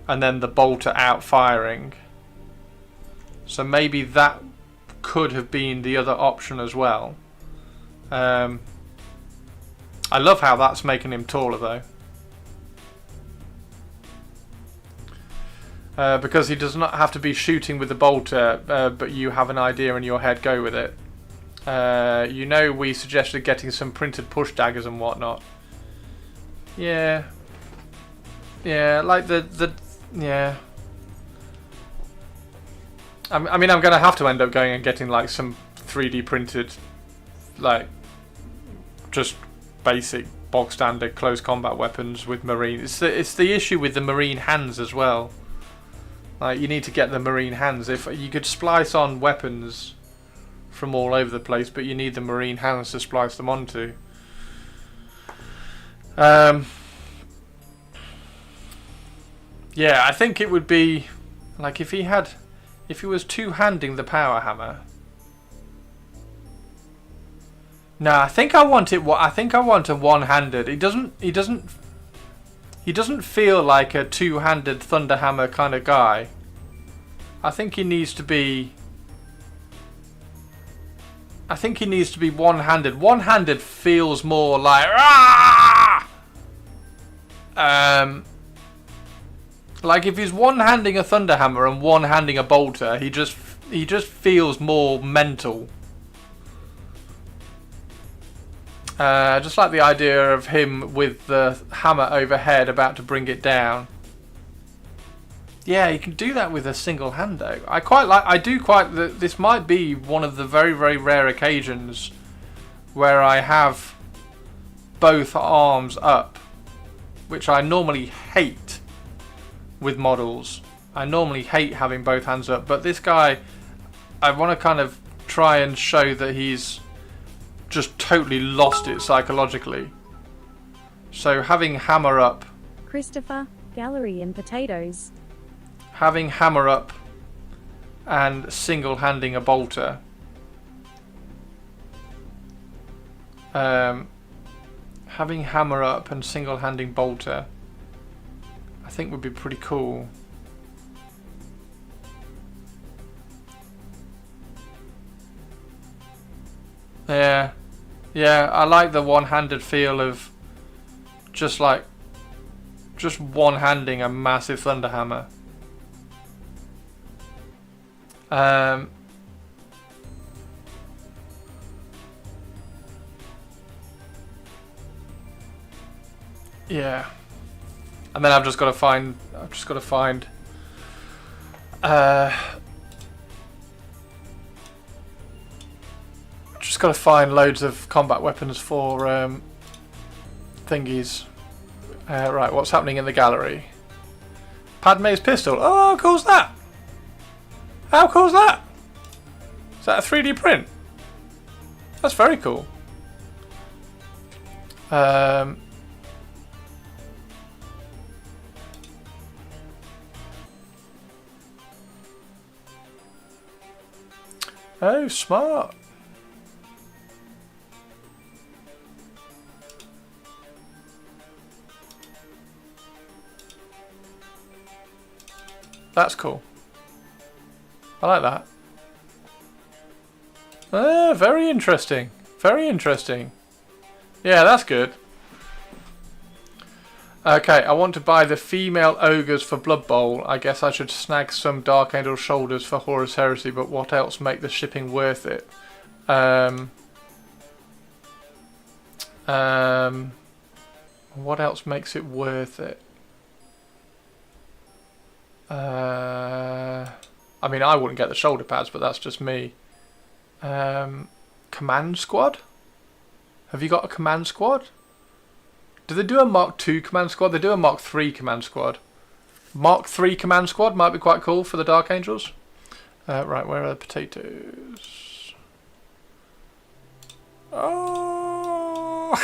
and then the bolter out firing. So maybe that could have been the other option as well. I love how that's making him taller though. Because he does not have to be shooting with the bolter, but you have an idea in your head, go with it. You know, we suggested getting some printed push daggers and whatnot. Yeah, like yeah. I mean, I'm gonna have to end up going and getting like some 3D printed, like just basic bog standard close combat weapons with marine. It's the issue with the marine hands as well. Like, you need to get the marine hands. If you could splice on weapons from all over the place, but you need the marine hands to splice them onto. Yeah, I think it would be like if he was two-handing the power hammer. No, I think I want it. I think I want a one-handed. He doesn't feel like a two-handed Thunderhammer kind of guy. I think he needs to be. I think he needs to be one-handed. One-handed feels more like like if he's one-handing a Thunderhammer and one-handing a bolter, he just feels more mental. Just like the idea of him with the hammer overhead about to bring it down. Yeah, you can do that with a single hand though. This might be one of the very, very rare occasions where I have both arms up, which I normally hate with models. I normally hate having both hands up, but this guy, I want to kind of try and show that he's just totally lost it psychologically. So having hammer up, Christopher, gallery and potatoes. Having hammer up and single-handing a bolter. Having hammer up and single-handing bolter, I think would be pretty cool. Yeah, I like the one-handed feel of just one-handing a massive Thunderhammer. Yeah, and then I've just got to find just got to find loads of combat weapons for thingies. Right, what's happening in the gallery? Padme's pistol. Oh, how cool's that? How cool's that? Is that a 3D print? That's very cool. Oh, smart. That's cool. I like that. Very interesting. Very interesting. Yeah, that's good. Okay, I want to buy the female ogres for Blood Bowl. I guess I should snag some Dark Angel shoulders for Horus Heresy, but what else make the shipping worth it? What else makes it worth it? I mean, I wouldn't get the shoulder pads, but that's just me. Command Squad? Have you got a Command Squad? Do they do a Mark II Command Squad? They do a Mark III Command Squad. Mark III Command Squad might be quite cool for the Dark Angels. Right, where are the potatoes? Oh!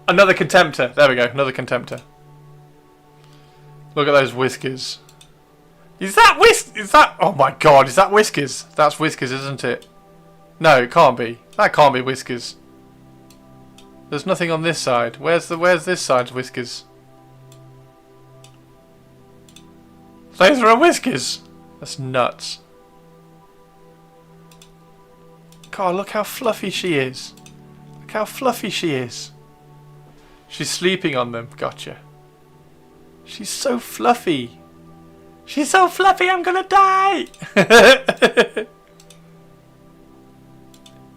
Another Contemptor. There we go. Another Contemptor. Look at those whiskers. Is that Is that? Oh my God! Is that Whiskers? That's Whiskers, isn't it? No, it can't be. That can't be Whiskers. There's nothing on this side. Where's this side's Whiskers? Those are Whiskers. That's nuts. God, look how fluffy she is. Look how fluffy she is. She's sleeping on them. Gotcha. She's so fluffy. She's so fluffy, I'm gonna die.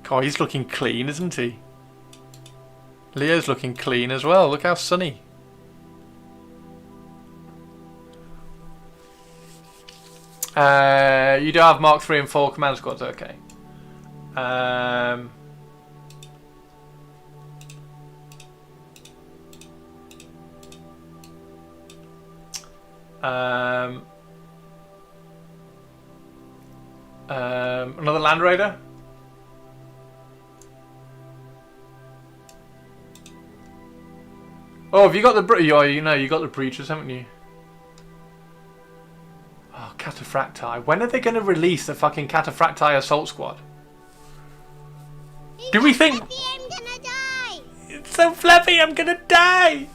God, he's looking clean, isn't he? Leo's looking clean as well. Look how sunny. You do have Mark 3 and 4 command squads, okay. Another Land Raider. Oh, have you got the you got the breaches, haven't you? Oh, Cataphracti. When are they going to release the fucking Cataphracti Assault Squad? Do we think? I'm gonna die. It's so fluffy, I'm gonna die.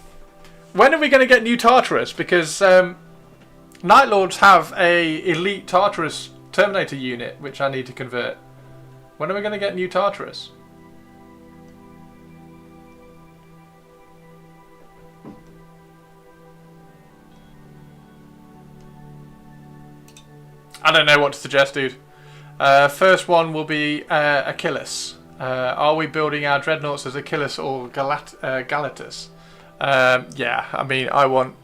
When are we going to get new Tartarus? Because Night Lords have a elite Tartarus Terminator unit, which I need to convert. When are we going to get new Tartarus? I don't know what to suggest, dude. First one will be Achilles. Are we building our dreadnoughts as Achilles or Galatus? Yeah, I mean, I want.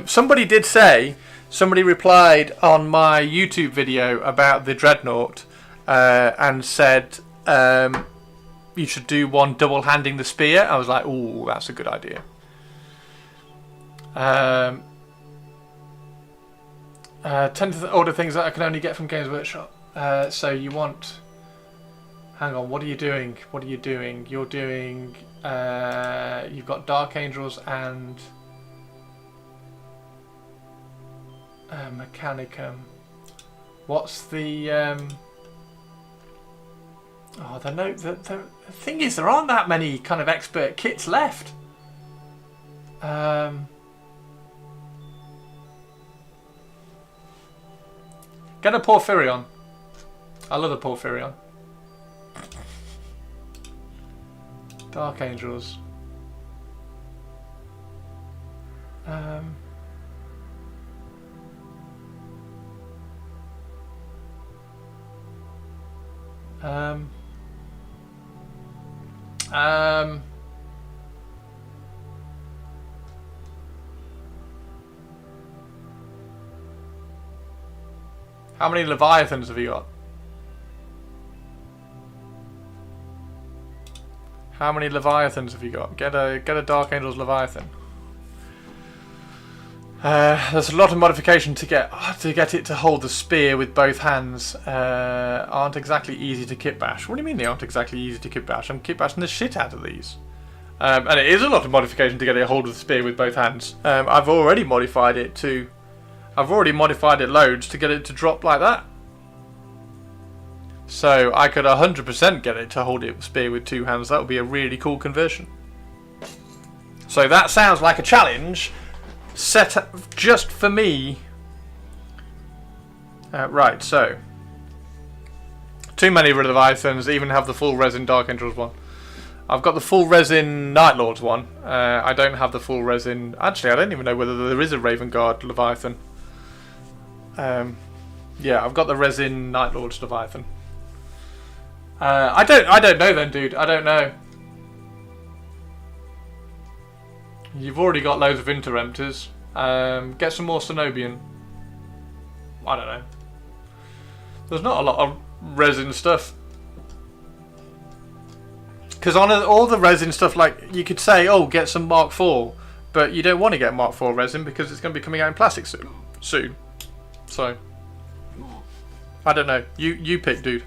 Somebody did say. Somebody replied on my YouTube video about the dreadnought and said you should do one double-handing the spear. I was like, ooh, that's a good idea. 10 to the order things that I can only get from Games Workshop. So you want... Hang on, what are you doing? What are you doing? You're doing... you've got Dark Angels and... Mechanicum. What's the... Oh, the thing is, there aren't that many kind of expert kits left. Get a Porphyrion. I love a Porphyrion. Dark Angels. How many Leviathans have you got? How many Leviathans have you got? Get a Dark Angel's Leviathan. There's a lot of modification to get it to hold the spear with both hands. Aren't exactly easy to kit bash. What do you mean they aren't exactly easy to kit bash? I'm kit bashing the shit out of these. And it is a lot of modification to get it hold of the spear with both hands. I've already modified it loads to get it to drop like that. So I could 100% get it to hold it spear with two hands. That would be a really cool conversion. So that sounds like a challenge set up just for me. Right, so too many Leviathans, even have the full resin Dark Angels one. I've got the full resin Night Lords one. I don't have the full resin. Actually, I don't even know whether there is a Raven Guard Leviathan. Yeah, I've got the resin Night Lords Leviathan. I don't know then, dude. I don't know. You've already got loads of Interemptors. Get some more Cenobian. I don't know. There's not a lot of resin stuff. Because on all the resin stuff, like, you could say, oh, get some Mark IV. But you don't want to get Mark IV resin because it's going to be coming out in plastic soon. So, I don't know. You pick, dude.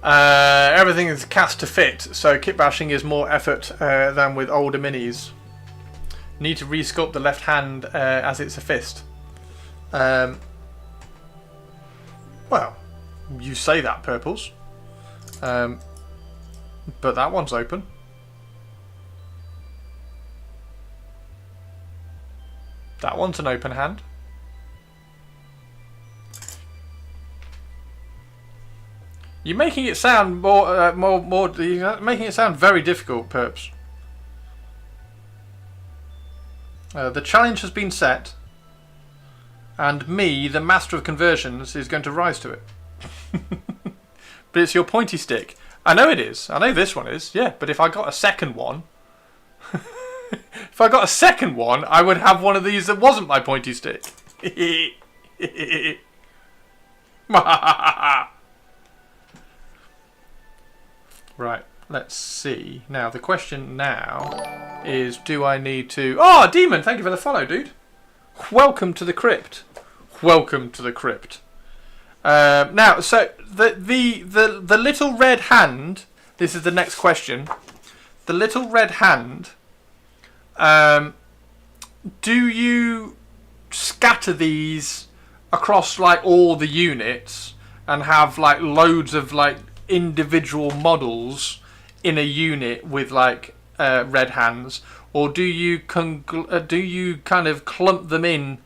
Everything is cast to fit, so kit bashing is more effort than with older minis. Need to resculpt the left hand as it's a fist. Well, you say that, Purples. But that one's open. That one's an open hand. You're making it sound more. You're making it sound very difficult, Perps. The challenge has been set, and me, the master of conversions, is going to rise to it. But it's your pointy stick. I know it is. I know this one is. Yeah, but if I got a second one, I would have one of these that wasn't my pointy stick. Right, let's see. Now, the question now is, do I need to... Oh, Demon, thank you for the follow, dude. Welcome to the crypt. Welcome to the crypt. Now, so, the little red hand... This is the next question. The little red hand... do you scatter these across, like, all the units and have, like, loads of, like, individual models in a unit with like red hands, or do you kind of clump them in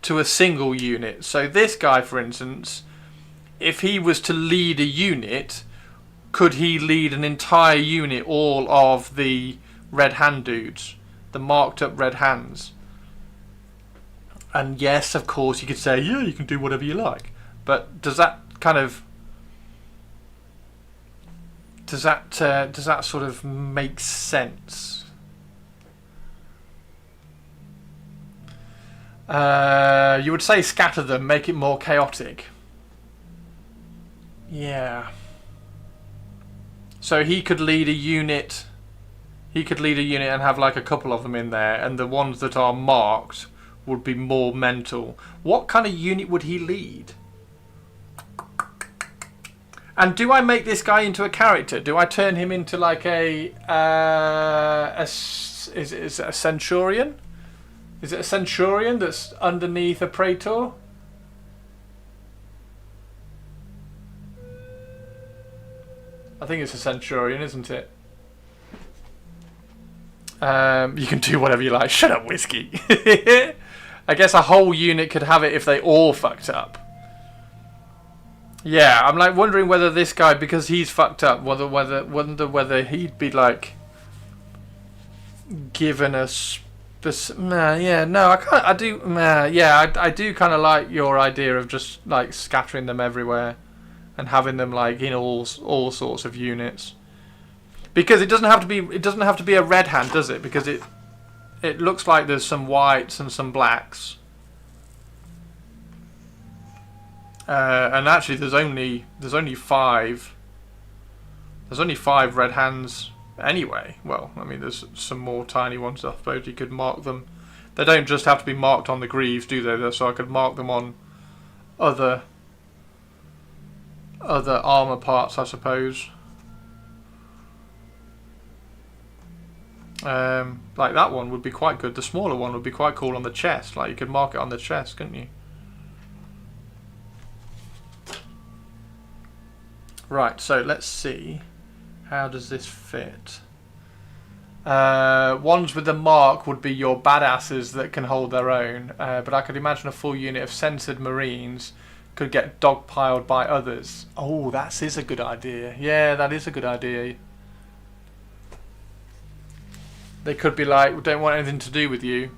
to a single unit? So this guy, for instance, if he was to lead a unit, could he lead an entire unit, all of the red hand dudes, the marked up red hands? And yes, of course, you could say, yeah, you can do whatever you like, but does that kind of does that sort of make sense? You would say scatter them, make it more chaotic. Yeah. So he could lead a unit. He could lead a unit and have like a couple of them in there, and the ones that are marked would be more mental. What kind of unit would he lead? And do I make this guy into a character? Do I turn him into like is it a centurion? Is it a centurion that's underneath a praetor? I think it's a centurion, isn't it? You can do whatever you like. Shut up, Whiskey. I guess a whole unit could have it if they all fucked up. Yeah, I'm like wondering whether this guy, because he's fucked up, whether he'd be like given a I do kind of like your idea of just like scattering them everywhere and having them like in all sorts of units, because it doesn't have to be a red hand, does it? Because it looks like there's some whites and some blacks. And actually, there's only 5. There's only 5 red hands anyway. Well, I mean, there's some more tiny ones. I suppose you could mark them. They don't just have to be marked on the greaves, do they? So I could mark them on other armor parts, I suppose. Like that one would be quite good. The smaller one would be quite cool on the chest. Like you could mark it on the chest, couldn't you? Right, so let's see. How does this fit? Ones with the mark would be your badasses that can hold their own. But I could imagine a full unit of censored marines could get dogpiled by others. Oh, that is a good idea. Yeah, that is a good idea. They could be like, we don't want anything to do with you.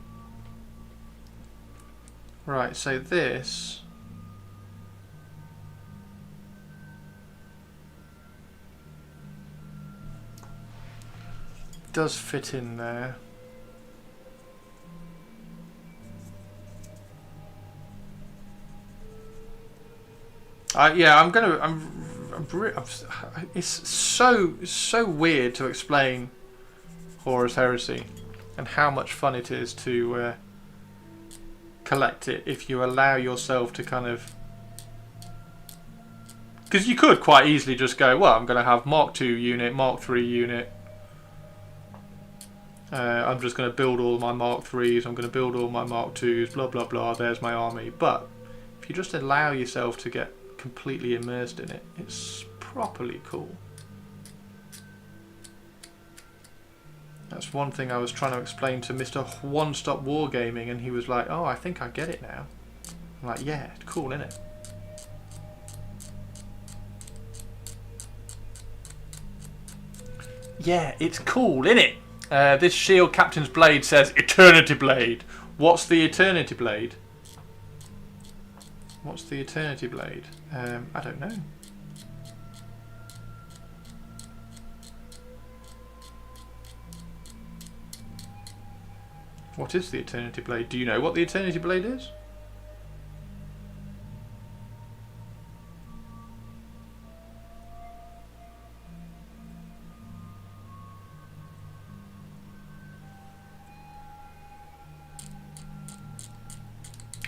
Right, so this... does fit in there. Yeah, it's so weird to explain Horus Heresy and how much fun it is to collect it if you allow yourself to kind of, because you could quite easily just go, well, I'm going to have Mark II unit, Mark III unit. I'm just going to build all my Mark IIIs, I'm going to build all my Mark IIs, blah blah blah, there's my army. But if you just allow yourself to get completely immersed in it, it's properly cool. That's one thing I was trying to explain to Mr. One Stop Wargaming, and he was like, oh, I think I get it now. I'm like, yeah, it's cool, isn't it? Yeah, it's cool, isn't it? This shield captain's blade says Eternity Blade. What's the Eternity Blade? What's the Eternity Blade? I don't know. What is the Eternity Blade? Do you know what the Eternity Blade is?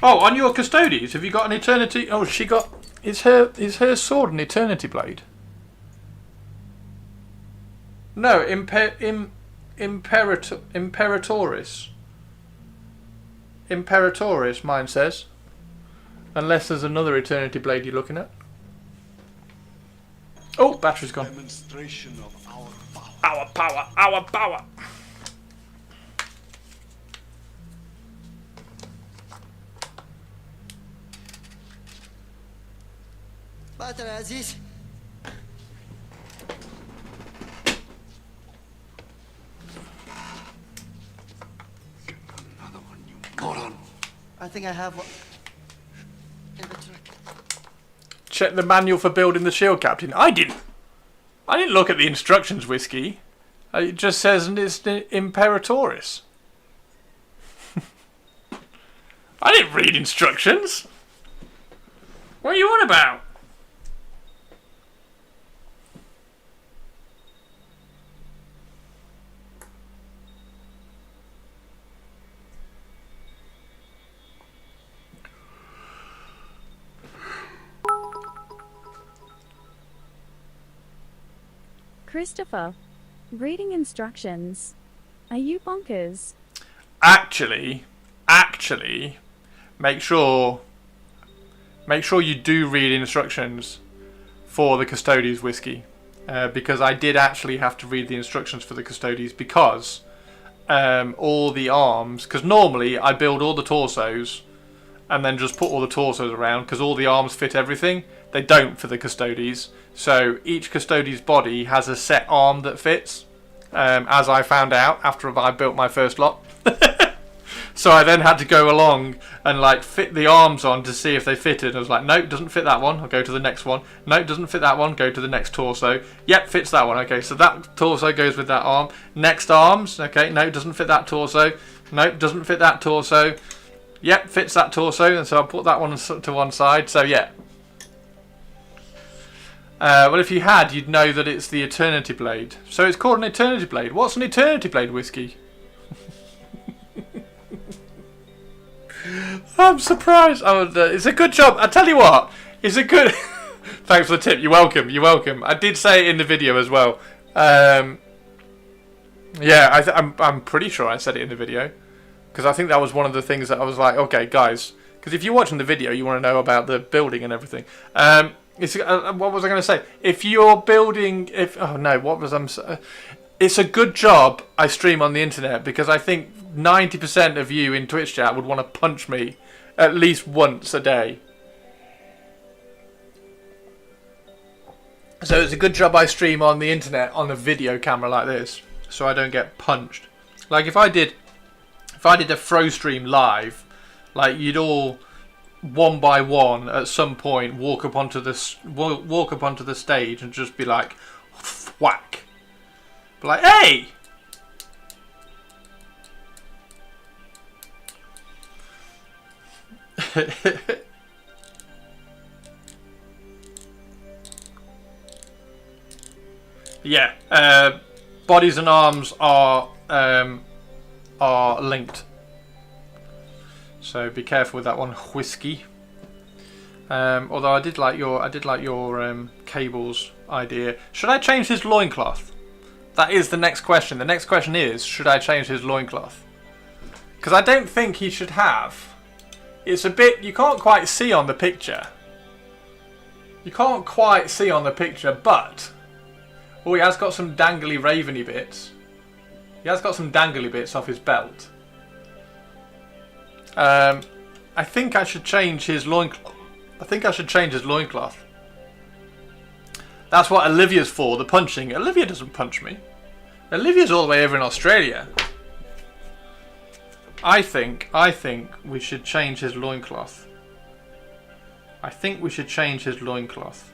Oh, on your Custodes, have you got an Eternity? Oh, she got. Is her sword an Eternity Blade? No, Imperatoris. Imperatoris, mine says. Unless there's another Eternity Blade you're looking at. Oh, battery's gone. Demonstration of our power. Our power, our power. باتر يا عزيز. Another one, you moron. I think I have one. Inventory. Check the manual for building the shield captain. I didn't look at the instructions, Whiskey. It just says it's Imperatoris. I didn't read instructions. What are you on about? Christopher, reading instructions. Are you bonkers? Actually, make sure you do read instructions for the Custodes Whiskey, because I did actually have to read the instructions for the Custodes because all the arms, because normally I build all the torsos and then just put all the torsos around because all the arms fit everything. They don't for the Custodes, so each Custodes body has a set arm that fits, as I found out after I built my first lot. So I then had to go along and like fit the arms on to see if they fitted. I was like, nope, doesn't fit that one, I'll go to the next one. Nope, doesn't fit that one, go to the next torso. Yep, fits that one. Okay, so that torso goes with that arm. Next arms, okay, no, doesn't fit that torso. Nope, doesn't fit that torso. Yep, fits that torso, and so I'll put that one to one side. So yeah, Well, if you had, you'd know that it's the Eternity Blade. So it's called an Eternity Blade. What's an Eternity Blade whiskey? I'm surprised. Oh, it's a good job. I tell you what, it's a good. Thanks for the tip. You're welcome. You're welcome. I did say it in the video as well. Yeah, I'm pretty sure I said it in the video because I think that was one of the things that I was like, okay, guys, because if you're watching the video, you want to know about the building and everything. What was I going to say? If you're building, it's a good job I stream on the internet because I think 90% of you in Twitch chat would want to punch me at least once a day. So it's a good job I stream on the internet on a video camera like this, so I don't get punched. Like if I did a throw stream live, like you'd all one by one at some point walk up onto the stage and just be like, whack, be like, hey. Yeah, bodies and arms are linked, so be careful with that one, whiskey. Although I did like your cables idea. Should I change his loincloth? That is the next question. The next question is, should I change his loincloth? Because I don't think he should have. It's a bit, you can't quite see on the picture. You can't quite see on the picture, but oh, he has got some dangly raveny bits. He has got some dangly bits off his belt. I think I should change his loincloth. That's what Olivia's for, the punching. Olivia doesn't punch me. Olivia's all the way over in Australia. I think we should change his loincloth. I think we should change his loincloth.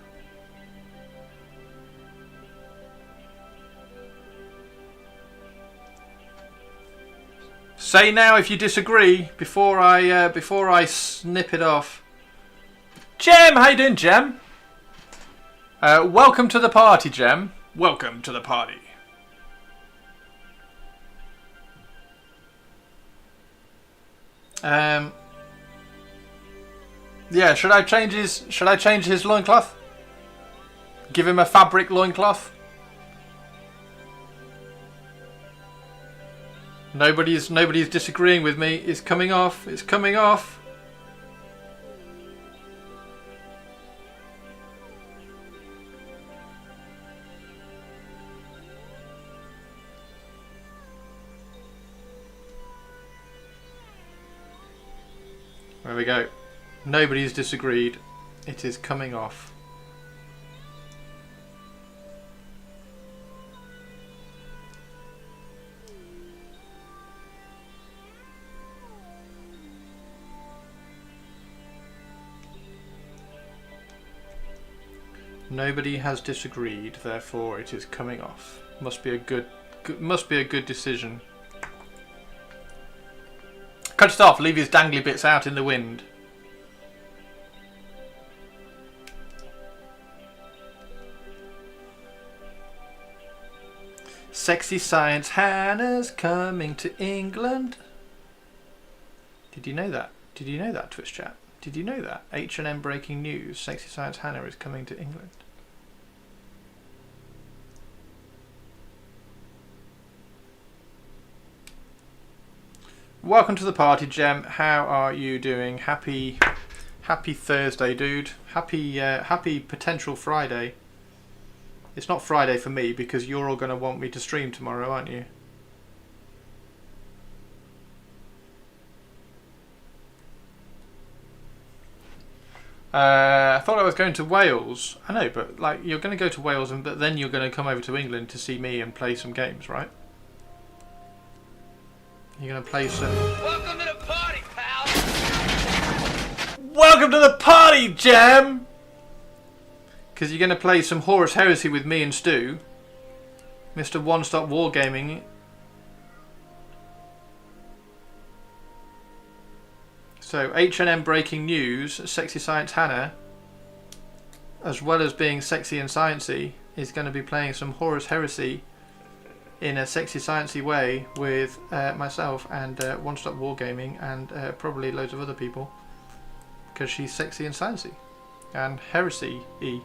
Say now if you disagree before I snip it off. Jem, how you doing, Jem? Welcome to the party, Jem. Welcome to the party. Yeah, should I change his loincloth? Give him a fabric loincloth? Nobody's disagreeing with me. It's coming off. It's coming off. There we go. Nobody's disagreed. It is coming off. Nobody has disagreed, therefore it is coming off. Must be a good decision. Cut it off, leave his dangly bits out in the wind. Sexy Science Hannah's coming to England. Did you know that? Did you know that, Twitch chat? Did you know that? H&M breaking news. Sexy Science Hannah is coming to England. Welcome to the party, Jem. How are you doing? Happy Thursday, dude. Happy potential Friday. It's not Friday for me because you're all going to want me to stream tomorrow, aren't you? I thought I was going to Wales. I know, but like you're going to go to Wales, but then you're going to come over to England to see me and play some games, right? You're going to play some... Welcome to the party, pal! Welcome to the party, Jem! Because you're going to play some Horus Heresy with me and Stu. Mr. One Stop Wargaming. So, H&M breaking news. Sexy Science Hannah as well as being sexy and sciencey, is going to be playing some Horus Heresy in a sexy sciencey way with myself and One Stop Wargaming and probably loads of other people, because she's sexy and sciencey and heresy-y.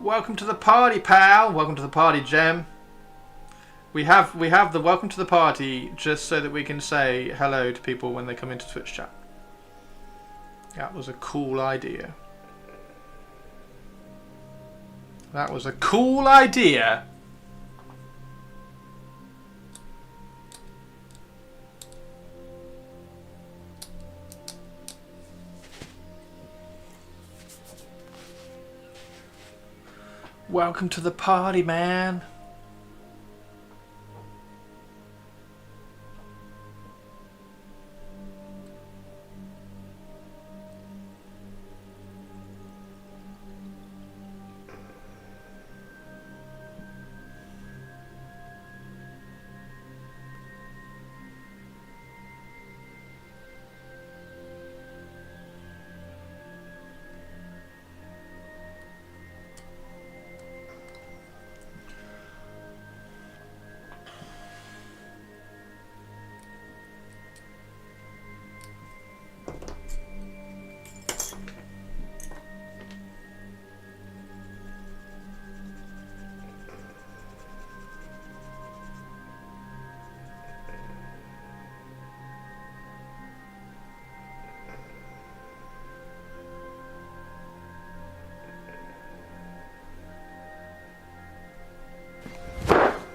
Welcome to the party, pal. Welcome to the party, Gem. We have the welcome to the party just so that we can say hello to people when they come into Twitch chat. That was a cool idea. That was a cool idea. Welcome to the party, man.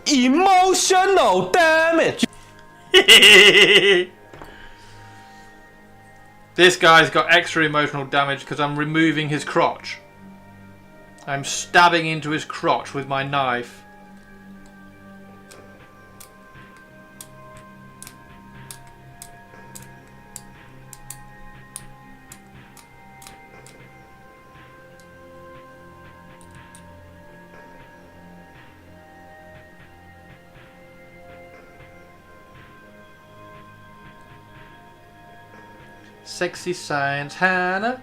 Emotional damage. This guy's got extra emotional damage because I'm removing his crotch. I'm stabbing into his crotch with my knife. Sexy science, Hannah.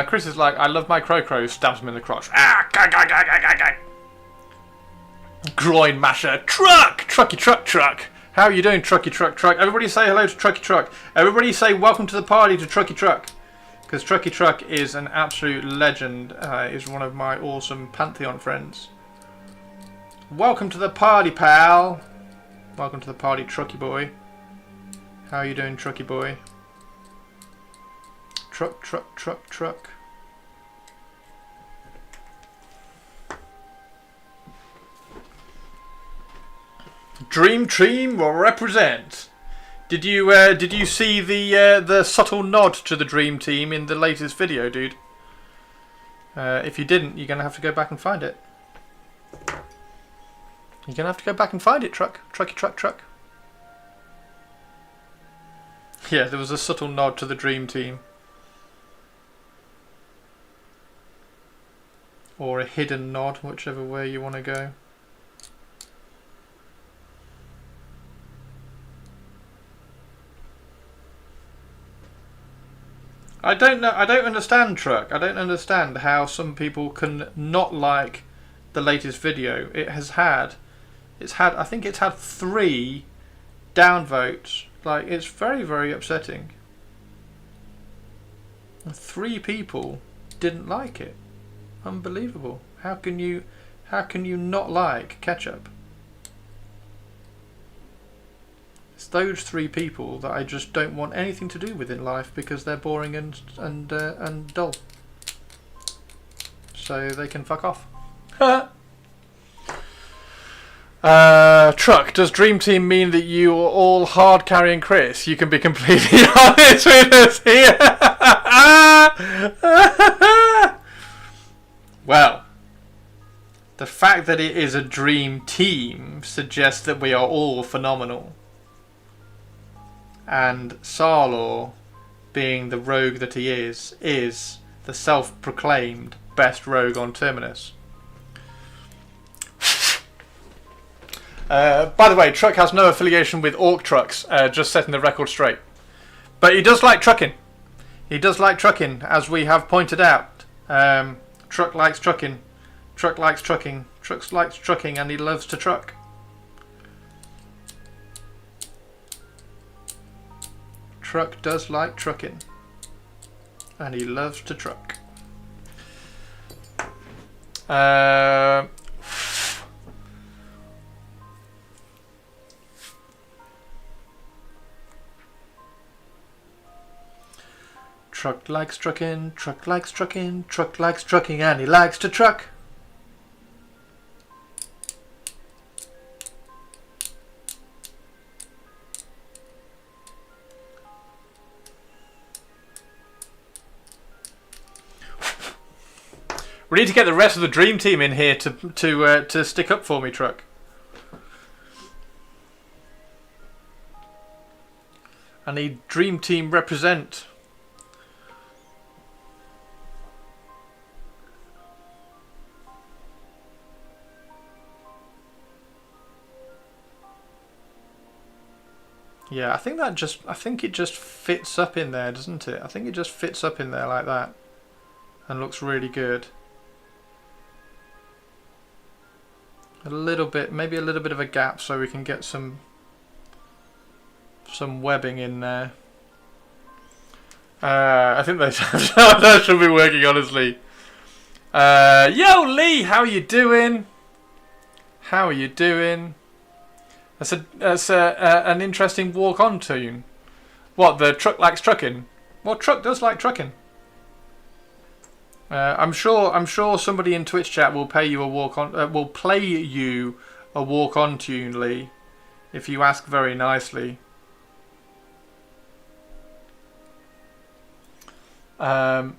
Chris is like, I love my Crocro, stabs him in the crotch. Ah, groin masher. Trucky truck. How are you doing, Trucky Truck? Everybody say hello to Trucky Truck. Everybody say welcome to the party to Trucky Truck. Because Trucky Truck is an absolute legend. Is one of my awesome Pantheon friends. Welcome to the party, pal. Welcome to the party, Trucky boy. How are you doing, Trucky boy? Truck. Dream Team will represent. Did you see the subtle nod to the Dream Team in the latest video, dude? If you didn't, you're gonna have to go back and find it. You're gonna have to go back and find it, Trucky Truck. Yeah, there was a subtle nod to the Dream Team. Or a hidden nod, whichever way you want to go. I don't understand, Truck. I don't understand how some people can not like the latest video. It's had I think it's had 3 downvotes. Like, it's very, very upsetting. 3 people didn't like it. Unbelievable. How can you not like ketchup? It's those 3 people that I just don't want anything to do with in life because they're boring and dull. So they can fuck off. Truck, does Dream Team mean that you are all hard carrying Chris? You can be completely honest with us here. Well, the fact that it is a dream team suggests that we are all phenomenal. and Sarlor, being the rogue that he is the self-proclaimed best rogue on Terminus. By the way, Truck has no affiliation with Orc Trucks, just setting the record straight. But he does like trucking. He does like trucking, as we have pointed out. Truck likes trucking. Truck likes trucking. Truck likes trucking, and he loves to truck. Truck does like trucking, and he loves to truck. Truck likes trucking, truck likes trucking, truck likes trucking, and he likes to truck. We need to get the rest of the dream team in here to stick up for me, Truck. I need dream team represent. Yeah, I think it just fits up in there, doesn't it? I think it just fits up in there like that and looks really good. A little bit, maybe a little bit of a gap so we can get some webbing in there. I think that should be working, honestly. Yo, Lee, how are you doing? How are you doing? That's an interesting walk-on tune. What, the Truck likes trucking? Well, Truck does like trucking. I'm sure somebody in Twitch chat will pay you a walk-on. Will play you a walk-on tune, Lee, if you ask very nicely. I'm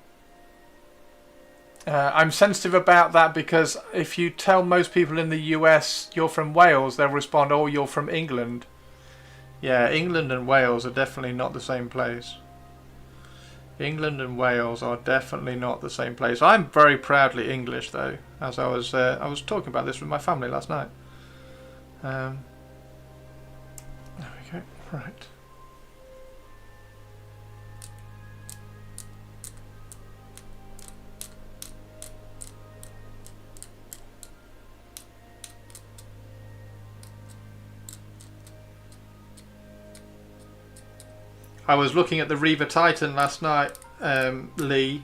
sensitive about that because if you tell most people in the US you're from Wales, they'll respond, "Oh, you're from England." Yeah, England and Wales are definitely not the same place. England and Wales are definitely not the same place. I'm very proudly English, though, as I was talking about this with my family last night. There we go. Right. I was looking at the Reaver Titan last night, Lee,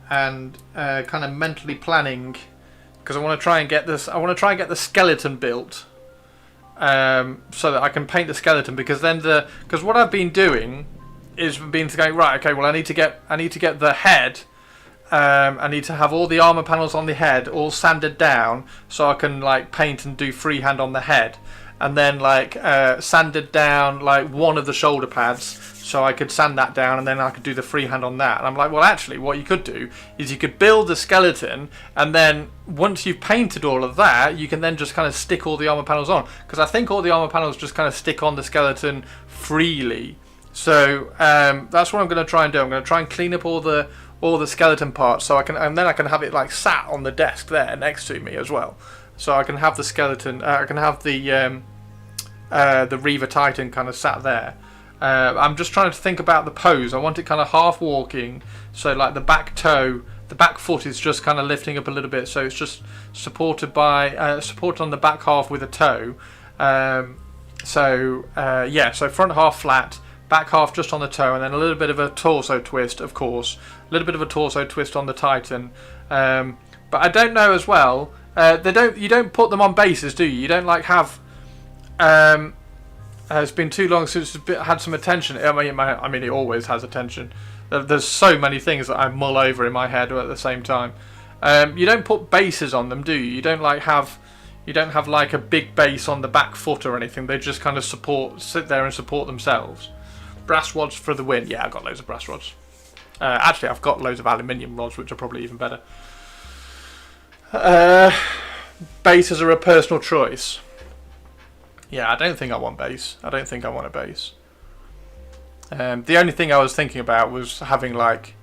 and kind of mentally planning because I want to try and get this. I want to try and get the skeleton built, so that I can paint the skeleton. Because then because what I've been doing is been going right. Okay, well I need to get the head. I need to have all the armor panels on the head all sanded down so I can like paint and do freehand on the head. And then like sanded down like one of the shoulder pads so I could sand that down and then I could do the freehand on that. And I'm like, well actually what you could do is you could build the skeleton and then once you've painted all of that you can then just kind of stick all the armor panels on. Because I think all the armor panels just kind of stick on the skeleton freely. So that's what I'm going to try and do. I'm going to try and clean up all the skeleton parts so I can, and then I can have it like sat on the desk there next to me as well. So I can have the skeleton, I can have the Reaver Titan kind of sat there. I'm just trying to think about the pose. I want it kind of half walking, so like the back toe, the back foot is just kind of lifting up a little bit, so it's just supported by supported on the back half with a toe. Yeah, so front half flat, back half just on the toe, and then a little bit of a torso twist, of course, a little bit of a torso twist on the Titan. But I don't know as well. You don't put them on bases, do you? You don't like have. It's been too long since it's had some attention. I mean, it always has attention. There's so many things that I mull over in my head at the same time. You don't put bases on them, do you? You don't have like a big base on the back foot or anything. They just kind of sit there and support themselves. Brass rods for the win. Yeah, I've got loads of brass rods. Actually, I've got loads of aluminium rods, which are probably even better. Bases are a personal choice. Yeah, I don't think I want base. I don't think I want a base. The only thing I was thinking about was having like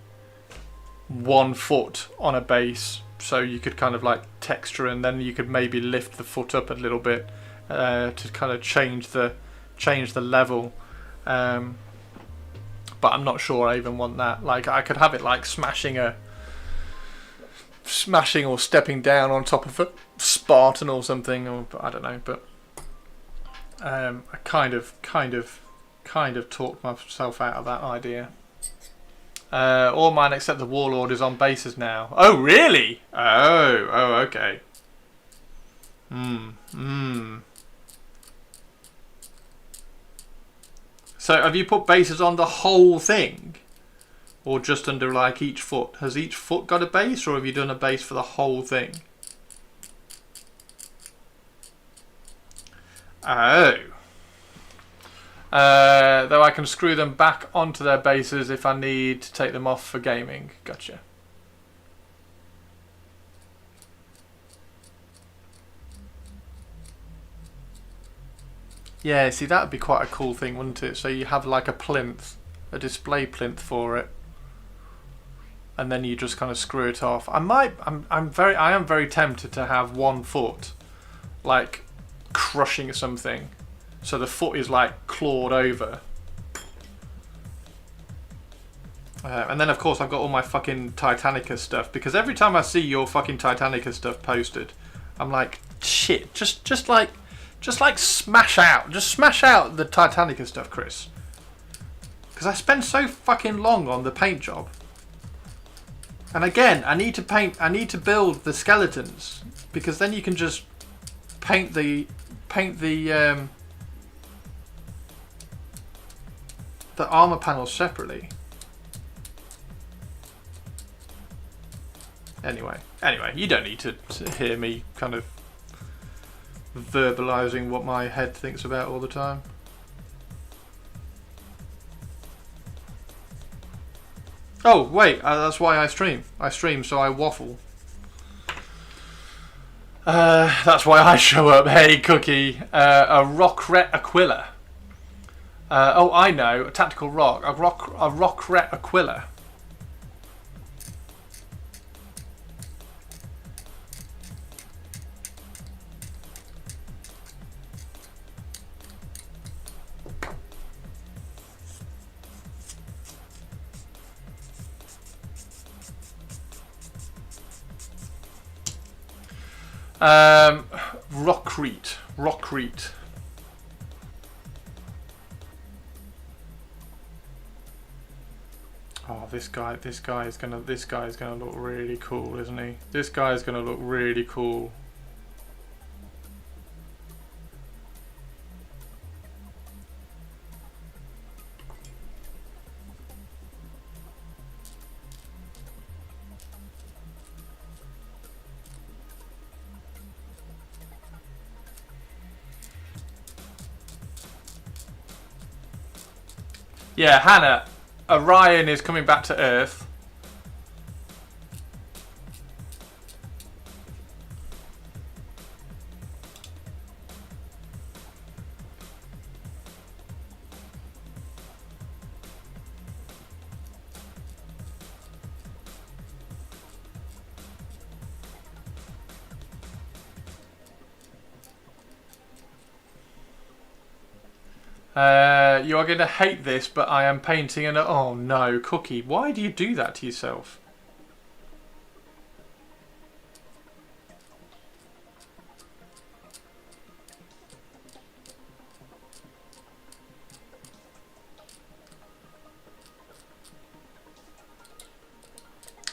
1 foot on a base, so you could kind of like texture, and then you could maybe lift the foot up a little bit to kind of change the level. But I'm not sure I even want that. Like, I could have it like smashing or stepping down on top of a Spartan or something, or I don't know. But I kind of talked myself out of that idea. All mine except the Warlord is on bases now. Oh, really? Oh, okay. So have you put bases on the whole thing? Or just under like each foot? Has each foot got a base, or have you done a base for the whole thing? Oh. Though I can screw them back onto their bases if I need to take them off for gaming. Gotcha. Yeah, see, that would be quite a cool thing, wouldn't it? So you have like a plinth, a display plinth for it, and then you just kind of screw it off. I am very tempted to have 1 foot like crushing something, so the foot is like clawed over. And then of course I've got all my fucking Titanica stuff, because every time I see your fucking Titanica stuff posted, I'm like, shit, just like smash out the Titanica stuff, Chris. Because I spend so fucking long on the paint job. And again, I need to build the skeletons, because then you can just paint the armor panels separately. Anyway, you don't need to hear me kind of verbalizing what my head thinks about all the time. Oh wait, that's why I stream. I stream so I waffle. That's why I show up. Hey Cookie, a Rockret Aquila. Oh, I know, a tactical rock, a Rockret Aquila. Rockreet. Oh, this guy is gonna look really cool, isn't he? This guy is gonna look really cool. Yeah, Hannah, Orion is coming back to Earth. You are going to hate this, but I am painting an... Oh no, Cookie, why do you do that to yourself?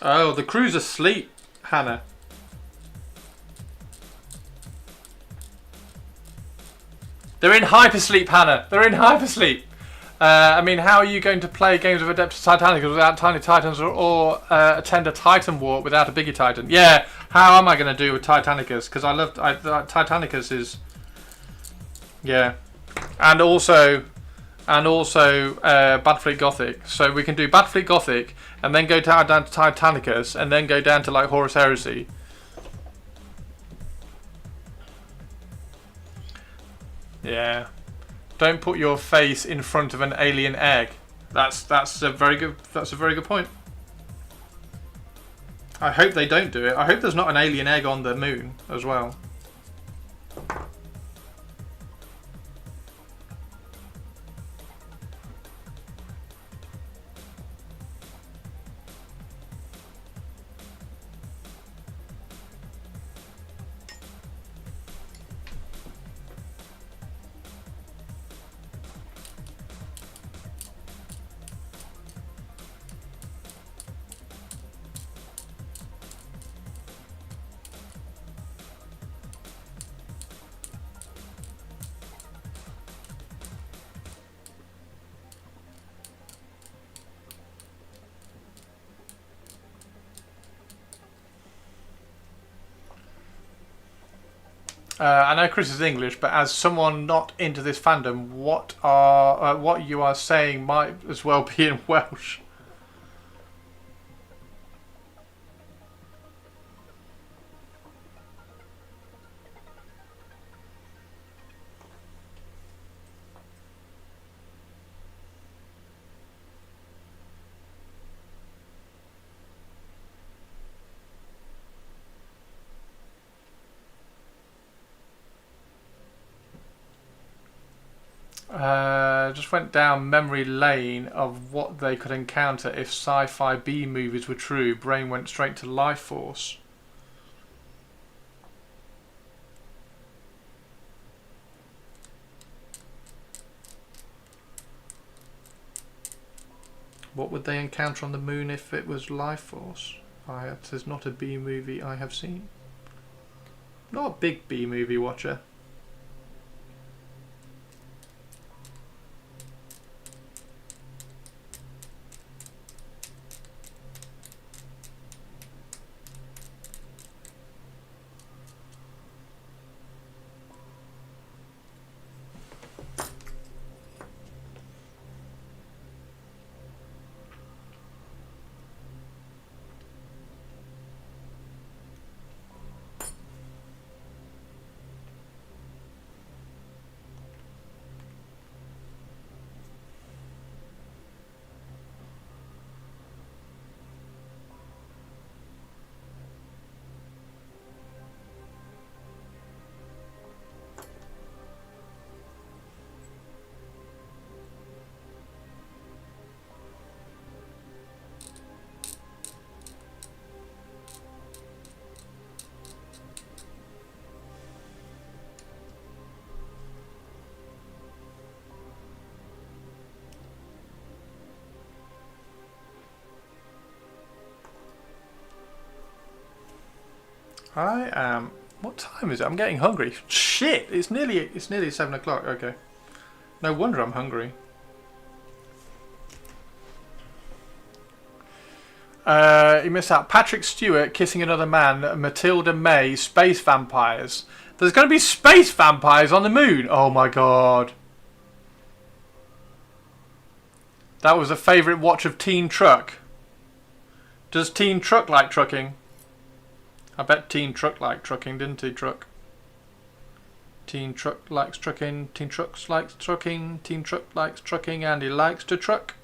Oh, the crew's asleep, Hannah. They're in hypersleep, Hannah. They're in hypersleep. I mean, how are you going to play games of Adeptus Titanicus without Tiny Titans, or attend a Titan Walk without a Biggie Titan? Yeah, how am I going to do with Titanicus? Because Titanicus is... Yeah. And also Battlefleet Gothic. So we can do Battlefleet Gothic, and then go down to Titanicus, and then go down to like Horus Heresy. Yeah. Don't put your face in front of an alien egg. That's a very good point. I hope they don't do it. I hope there's not an alien egg on the moon as well. I know Chris is English, but as someone not into this fandom, what you are saying might as well be in Welsh. Just went down memory lane of what they could encounter if sci-fi B movies were true. Brain went straight to Life Force. What would they encounter on the moon if it was Life Force? It is not a B movie I have seen. Not a big B movie watcher. I am. What time is it? I'm getting hungry. Shit! It's nearly 7 o'clock. Okay. No wonder I'm hungry. You missed out. Patrick Stewart kissing another man. Matilda May. Space vampires. There's going to be space vampires on the moon. Oh my god. That was a favourite watch of Teen Truck. Does Teen Truck like trucking? I bet Teen Truck liked trucking, didn't he, Truck? Teen Truck likes trucking, Teen Trucks likes trucking, Teen Truck likes trucking, and he likes to truck.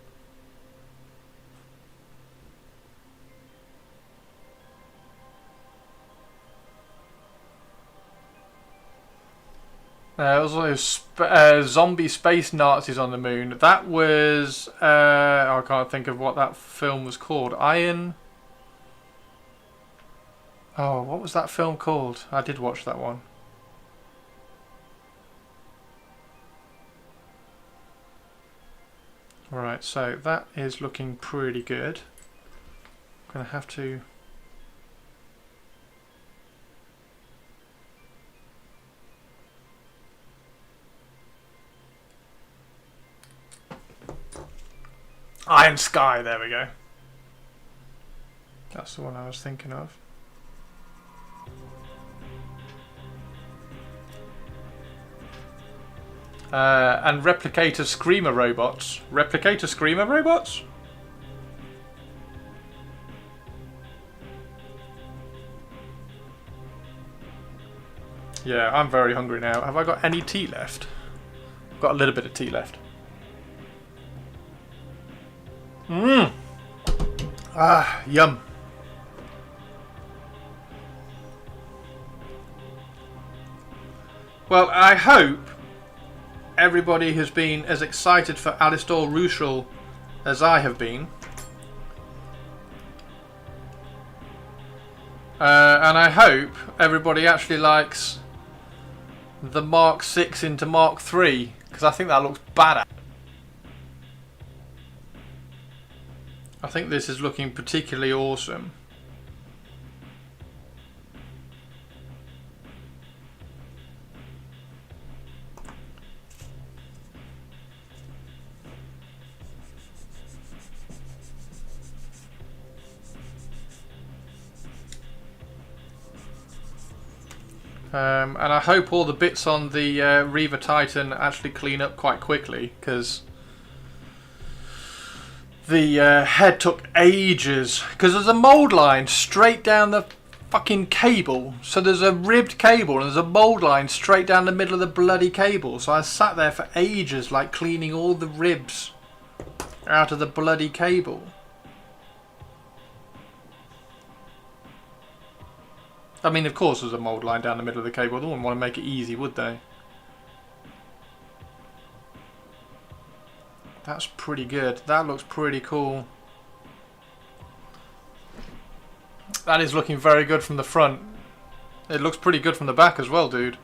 Also, zombie space Nazis on the moon. That was... I can't think of what that film was called. Iron... Oh, what was that film called? I did watch that one. Alright, so that is looking pretty good. I'm going to have to... Iron Sky, there we go. That's the one I was thinking of. And Replicator Screamer robots. Replicator Screamer robots? Yeah, I'm very hungry now. Have I got any tea left? I've got a little bit of tea left. Ah, yum. Well, I hope everybody has been as excited for Alistair Rushall as I have been. And I hope everybody actually likes the Mark 6 into Mark 3, because I think that looks badass. I think this is looking particularly awesome. And I hope all the bits on the Reaver Titan actually clean up quite quickly, because the head took ages, because there's a mould line straight down the fucking cable. So there's a ribbed cable and there's a mould line straight down the middle of the bloody cable. So I sat there for ages, like cleaning all the ribs out of the bloody cable. I mean, of course there's a mould line down the middle of the cable. They wouldn't want to make it easy, would they? That's pretty good. That looks pretty cool. That is looking very good from the front. It looks pretty good from the back as well, dude.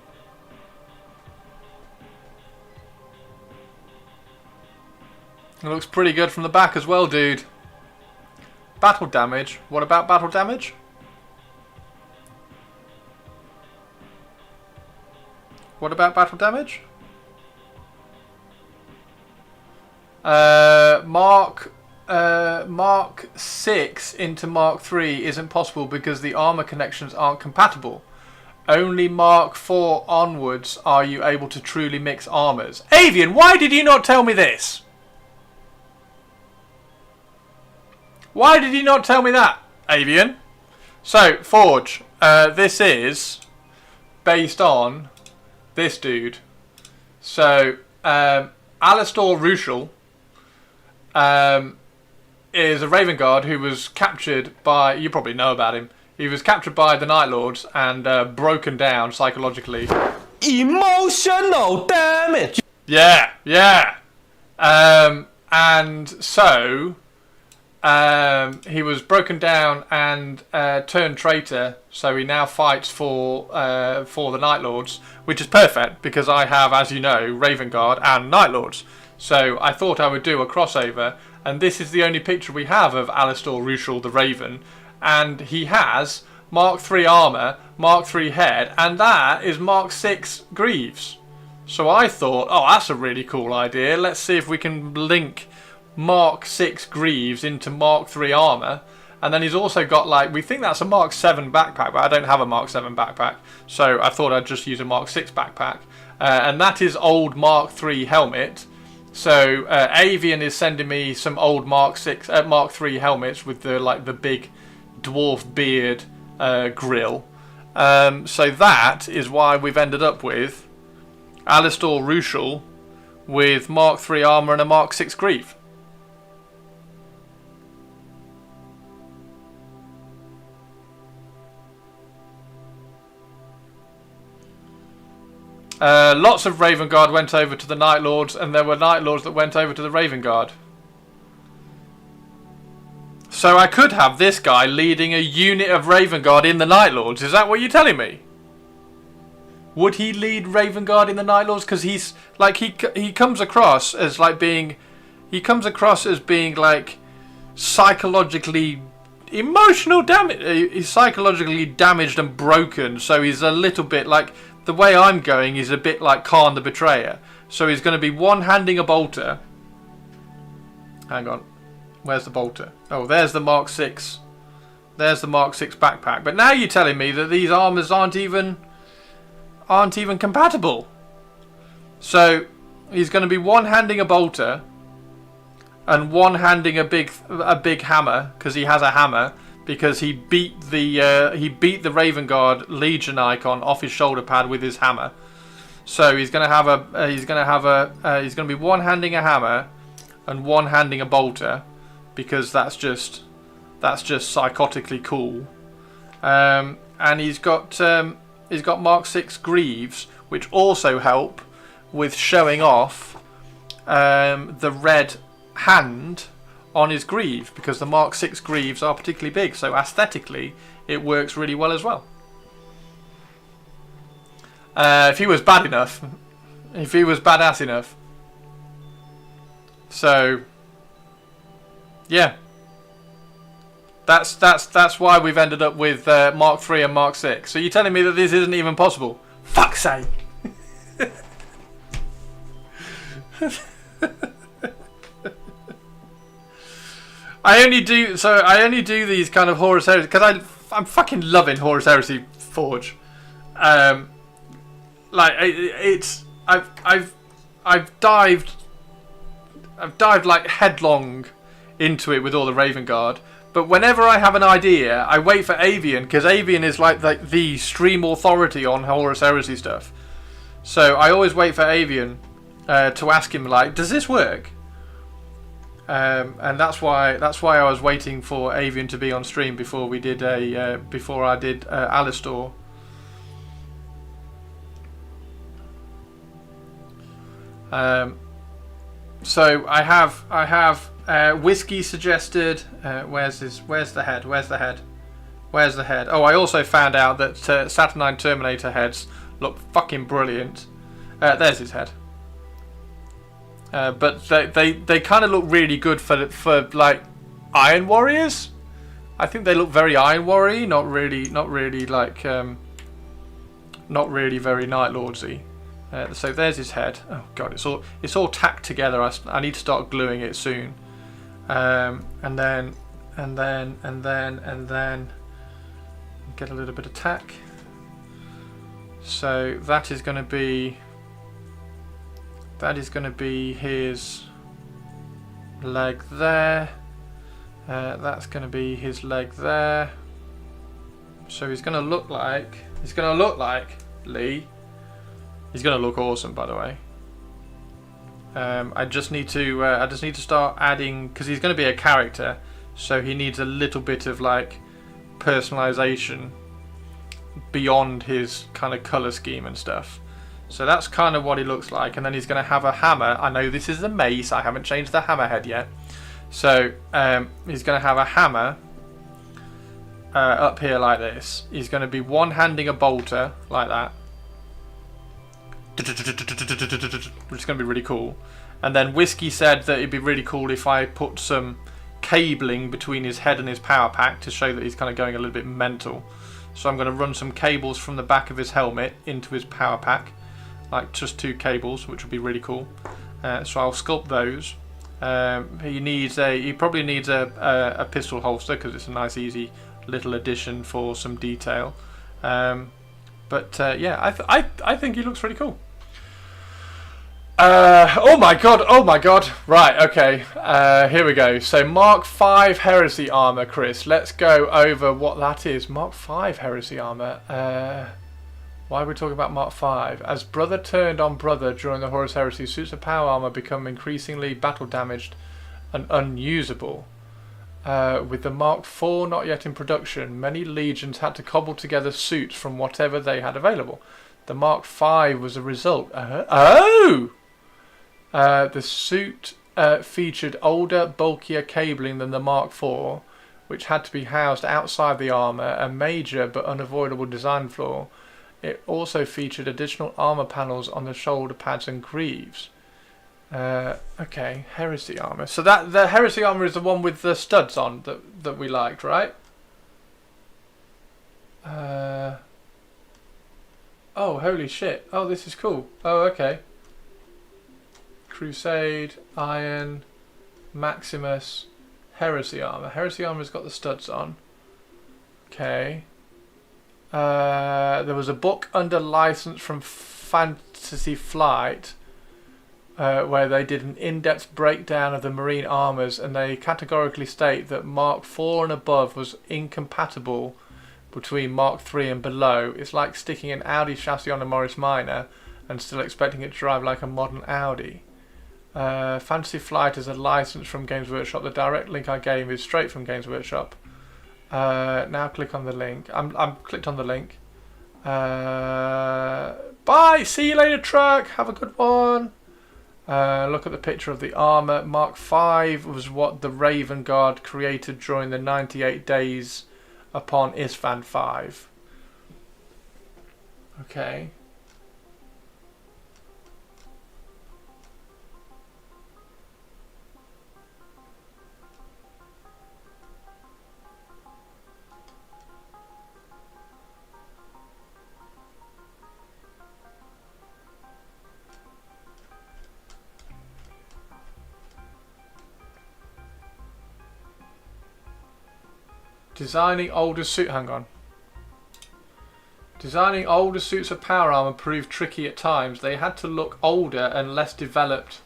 It looks pretty good from the back as well, dude. Battle damage. What about battle damage? What about battle damage? Mark 6 into Mark 3 isn't possible because the armor connections aren't compatible. Only Mark 4 onwards are you able to truly mix armors. Avian, why did you not tell me this? Why did you not tell me that, Avian? So, Forge, this is based on this dude. So, Alistair Rushall is a Raven Guard who was captured by, you probably know about him, he was captured by the Night Lords and broken down psychologically. Emotional damage! Yeah, yeah. And so, he was broken down and turned traitor, so he now fights for the Night Lords, which is perfect because I have, as you know, Raven Guard and Night Lords. So I thought I would do a crossover, and this is the only picture we have of Alistair Rushall the Raven, and he has Mark 3 armor, Mark 3 head, and that is Mark 6 greaves. So I thought, oh, that's a really cool idea. Let's see if we can link Mark 6 greaves into Mark 3 armor. And then he's also got, like, we think that's a Mark 7 backpack, but I don't have a Mark 7 backpack, so I thought I'd just use a Mark 6 backpack. And that is old Mark 3 helmet. So Avian is sending me some old Mark 3 helmets with the big dwarf beard grill. So that is why we've ended up with Alistair Rushall with Mark 3 armor and a Mark 6 greave. Lots of Raven Guard went over to the Night Lords, and there were Night Lords that went over to the Raven Guard. So I could have this guy leading a unit of Raven Guard in the Night Lords. Is that what you're telling me? Would he lead Raven Guard in the Night Lords? Because he's like he comes across as like being like psychologically emotional damage. He's psychologically damaged and broken. So he's a little bit like. The way I'm going is a bit like Khan the Betrayer. So he's going to be one-handing a bolter. Hang on. Where's the bolter? Oh, there's the Mark 6. There's the Mark 6 backpack. But now you're telling me that these armors aren't even compatible. So he's going to be one-handing a bolter and one-handing a big hammer, because he has a hammer. Because he beat the Raven Guard Legion icon off his shoulder pad with his hammer, so he's gonna be one-handing a hammer and one-handing a bolter, because that's just psychotically cool. And he's got Mark 6 greaves, which also help with showing off the red hand on his greave, because the Mark 6 greaves are particularly big, so aesthetically it works really well as well. If he was bad enough, if he was badass enough. So yeah, that's why we've ended up with Mark 3 and Mark 6. So you're telling me that this isn't even possible? Fuck's sake. I only do these kind of Horus Heresy because I'm fucking loving Horus Heresy Forge. Like I've dived like headlong into it with all the Raven Guard. But whenever I have an idea, I wait for Avian, because Avian is like the stream authority on Horus Heresy stuff. So I always wait for Avian to ask him, like, does this work? And that's why I was waiting for Avian to be on stream before we did before I did Alistor. So I have Whiskey suggested. Where's the head? Oh, I also found out that Saturnine Terminator heads look fucking brilliant. There's his head. But they kind of look really good for like Iron Warriors. I think they look very Iron Warrior, not really like not really very Night Lordsy. So there's his head. Oh god, it's all tacked together. I need to start gluing it soon. And then get a little bit of tack. So that is going to be his leg there. That's going to be his leg there. So he's going to look like Lee. He's going to look awesome, by the way. I just need to start adding, because he's going to be a character, so he needs a little bit of like personalization beyond his kind of color scheme and stuff. So that's kind of what he looks like, and then he's going to have a hammer. I know this is a mace. I haven't changed the hammerhead yet. So he's going to have a hammer up here like this. He's going to be one-handing a bolter like that, which is going to be really cool. And then Whiskey said that it'd be really cool if I put some cabling between his head and his power pack to show that he's kind of going a little bit mental. So I'm going to run some cables from the back of his helmet into his power pack, like just 2 cables, which would be really cool. So I'll sculpt those. He probably needs a pistol holster, because it's a nice easy little addition for some detail. But yeah, I think he looks really cool. Oh my god. Right, okay. Here we go. So Mark 5 Heresy Armor, Chris. Let's go over what that is. Mark 5 Heresy Armor. Why are we talking about Mark 5? As brother turned on brother during the Horus Heresy, suits of power armor become increasingly battle damaged and unusable. With the Mark 4 not yet in production, many legions had to cobble together suits from whatever they had available. The Mark 5 was a result. The suit featured older, bulkier cabling than the Mark 4, which had to be housed outside the armor, a major but unavoidable design flaw. It also featured additional armor panels on the shoulder pads and greaves. Okay, Heresy armor. So that the Heresy armor is the one with the studs on that we liked, right? Oh, holy shit. Oh, this is cool. Oh, okay. Crusade, Iron, Maximus, Heresy armor. Heresy armor's got the studs on. Okay. There was a book under license from Fantasy Flight where they did an in-depth breakdown of the marine armors, and they categorically state that Mark 4 and above was incompatible between Mark 3 and below. It's like sticking an Audi chassis on a Morris Minor and still expecting it to drive like a modern Audi. Fantasy Flight is a license from Games Workshop. The direct link I gave is straight from Games Workshop. Now click on the link. I'm clicked on the link. Bye. See you later, truck. Have a good one. Look at the picture of the armor. Mark V was what the Raven Guard created during the 98 days upon Isfan 5. Okay. Designing older suit. Hang on. Designing older suits of power armor proved tricky at times. They had to look older and less developed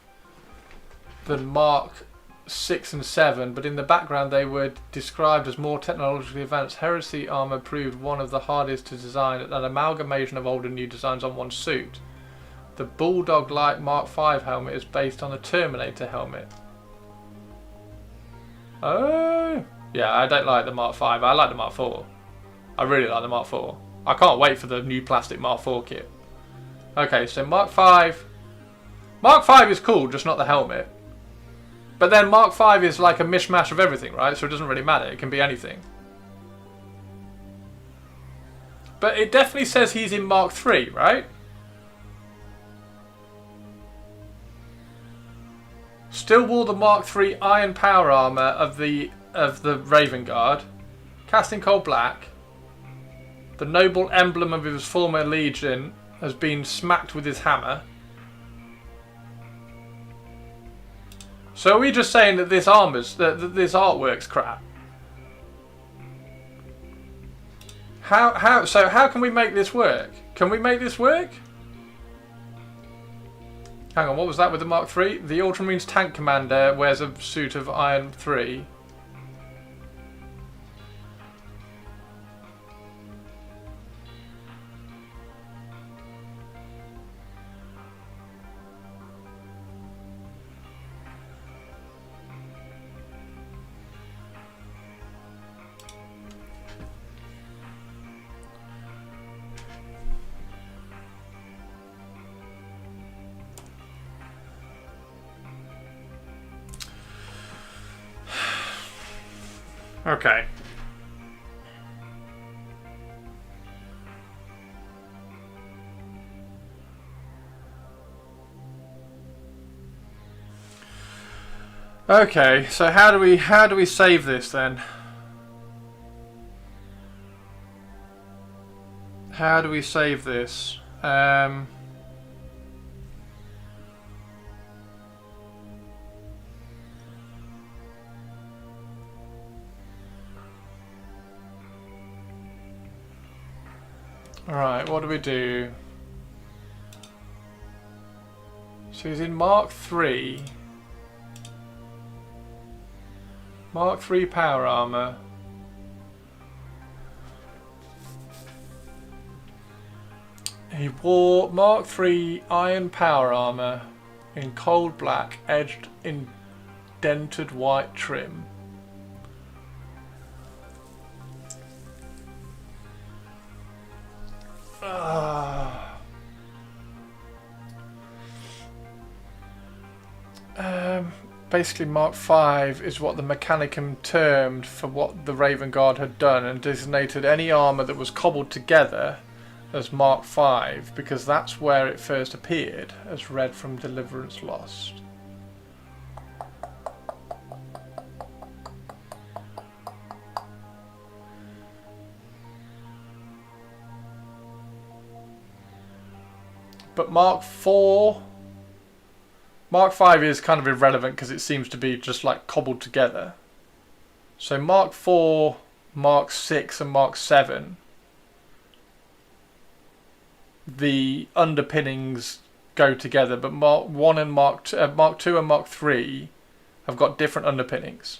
than Mark 6 and 7, but in the background they were described as more technologically advanced. Heresy armor proved one of the hardest to design, an amalgamation of old and new designs on one suit. The Bulldog-like Mark V helmet is based on the Terminator helmet. Oh. Yeah, I don't like the Mark V. I like the Mark IV. I really like the Mark IV. I can't wait for the new plastic Mark IV kit. Okay, so Mark V. Mark V is cool, just not the helmet. But then Mark V is like a mishmash of everything, right? So it doesn't really matter. It can be anything. But it definitely says he's in Mark III, right? Still wore the Mark III iron power armor of the Raven Guard, casting cold black. The noble emblem of his former legion has been smacked with his hammer. So are we just saying that this this artwork's crap? How can we make this work? Can we make this work? Hang on, what was that with the Mark III? The Ultramarines tank commander wears a suit of Iron 3. Okay. Okay, so how do we save this then? How do we save this? Alright, what do we do? So he's in Mark III. Mark III power armor. He wore Mark III iron power armor in cold black, edged in dented white trim. Basically Mark V is what the Mechanicum termed for what the Raven Guard had done, and designated any armour that was cobbled together as Mark V, because that's where it first appeared, as read from Deliverance Lost. But Mark V is kind of irrelevant because it seems to be just like cobbled together. So Mark IV, Mark VI and Mark VII, the underpinnings go together, but Mark I and Mark II and Mark III have got different underpinnings.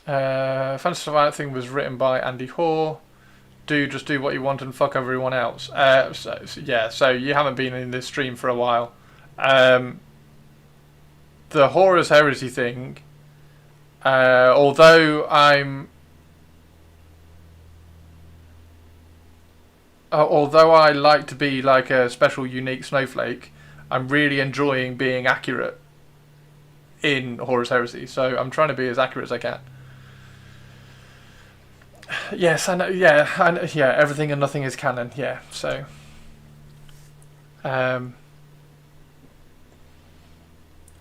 Fantasy Survivor thing was written by Andy Hoare. just do what you want and fuck everyone else. So you haven't been in this stream for a while. The Horus Heresy thing, although I like to be like a special, unique snowflake, I'm really enjoying being accurate in Horus Heresy. So I'm trying to be as accurate as I can. Yes, I know. Yeah, everything and nothing is canon. Yeah, so.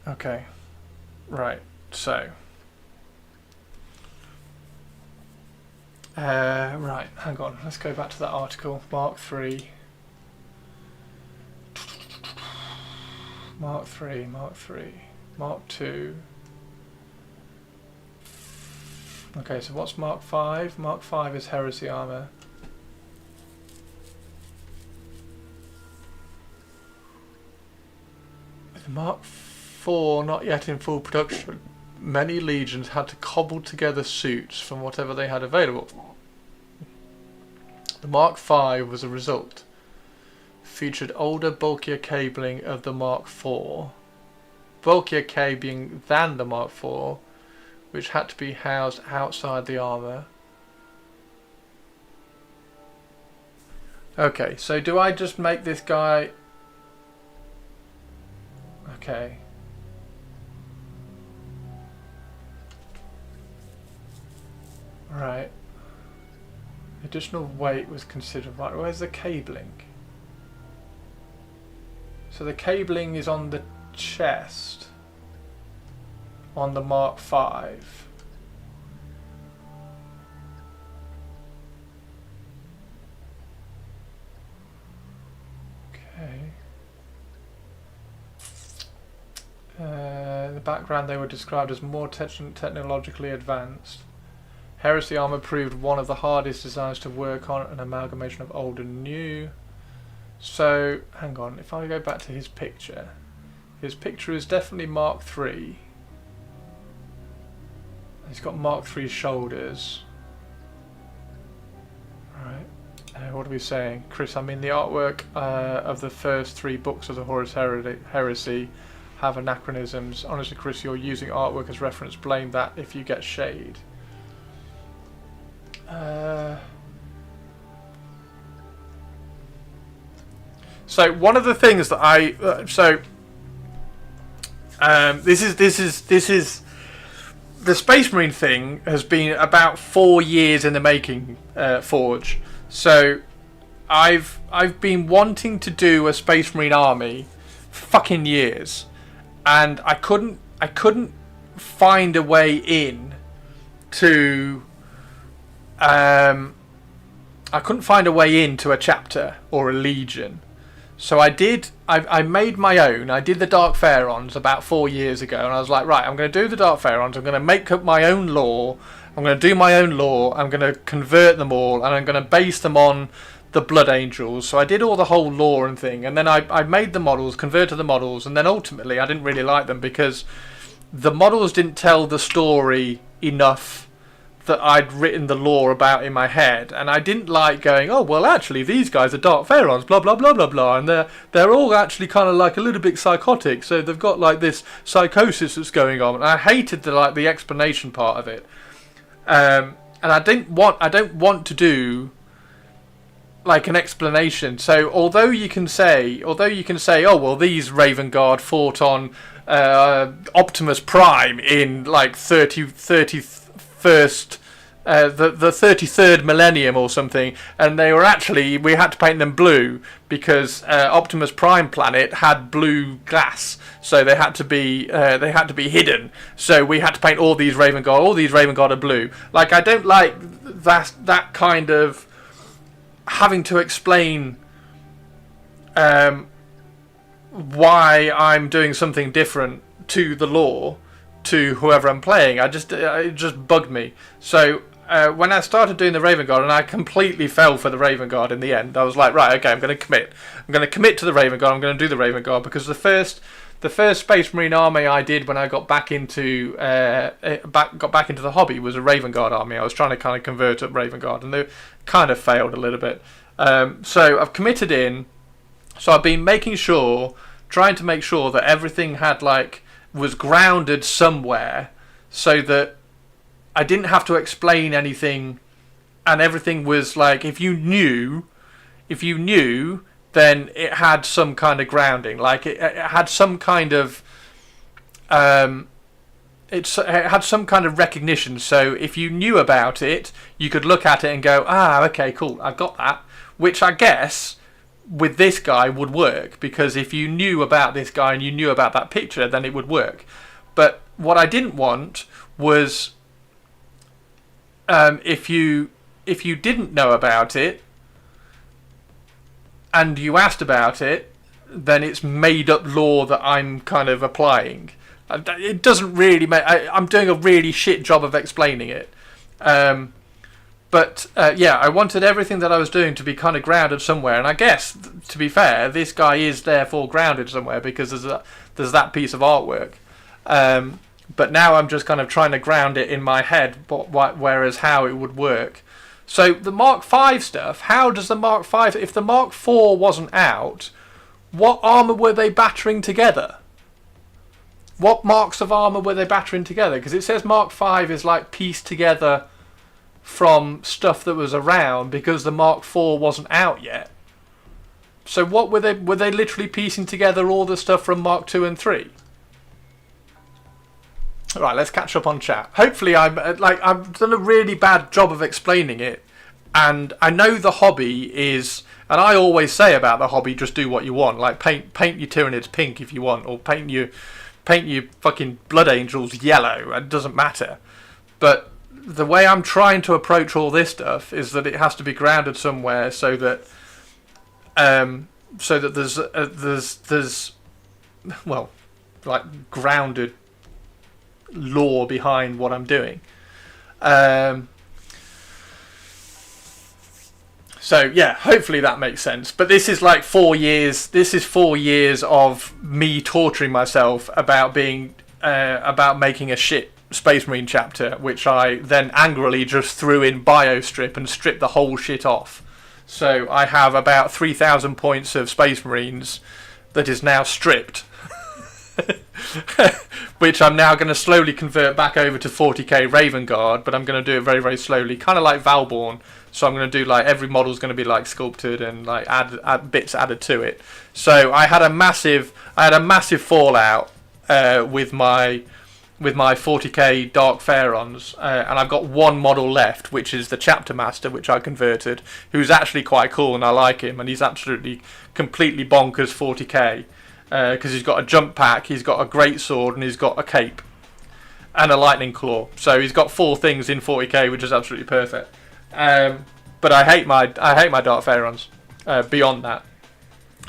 Okay, right. So. Right. Hang on. Let's go back to that article. Mark 3. Mark 3. Mark 3. Mark 2. Okay, so what's Mark 5? Mark 5 is Heresy Armor. With Mark 4 not yet in full production, many legions had to cobble together suits from whatever they had available. The Mark 5 was a result. Featured older, bulkier cabling of the Mark 4. Bulkier cabling than the Mark 4, which had to be housed outside the armor. Okay, so do I just make this guy... Okay. Right. Additional weight was considered. Right, where's the cabling? So the cabling is on the chest. On the Mark 5. Okay. In the background they were described as more technologically advanced. Heresy armor proved one of the hardest designs to work on, an amalgamation of old and new. So, hang on, if I go back to his picture is definitely Mark 3. He's got Mark 3 shoulders. Right. What are we saying? Chris, I mean the artwork of the first 3 books of the Horus Heresy have anachronisms. Honestly, Chris, you're using artwork as reference. Blame that if you get shade. So one of the things that I this is the Space Marine thing has been about 4 years in the making, Forge. So I've been wanting to do a Space Marine army for fucking years, and I couldn't find a way in to I couldn't find a way into a chapter or a legion. So I made my own. I did the Dark Pharaons about 4 years ago, and I was like, right, I'm going to do the Dark Pharaons, I'm going to make up my own lore, I'm going to do my own lore, I'm going to convert them all, and I'm going to base them on the Blood Angels. So I did all the whole lore and thing, and then I made the models, converted the models, and then ultimately I didn't really like them because the models didn't tell the story enough that I'd written the lore about in my head, and I didn't like going, oh well, actually these guys are Dark Pharaons, blah blah blah blah blah, and they're all actually kind of like a little bit psychotic, so they've got like this psychosis that's going on, and I hated the explanation part of it, and I don't want to do like an explanation. So although you can say, oh well, these Raven Guard fought on Optimus Prime in like 31st the 33rd millennium or something, and they were actually, we had to paint them blue because Optimus Prime planet had blue glass, so they had to be hidden, so we had to paint all these Raven Guard are blue. Like, I don't like that kind of having to explain why I'm doing something different to the lore to whoever I'm playing. It just bugged me. So when I started doing the Raven Guard, and I completely fell for the Raven Guard in the end, I was like, right, okay, I'm going to commit to the Raven Guard. I'm going to do the Raven Guard because the the first Space Marine army I did when I got back into the hobby was a Raven Guard army. I was trying to kind of convert up Raven Guard, and they kind of failed a little bit. So I've committed in. So I've been trying to make sure that everything was grounded somewhere, so that I didn't have to explain anything, and everything was like, if you knew, then it had some kind of grounding. Like it had some kind of it had some kind of recognition. So if you knew about it, you could look at it and go, okay, cool, I've got that. Which I guess with this guy would work, because if you knew about this guy and you knew about that picture, then it would work. But what I didn't want was if you didn't know about it and you asked about it, then it's made up lore that I'm kind of applying. It doesn't really make... I'm doing a really shit job of explaining it. But I wanted everything that I was doing to be kind of grounded somewhere. And I guess, to be fair, this guy is therefore grounded somewhere, because there's that piece of artwork. But now I'm just kind of trying to ground it in my head, whereas how it would work. So the Mark V stuff, how does the Mark V... If the Mark IV wasn't out, what armour were they battering together? What marks of armour were they battering together? Because it says Mark V is like pieced together from stuff that was around, because the Mark IV wasn't out yet. So what were they literally piecing together all the stuff from Mark II and III? Right, let's catch up on chat. Hopefully I've done a really bad job of explaining it, and I know the hobby is, and I always say about the hobby, just do what you want. Like paint your Tyranids pink if you want, or paint your fucking Blood Angels yellow. It doesn't matter. But the way I'm trying to approach all this stuff is that it has to be grounded somewhere, so that there's grounded lore behind what I'm doing. So yeah, hopefully that makes sense. But this is like 4 years. This is 4 years of me torturing myself about making a shit Space Marine chapter, which I then angrily just threw in BioStrip and stripped the whole shit off. So I have about 3,000 points of Space Marines that is now stripped. Which I'm now going to slowly convert back over to 40k Raven Guard, but I'm going to do it very, very slowly, kind of like Valborn. So I'm going to do like every model's going to be like sculpted and like add bits added to it. So I had a massive fallout with my 40k Dark Pharaons, and I've got one model left, which is the Chapter Master, which I converted, who's actually quite cool and I like him, and he's absolutely completely bonkers 40k. Because he's got a jump pack, he's got a great sword, and he's got a cape and a lightning claw. So he's got 4 things in 40k, which is absolutely perfect. But I hate my Dark Pharaons beyond that.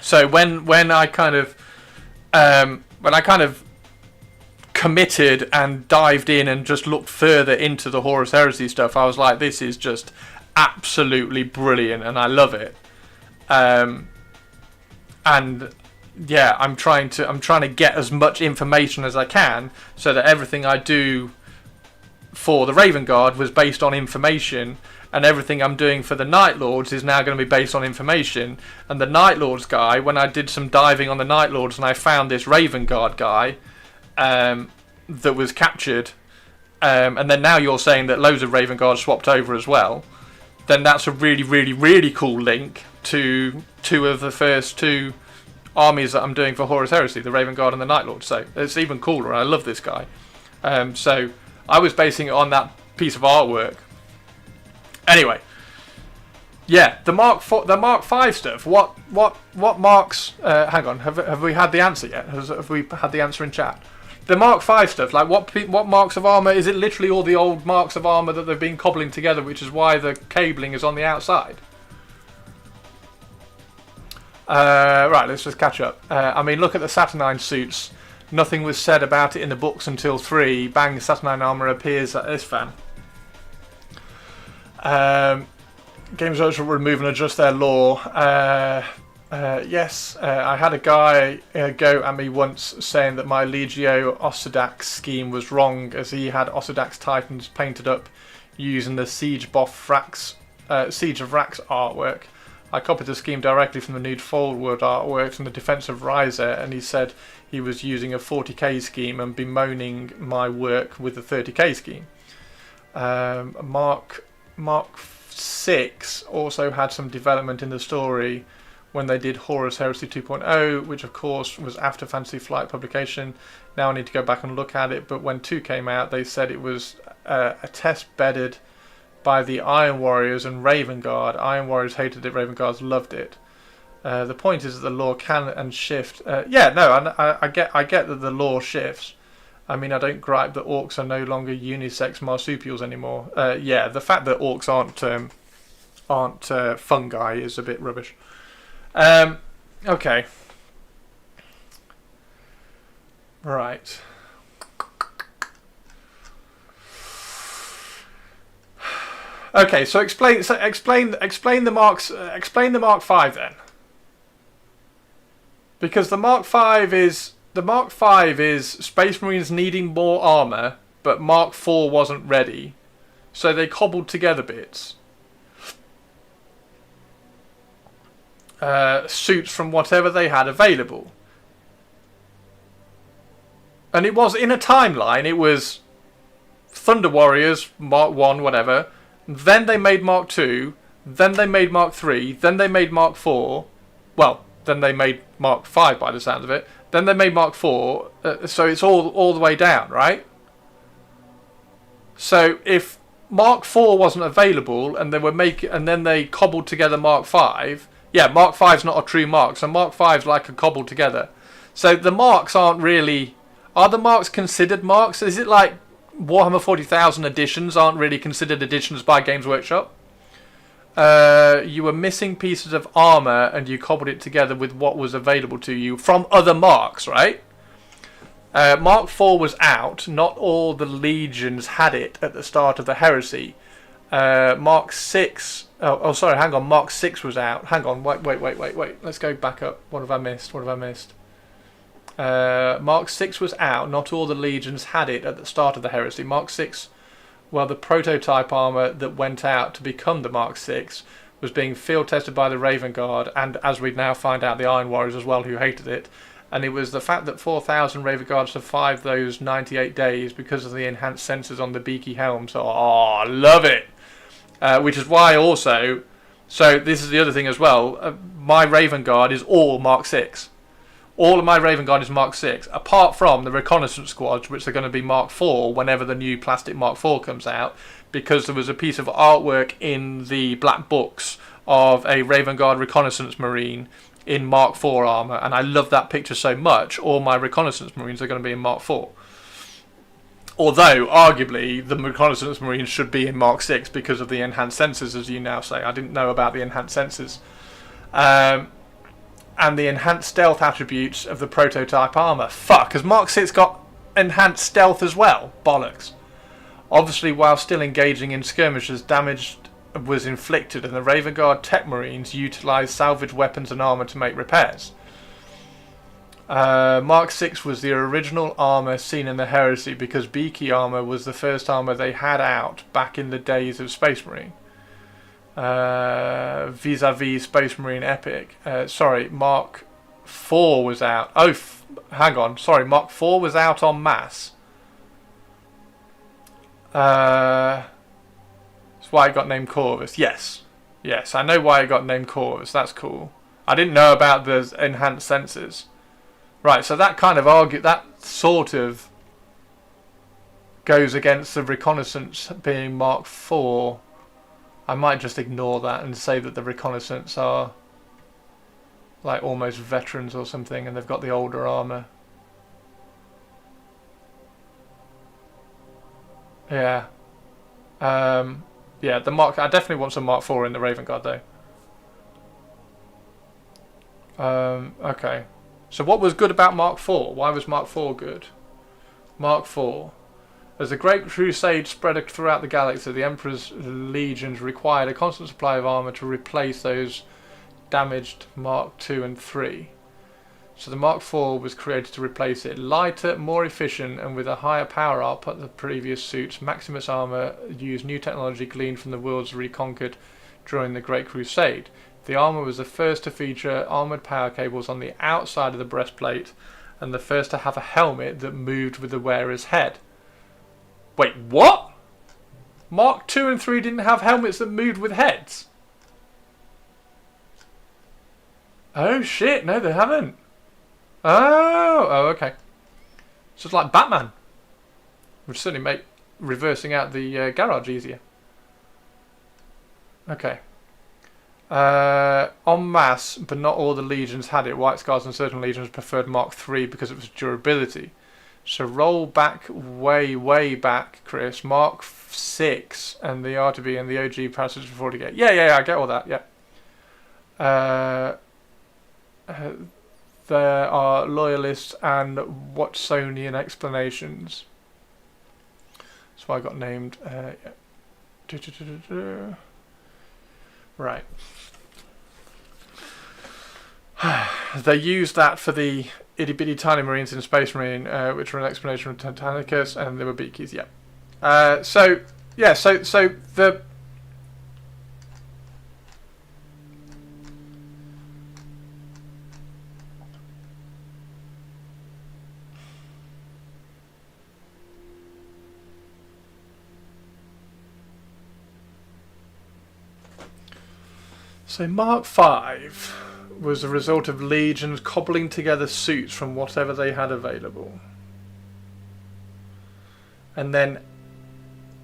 So when I kind of committed and dived in and just looked further into the Horus Heresy stuff, I was like, this is just absolutely brilliant, and I love it. And yeah, I'm trying to get as much information as I can, so that everything I do for the Raven Guard was based on information, and everything I'm doing for the Night Lords is now going to be based on information. And the Night Lords guy, when I did some diving on the Night Lords and I found this Raven Guard guy that was captured, and then now you're saying that loads of Raven Guards swapped over as well, then that's a really, really, really cool link to 2 of the first 2 armies that I'm doing for Horus Heresy, the Raven Guard and the Night Lord. So it's even cooler, and I love this guy. So I was basing it on that piece of artwork. Anyway, yeah, the Mark V stuff. What marks? Hang on, have we had the answer yet? Have we had the answer in chat? The Mark V stuff, like what marks of armor? Is it literally all the old marks of armor that they've been cobbling together, which is why the cabling is on the outside? Right, let's just catch up. I mean, look at the Saturnine suits. Nothing was said about it in the books until 3. Bang, Saturnine armor appears at this fan. Games Workshop will remove and adjust their lore. Yes, I had a guy go at me once saying that my Legio Ossodax scheme was wrong, as he had Ossodax Titans painted up using the Siege of Vrax artwork. I copied the scheme directly from the Nude Foldwood artwork from the Defense of Riza, and he said he was using a 40k scheme and bemoaning my work with the 30k scheme. Mark 6 also had some development in the story when they did Horus Heresy 2.0, which of course was after Fantasy Flight publication. Now I need to go back and look at it, but when 2 came out, they said it was a test bedded by the Iron Warriors and Raven Guard. Iron Warriors hated it, Raven Guards loved it. The point is that the lore can and shift. I get that the lore shifts. I mean, I don't gripe that orcs are no longer unisex marsupials anymore. The fact that orcs aren't fungi is a bit rubbish. Okay. Right. Okay, so explain the Marks. Explain the Mark V then. Because the Mark V is Space Marines needing more armor, but Mark IV wasn't ready, so they cobbled together bits. Suits from whatever they had available. And it was in a timeline, it was Thunder Warriors, Mark 1, whatever, then they made Mark II, then they made Mark III, then they made Mark IV, well, then they made Mark V by the sound of it, then they made Mark IV, so it's all the way down, right? So if Mark IV wasn't available and then they cobbled together Mark V, yeah, Mark V's not a true Mark, so Mark V's like a cobbled together. So the Marks aren't really... Are the Marks considered Marks? Is it like Warhammer 40,000 editions aren't really considered editions by Games Workshop? You were missing pieces of armour and you cobbled it together with what was available to you from other Marks, right? Mark IV was out. Not all the legions had it at the start of the Heresy. Mark 6... Oh, sorry, hang on. Mark 6 was out. Hang on, wait. Let's go back up. What have I missed? Mark 6 was out. Not all the legions had it at the start of the Heresy. Mark 6, well, the prototype armour that went out to become the Mark 6 was being field tested by the Raven Guard, and as we now find out, the Iron Warriors as well, who hated it. And it was the fact that 4,000 Raven Guards survived those 98 days because of the enhanced sensors on the beaky helm. So, I love it! Which is why also, so this is the other thing as well, my Raven Guard is all Mark 6. All of my Raven Guard is Mark 6, apart from the reconnaissance squads, which are going to be Mark 4 whenever the new plastic Mark 4 comes out, because there was a piece of artwork in the Black Books of a Raven Guard reconnaissance marine in Mark 4 armour, and I love that picture so much. All my reconnaissance marines are going to be in Mark 4. Although, arguably, the reconnaissance marines should be in Mark 6 because of the enhanced sensors, as you now say. I didn't know about the enhanced sensors. And the enhanced stealth attributes of the prototype armour. Fuck, has Mark 6 got enhanced stealth as well? Bollocks. Obviously, while still engaging in skirmishes, damage was inflicted, and the Raven Guard Tech Marines utilised salvaged weapons and armour to make repairs. Mark 6 was the original armour seen in the Heresy because beaky armour was the first armour they had out back in the days of Space Marine. Vis-a-vis Space Marine Epic. Sorry, Mark 4 was out. Oh, hang on. Sorry, Mark 4 was out en masse. That's why it got named Corvus. Yes, I know why it got named Corvus. That's cool. I didn't know about the enhanced sensors. Right, so that kind of that sort of goes against the reconnaissance being Mark 4. I might just ignore that and say that the reconnaissance are like almost veterans or something, and they've got the older armour. Yeah. Yeah, the Mark... I definitely want some Mark 4 in the Raven Guard, though. Okay. So what was good about Mark 4? Why was Mark 4 good? Mark 4. As the Great Crusade spread throughout the galaxy, the Emperor's legions required a constant supply of armour to replace those damaged Mark II and III. So the Mark IV was created to replace it. Lighter, more efficient, and with a higher power output than the previous suits, Maximus armor used new technology gleaned from the worlds reconquered during the Great Crusade. The armor was the first to feature armored power cables on the outside of the breastplate, and the first to have a helmet that moved with the wearer's head. Wait, what? Mark II and III didn't have helmets that moved with heads? Oh shit, no they haven't. Oh, okay. So it's like Batman. Would certainly make reversing out the garage easier. Okay. En masse, but not all the legions had it. White Scars and certain legions preferred Mark III because of its durability. So roll back, way back, Chris. Mark VI and the RTB and the OG Passage for 40k. Yeah, I get all that, yeah. There are loyalist and Watsonian explanations. That's why I got named. Right. They used that for the itty bitty tiny marines in Space Marine, which were an explanation from Titanicus, and they were beakies. Yeah. So the. So Mark V was a result of legions cobbling together suits from whatever they had available. And then,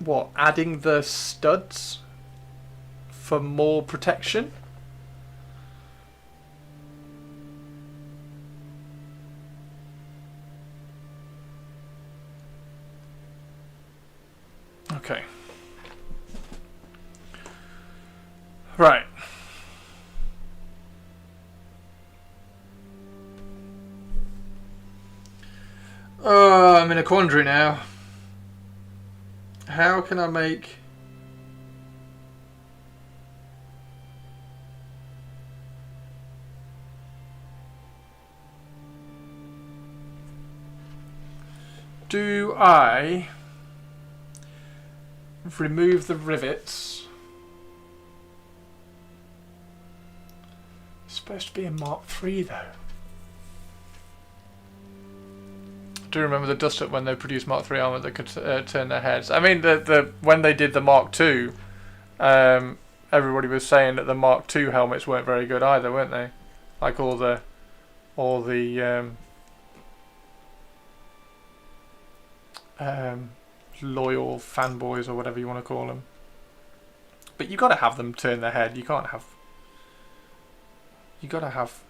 what, adding the studs for more protection? Okay. Right. Oh, I'm in a quandary now. How can I make... Do I remove the rivets? It's supposed to be a Mark III though. I do remember the dust up when they produced Mark III armor that could turn their heads. I mean, when they did the Mark II, everybody was saying that the Mark II helmets weren't very good either, weren't they? Like all the loyal fanboys or whatever you want to call them. But you got to have them turn their head. You can't have. You got to have.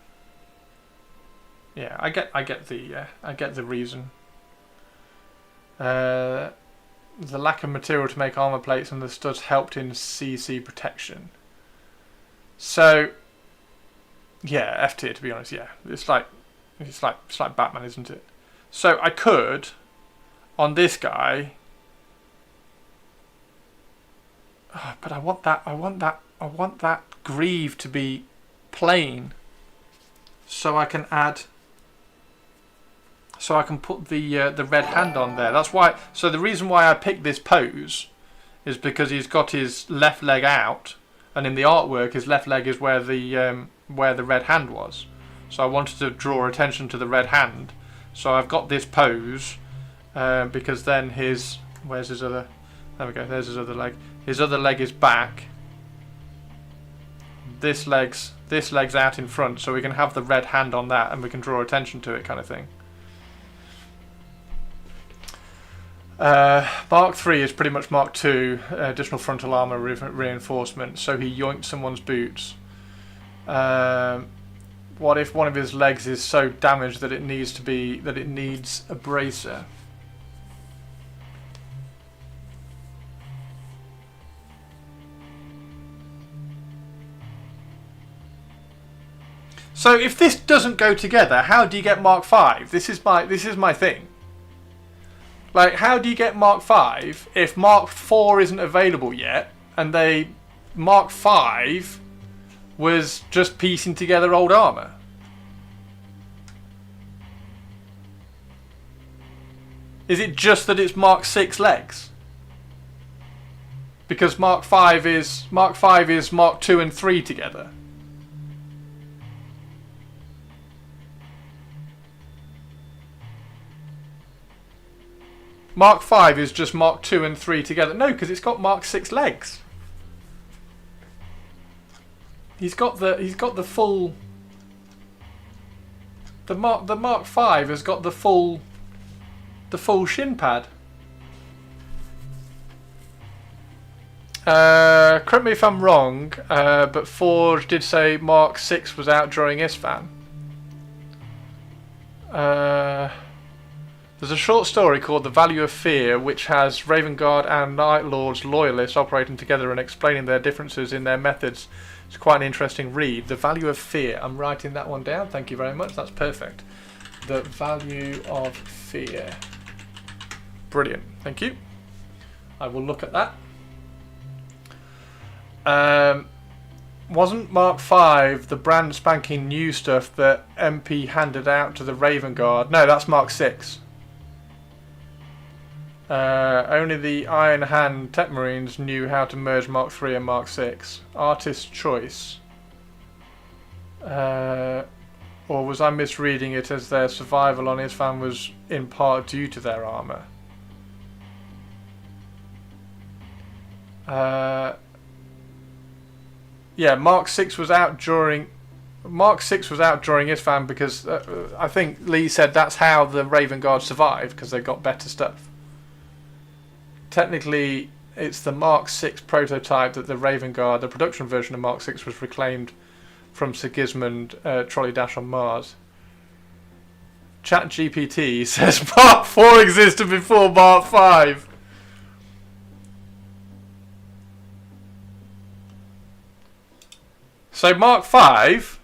Yeah, I get the reason. The lack of material to make armor plates and the studs helped in CC protection. So, yeah, F tier to be honest. Yeah, it's like Batman, isn't it? So I could, on this guy. Oh, but I want that greave to be plain, so I can add. So I can put the red hand on there. That's why. So the reason why I picked this pose is because he's got his left leg out, and in the artwork, his left leg is where the red hand was. So I wanted to draw attention to the red hand. So I've got this pose because then where's his other? There we go. There's his other leg. His other leg is back. This leg's out in front, so we can have the red hand on that, and we can draw attention to it, kind of thing. Mark III is pretty much Mark II, additional frontal armor reinforcement. So he yoinked someone's boots. What if one of his legs is so damaged that it needs a bracer? So if this doesn't go together, how do you get Mark V? This is my thing. Like, how do you get Mark V if Mark IV isn't available yet, and Mark V was just piecing together old armour. Is it just that it's Mark 6 legs? Because Mark 5 is Mark 2 and 3 together. Mark 5 is just Mark 2 and 3 together. No, because it's got Mark 6 legs. He's got the full. The Mark 5 has got the full shin pad. Correct me if I'm wrong, but Forge did say Mark 6 was out during Isfan. There's a short story called The Value of Fear, which has Raven Guard and Night Lord's loyalists operating together and explaining their differences in their methods. It's quite an interesting read. The Value of Fear. I'm writing that one down. Thank you very much. That's perfect. The Value of Fear. Brilliant. Thank you. I will look at that. Wasn't Mark 5 the brand spanking new stuff that MP handed out to the Raven Guard? No, that's Mark 6. Only the Iron Hand Tech Marines knew how to merge Mark 3 and Mark 6. Artist's choice. Or was I misreading it as their survival on Isfan was in part due to their armour? Yeah, Mark 6 was out during Isfan because I think Lee said that's how the Raven Guard survived, because they got better stuff. Technically, it's the Mark 6 prototype that the Raven Guard, the production version of Mark 6, was reclaimed from Sigismund Trolley Dash on Mars. ChatGPT says Mark 4 existed before Mark 5. So Mark 5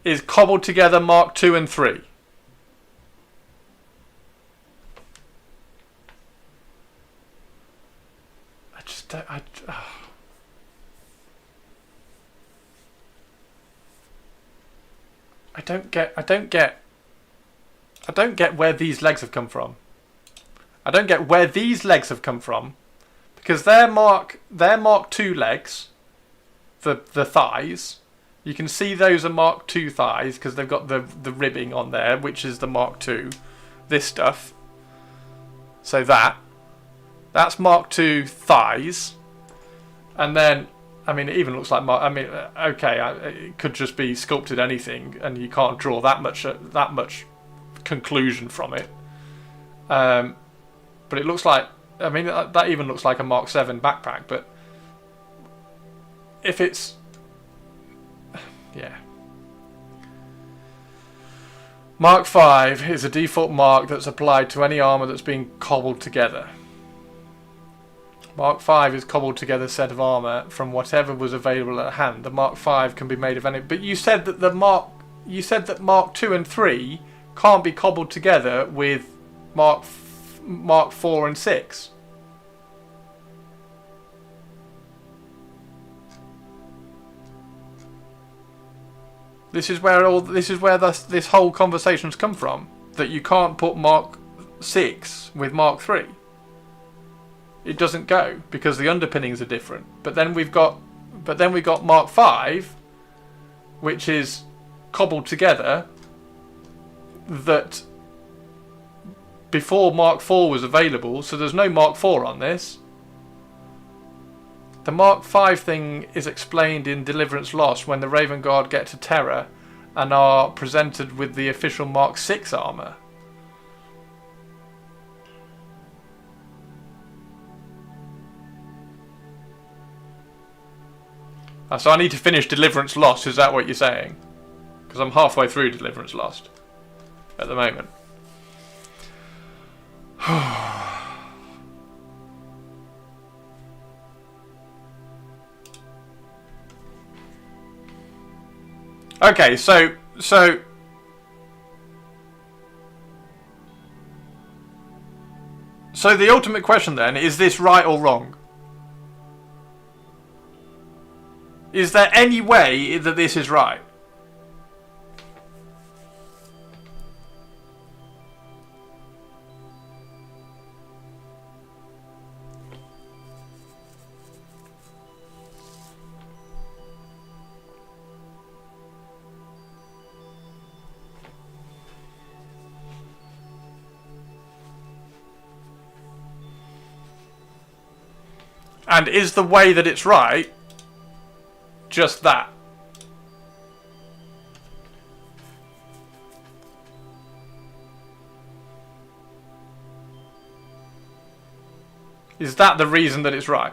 is cobbled together Mark 2 and 3. I don't get where these legs have come from. I don't get where these legs have come from, because they're Mark 2 legs, the thighs. You can see those are Mark 2 thighs because they've got the ribbing on there, which is the Mark 2. This stuff. So that's Mark 2 thighs, and then I mean it even looks like okay, it could just be sculpted anything, and you can't draw that much conclusion from it. But it looks like that even looks like a Mark 7 backpack. But if it's yeah. Mark 5 is a default mark that's applied to any armour that's been cobbled together. Mark 5 is cobbled together set of armour from whatever was available at hand. The Mark 5 can be made of any... But you said that Mark 2 and 3 can't be cobbled together with Mark 4 and 6. This is where this whole conversation's come from. That you can't put Mark 6 with Mark 3. It doesn't go because the underpinnings are different. But then we've got Mark 5, which is cobbled together. That before Mark 4 was available, so there's no Mark 4 on this. The Mark 5 thing is explained in Deliverance Lost when the Raven Guard get to Terra and are presented with the official Mark 6 armour. So I need to finish Deliverance Lost, is that what you're saying? Because I'm halfway through Deliverance Lost at the moment. Okay, so the ultimate question then, is this right or wrong? Is there any way that this is right? And is the way that it's right just that? Is that the reason that it's right?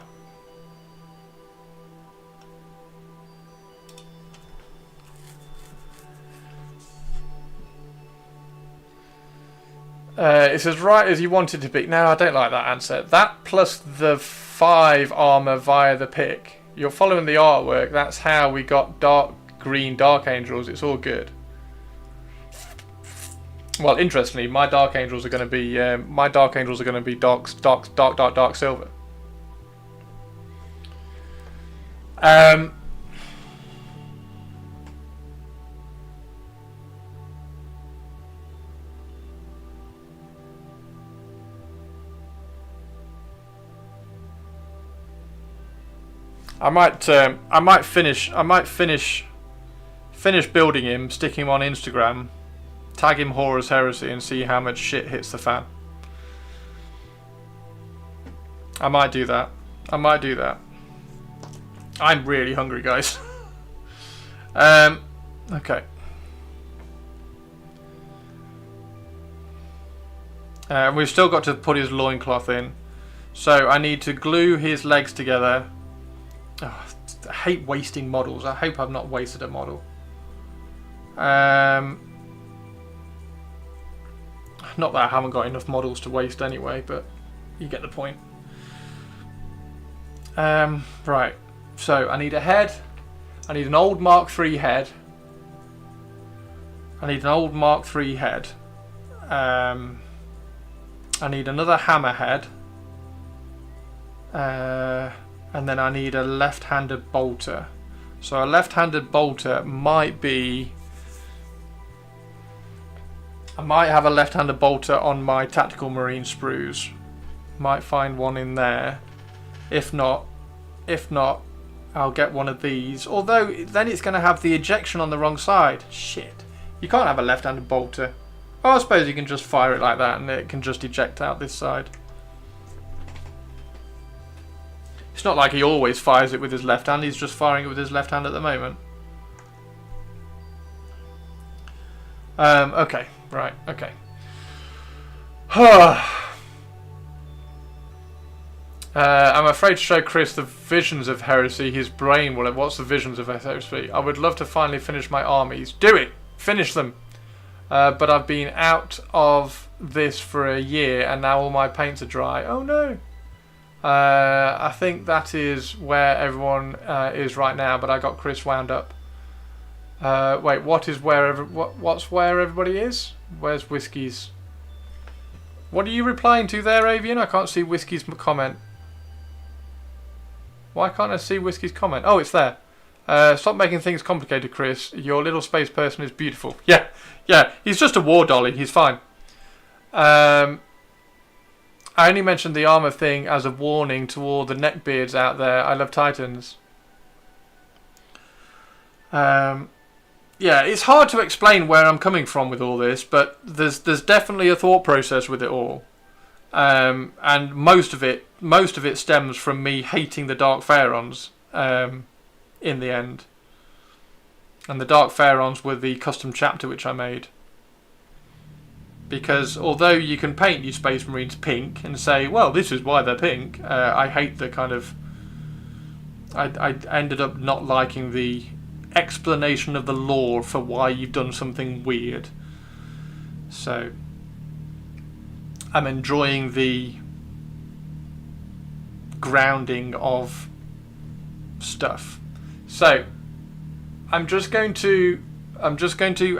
It's as right as you want it to be. No, I don't like that answer. That plus the 5 armor via the pick. You're following the artwork. That's how we got dark green Dark Angels. It's all good. Well, interestingly, my Dark Angels are going to be dark silver. I might finish building him, stick him on Instagram, tag him Horus Heresy, and see how much shit hits the fan. I might do that. I'm really hungry, guys. Okay. We've still got to put his loincloth in. So I need to glue his legs together. Oh, I hate wasting models. I hope I've not wasted a model. Not that I haven't got enough models to waste anyway, but you get the point. Right. So I need a head. I need an old Mark III head. I need I need another hammer head. And then I need a left-handed bolter. So a left-handed bolter might be... I might have a left-handed bolter on my Tactical Marine sprues. Might find one in there. If not, I'll get one of these. Although, then it's going to have the ejection on the wrong side. Shit. You can't have a left-handed bolter. Oh, I suppose you can just fire it like that and it can just eject out this side. It's not like he always fires it with his left hand, he's just firing it with his left hand at the moment. Okay, right, okay. I'm afraid to show Chris the visions of heresy. His brain will... What's the visions of heresy? I would love to finally finish my armies. Do it! Finish them! But I've been out of this for a year and now all my paints are dry. Oh no! I think that is where everyone is right now, but I got Chris wound up. Wait, what's where everybody is? Where's Whiskey's? What are you replying to there, Avian? I can't see Whiskey's comment. Why can't I see Whiskey's comment? Oh, it's there. Stop making things complicated, Chris. Your little space person is beautiful. Yeah, he's just a war dolly. He's fine. I only mentioned the armor thing as a warning to all the neckbeards out there. I love Titans. Yeah, it's hard to explain where I'm coming from with all this, but there's definitely a thought process with it all. And most of it stems from me hating the Dark Pharaons in the end. And the Dark Pharaons were the custom chapter which I made. Because although you can paint your Space Marines pink and say, well, this is why they're pink, I hate the kind of... I ended up not liking the explanation of the lore for why you've done something weird. So I'm enjoying the grounding of stuff. So I'm just going to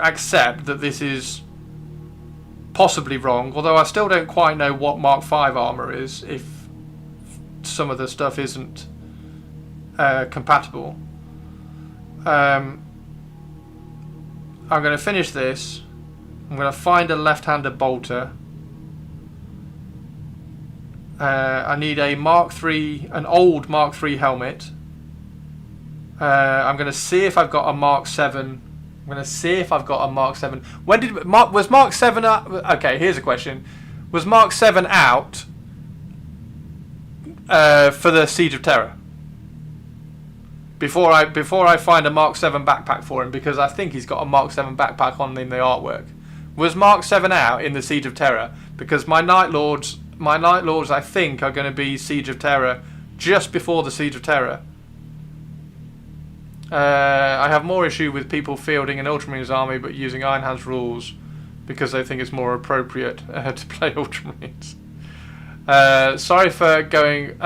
accept that this is possibly wrong, although I still don't quite know what Mark V armor is if some of the stuff isn't compatible. I'm going to finish this. I'm going to find a left-handed bolter. I need a Mark III, an old Mark III helmet. I'm going to see if I've got a Mark 7. I'm going to see if I've got a Mark 7. When did was Mark 7 out? Okay, here's a question. Was Mark 7 out for the Siege of Terror? Before I find a Mark 7 backpack for him, because I think he's got a Mark 7 backpack on in the artwork. Was Mark 7 out in the Siege of Terror? Because my Night Lords I think are going to be Siege of Terror just before the Siege of Terror. I have more issue with people fielding an Ultramarines army but using Iron Hands rules because they think it's more appropriate to play Ultramarines. Sorry for going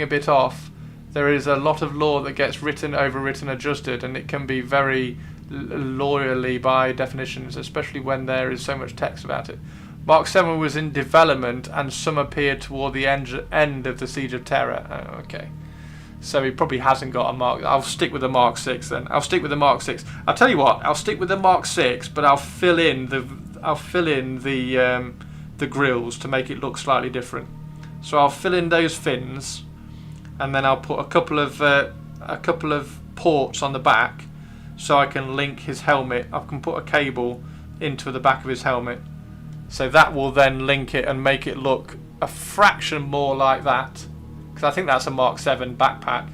a bit off. There is a lot of lore that gets written, overwritten, adjusted, and it can be very lawyerly by definitions, especially when there is so much text about it. Mark 7 was in development and some appeared toward the end of the Siege of Terror. Oh, okay. So he probably hasn't got a Mark. I'll stick with the Mark 6 then. I'll stick with the Mark 6. I'll tell you what. I'll stick with the Mark 6, but I'll fill in the grills to make it look slightly different. So I'll fill in those fins, and then I'll put a couple of ports on the back, so I can link his helmet. I can put a cable into the back of his helmet, so that will then link it and make it look a fraction more like that. Because I think that's a Mark 7 backpack.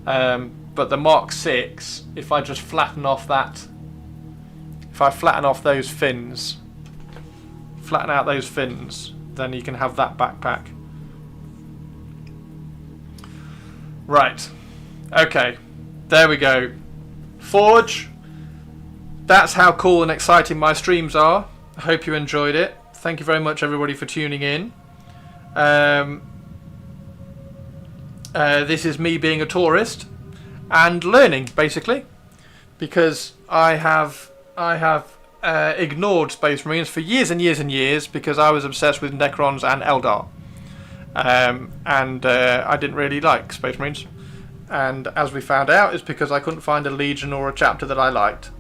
But the Mark 6, if I just flatten off that, if I flatten off those fins, flatten out those fins, then you can have that backpack. Right. Okay. There we go. Forge. That's how cool and exciting my streams are. I hope you enjoyed it. Thank you very much, everybody, for tuning in. This is me being a tourist and learning, basically, because I have ignored Space Marines for years and years and years because I was obsessed with Necrons and Eldar, and I didn't really like Space Marines. And as we found out, it's because I couldn't find a Legion or a chapter that I liked.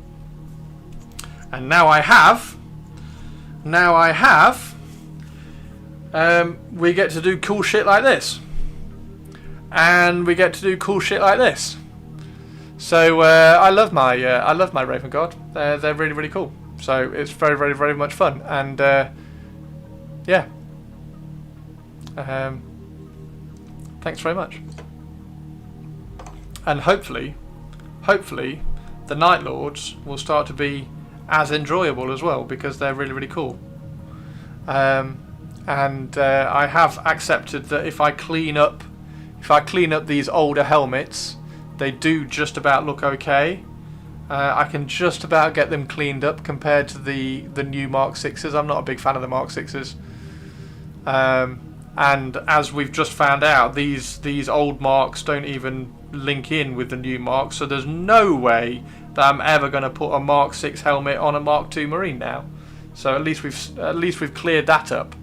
And now I have. We get to do cool shit like this. And we get to do cool shit like this. So I love my Raven Guard. They're really, really cool. So it's very, very, very much fun. And yeah. Thanks very much. And hopefully the Night Lords will start to be as enjoyable as well, because they're really, really cool. And I have accepted that if I clean up these older helmets, they do just about look okay. I can just about get them cleaned up compared to the new Mark 6s. I'm not a big fan of the Mark 6s. And as we've just found out, these old Marks don't even link in with the new Marks, so there's no way that I'm ever going to put a Mark 6 helmet on a Mark 2 Marine now. So at least we've cleared that up.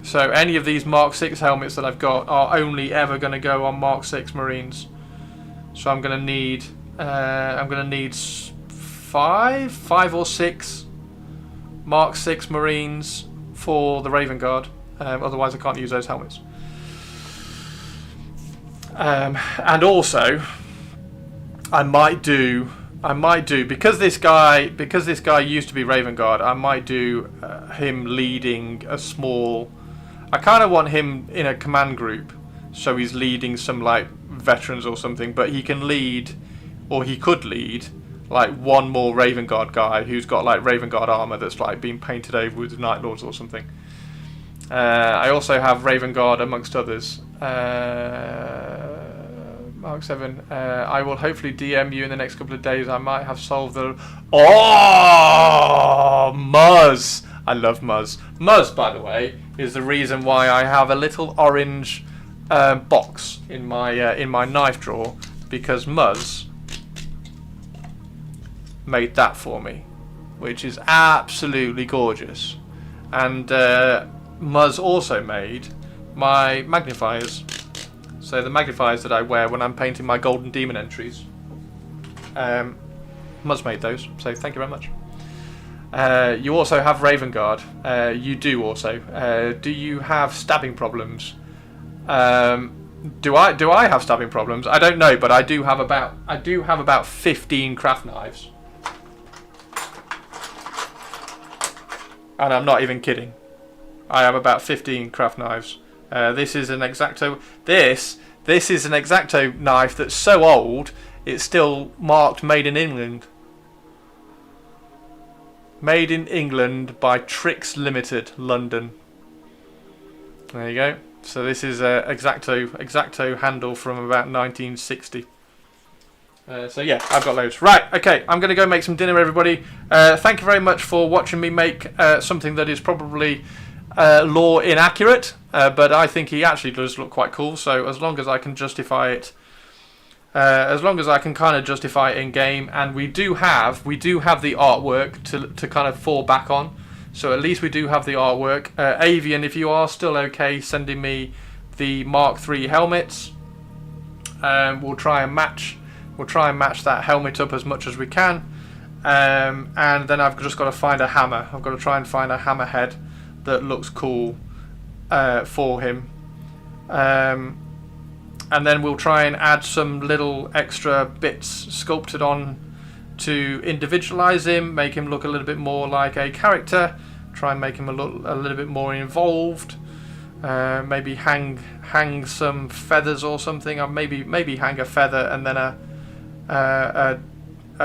So any of these Mark 6 helmets that I've got are only ever going to go on Mark 6 Marines. So I'm going to need five or six Mark 6 Marines for the Raven Guard. Otherwise I can't use those helmets. And also I might do because this guy used to be Raven Guard. I might do him leading a small. I kind of want him in a command group, so he's leading some like veterans or something. But he can lead, or he could lead, like one more Raven Guard guy who's got like Raven Guard armor that's like been painted over with Night Lords or something. I also have Raven Guard amongst others. Mark 7. I will hopefully DM you in the next couple of days. I might have solved the... Oh! Muzz! I love Muzz. Muzz, by the way, is the reason why I have a little orange box in my knife drawer, because Muzz made that for me, which is absolutely gorgeous. And Muzz also made my magnifiers. So the magnifiers that I wear when I'm painting my Golden Demon entries. Muzz made those, so thank you very much. You also have Raven Guard. You do also. Do you have stabbing problems? Do I have stabbing problems? I don't know, but I do have about 15 craft knives. And I'm not even kidding. I have about 15 craft knives. This is an X-Acto. This is an X-Acto knife that's so old it's still marked Made in England. Made in England by Tricks Limited, London. There you go. So this is a X-Acto handle from about 1960. So yeah, I've got loads. Right, okay, I'm going to go make some dinner, everybody. Thank you very much for watching me make something that is probably lore inaccurate, but I think he actually does look quite cool. So as long as I can justify it, as long as I can kind of justify it in game, and we do have the artwork to kind of fall back on. So at least we do have the artwork. Avian, if you are still okay sending me the Mark III helmets, we'll try and match that helmet up as much as we can. And then I've just got to find a hammer. I've got to try and find a hammer head that looks cool for him. And then we'll try and add some little extra bits sculpted on to individualize him, make him look a little bit more like a character, try and make him a little bit more involved. Maybe hang some feathers or something, or maybe hang a feather and then a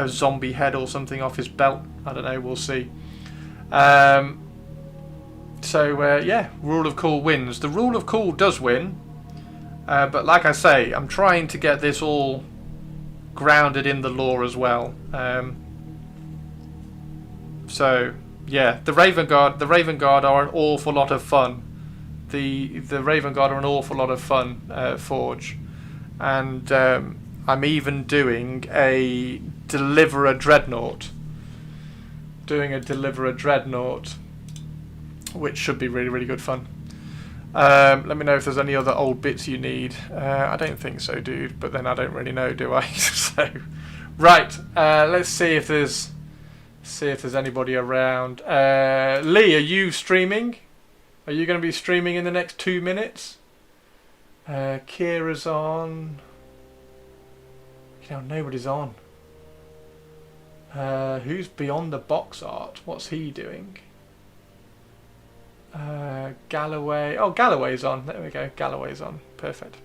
zombie head or something off his belt. I don't know, we'll see. So yeah, Rule of Cool wins. The Rule of Cool does win, but like I say, I'm trying to get this all grounded in the lore as well. So yeah, the Raven Guard are an awful lot of fun. The Raven Guard are an awful lot of fun, Forge, and I'm even doing a Deliverer Dreadnought. Which should be really, really good fun. Let me know if there's any other old bits you need. I don't think so, dude, but then I don't really know, do I? So, right, let's see if there's anybody around. Lee, are you streaming? Are you going to be streaming in the next 2 minutes? Kira's on. Nobody's on. Who's Beyond the Box Art? What's he doing? Galloway. Oh, Galloway's on. There we go. Galloway's on. Perfect.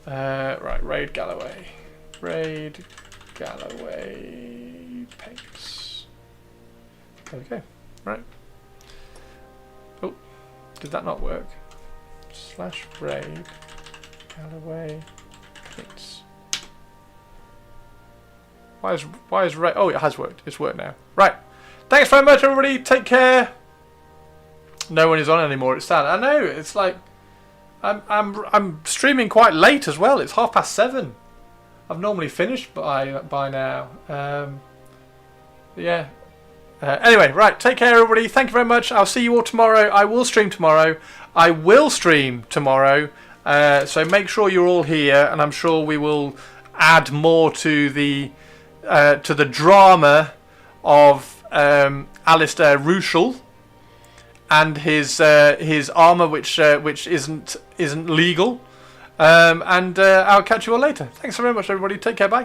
Right, Raid Galloway. Paints. There we go. Right. Oh, did that not work? / Raid Galloway Paints. Why is Raid? Oh, it has worked. It's worked now. Right. Thanks very much, everybody. Take care. No one is on anymore. It's sad. I know. It's like I'm streaming quite late as well. It's 7:30. I've normally finished by now. Yeah. Anyway, right. Take care, everybody. Thank you very much. I'll see you all tomorrow. I will stream tomorrow. So make sure you're all here, and I'm sure we will add more to the drama of Alistair Rushel and his armor, which isn't legal. And I'll catch you all later. Thanks very much, everybody. Take care. Bye.